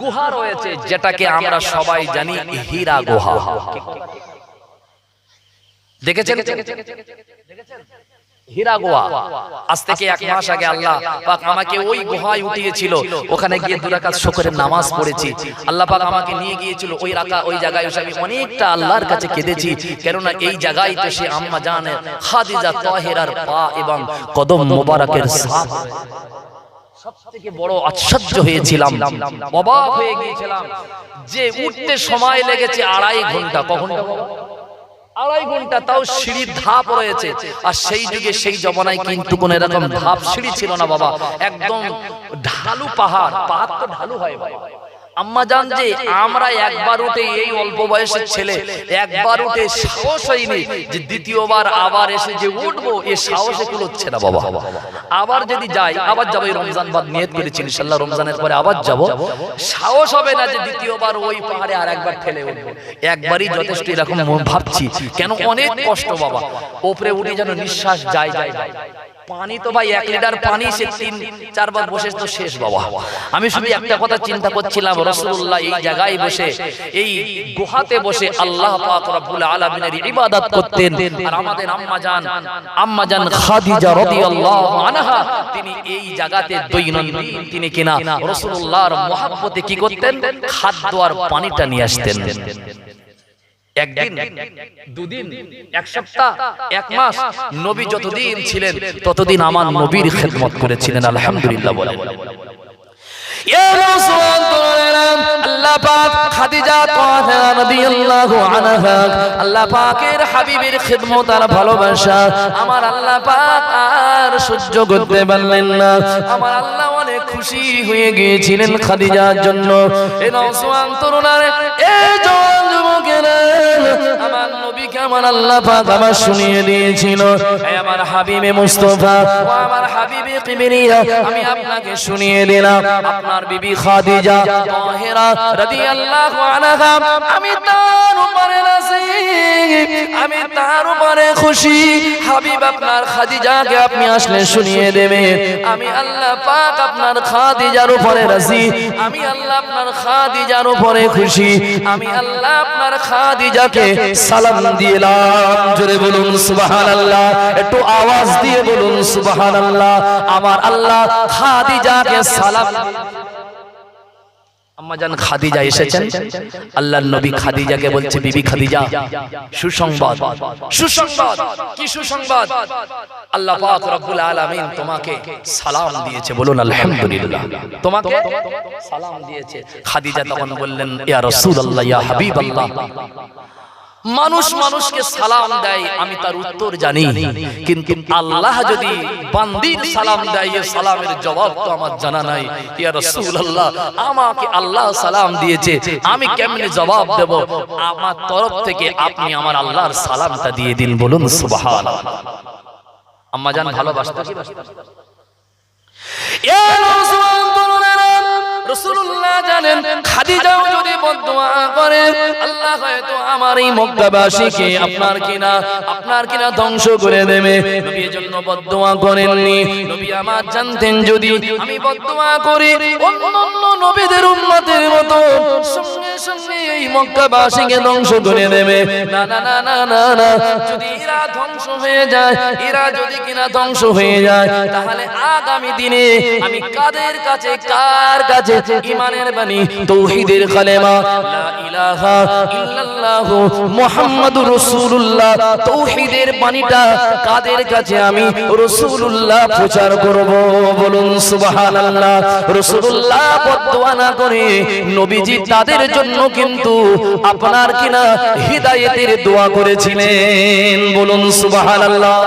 গুহা রয়েছে, যেটাকে আমরা সবাই জানি হীরা গুহা। দেখেছেন? হীরা গুহা। আজ থেকে 1 মাস আগে আল্লাহ পাক আমাকে ওই গুহায় উঠিয়েছিল। ওখানে গিয়ে 2 রাকাত শুকরের নামাজ পড়েছি। আল্লাহ পাক আমাকে নিয়ে গিয়েছিল ওই জায়গায় এসে আমি অনেকটা আল্লাহর কাছে কেঁদেছি। কেননা এই জায়গায় তো সে আম্মা জানের খাদিজা তাহেরার পা এবং কদম মোবারকের ছাপ। সবথেকে বড় আশ্চর্য হয়েছিলাম, অবাক হয়ে গিয়েছিলাম যে উঠতে সময় লেগেছে 2.5 ঘন্টা। কখন? 2.5 ঘন্টা। তাও সিঁড়ির ধাপ রয়েছে। আর সেই যুগে সেই জমানায় কিন্তু কোন এরকম ধাপ সিঁড়ি ছিল না বাবা, একদম ঢালু পাহাড়। পাহাড় তো ঢালু হয় বাবা। আম্মা জান যে আমরা একবার উঠে, এই অল্প বয়সের ছেলে একবার উঠে সাহস হয়নি যে দ্বিতীয়বার আবার এসে যে উঠবো, এ সাহসে কুলোচ্ছে না বাবা। আবার যদি যাই, আবার যাবো, এই রমজান বাদ নিয়ত করেছি ইনশাআল্লাহ, রমজানের পরে আবার যাব। সাহস হবে না যে দ্বিতীয়বার ওই পাহাড়ে আর একবার ঠেলে উঠবো। একবারই যথেষ্ট, এরকম ভাবছি। কেন? অনেক কষ্ট বাবা। উপরে উঠে যেন নিঃশ্বাস যায় যায় যায়। পানি তো ভাই 1 লিটার পানি সে 3-4 বার বসে তো শেষ বাবা। আমি শুধু একটা কথা চিন্তা করছিলাম, রাসূলুল্লাহ এই জায়গায় বসে এই গুহাতে বসে আল্লাহ পাক রব্বুল আলামিনের ইবাদত করতেন। আর আমাদের আম্মা জান খাদিজা রাদিয়াল্লাহু আনহা তিনি এই জায়গাতে দৈনন্দিন তিনি কিনা রাসূলুল্লাহর মহব্বতে কি করতেন, খাদ্য আর পানিটা নিয়ে আসতেন। একদিন, দুদিন, এক সপ্তাহ, এক মাস, নবী যতদিন ছিলেন ততদিন আমার নবীর খেদমত করেছিলেন। আলহামদুলিল্লাহ বলেন। আল্লাহ পাক খাদিজা তাহরা রাদিয়াল্লাহু আনহা আল্লাহ পাকের হাবিবের খিদমত আর ভালোবাসা আমার আল্লাহ পাক আর সহ্য করতে পারলেন না। আমার আল্লাহ অনেক খুশি হয়ে গিয়েছিলেন খাদিজার জন্য। এই নওজোয়ান তরুণারে, এই জওয়ান যুবকেরা, আমার নবীকে আমার আল্লাহ পাক আমার শুনিয়ে দিয়েছিল, এই আমার হাবিবে মুস্তাফা ও আমার হাবিবে কিবরিয়া, আমি আপনাকে শুনিয়ে দিলাম আপনার বিবি খাদিজা তাহরা রাদিয়াল্লাহু আনহা আমি তার উপরে রাজি, আমি তার উপরে খুশি। হাবিব আপনার খাদিজাকে আপনি আসলে শুনিয়ে দেবেন আমি আল্লাহ পাক আপনার খাদিজার উপরে রাজি, আমি আল্লাহ আপনার খাদিজার উপরে খুশি, আমি আল্লাহ আপনার খাদিজাকে সালাম দিলাম। জোরে বলুন সুবহানাল্লাহ, একটু আওয়াজ দিয়ে বলুন সুবহানাল্লাহ। আমার আল্লাহ খাদিজাকে সালাম। আম্মা জান খাদিজা এসেছেন, আল্লাহর নবী খাদিজাকে বলছে, বিবি খাদিজা সুসংবাদ। সুসংবাদ কি সুসংবাদ? আল্লাহ পাক রব্বুল আলামিন তোমাকে সালাম দিয়েছে। বলুন আলহামদুলিল্লাহ, তোমাকে সালাম দিয়েছে। খাদিজা তখন বললেন, ইয়া রাসূলুল্লাহ, ইয়া হাবিবাল্লাহ, মানুষ মানুষকে সালাম দেয় আমি তার উত্তর জানি, কিন্তু আল্লাহ যদি বান্দির সালাম দেয় এই সালামের জবাব তো আমার জানা নাই। ইয়া রাসূলুল্লাহ, আমাকে আল্লাহ সালাম দিয়েছে, আমি কেমনে জবাব দেব? আমার তরফ থেকে আপনি আমার আল্লাহর সালামটা দিয়ে দিন। বলুন সুবহানাল্লাহ। আম্মা জান ভালোবাসতো কি? ইয়া রাসূলুল্লাহ, রাসূলুল্লাহ জানেন খাদিজাও যদি বদদুয়া করে আল্লাহ হয়তো আমার এই মক্কাবাসীকে আপনার কিনা ধ্বংস করে দেবে। নবী এজন্য বদদুয়া করেননি। নবী আমার জানতেন যদি আমি বদদুয়া করি অন্যান্য নবীদের উম্মতের মতো সঙ্গে সঙ্গে এই মক্কাবাসীকে ধ্বংস করে দেবে। না না না না না না, যদি এরা ধ্বংস হয়ে যায়, এরা যদি কিনা ধ্বংস হয়ে যায়, তাহলে আগামী দিনে আমি কার কাছে ঈমানের বাণী তাওহীদের কালেমা লা ইলাহা ইল্লাল্লাহ মুহাম্মাদুর রাসূলুল্লাহ তাওহীদের বাণীটা কাদের কাছে আমি রাসূলুল্লাহ প্রচার করব। বলুন সুবহানাল্লাহ। রাসূলুল্লাহ বদদুয়া না করে নবীজি তাদের জন্য কিন্তু আপনার কিনা হিদায়াতের দোয়া করেছিলেন। বলুন সুবহানাল্লাহ।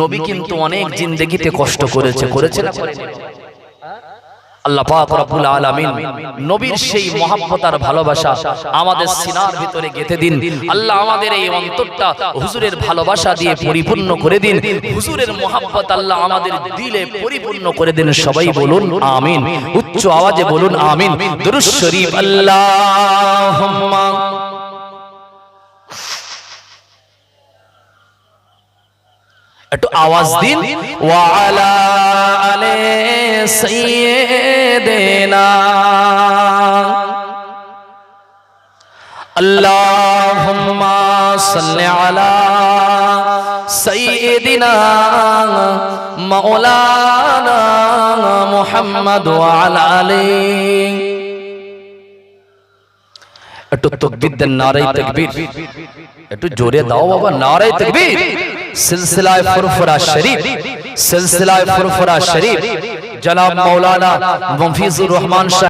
নবী কিন্তু অনেক জিন্দেগিতে কষ্ট করেছে না? আল্লাহ পাক রব্বুল আলামিন নবীর সেই মহব্বত আর ভালোবাসা আমাদের সিনার ভিতরে গেঁথে দিন। আল্লাহ আমাদের এই অন্তরটা হুজুরের ভালোবাসা দিয়ে পরিপূর্ণ করে দিন। হুজুরের মহব্বত আল্লাহ আমাদের দিলে পরিপূর্ণ করে দিন। সবাই বলুন আমিন, উচ্চ আওয়াজে বলুন আমিন। দুরূদ শরীফ আল্লাহুম্মা একটু আওয়াজ দিন। ওয়া আলা আলে সাইয়্যিদিনা আল্লাহুম্মা সাল্লি আলা সাইয়্যিদিনা মাওলানা মুহাম্মদ ওয়া আলা আলিহি। একটু তাকবীর দেন, নারে তাকবীর। একটু জোরে দাও বাবা, নারে তাকবীর। সিলসিলায়ে ফুরফুরা শরীফ জনাব মাওলানা মুফিজুর রহমান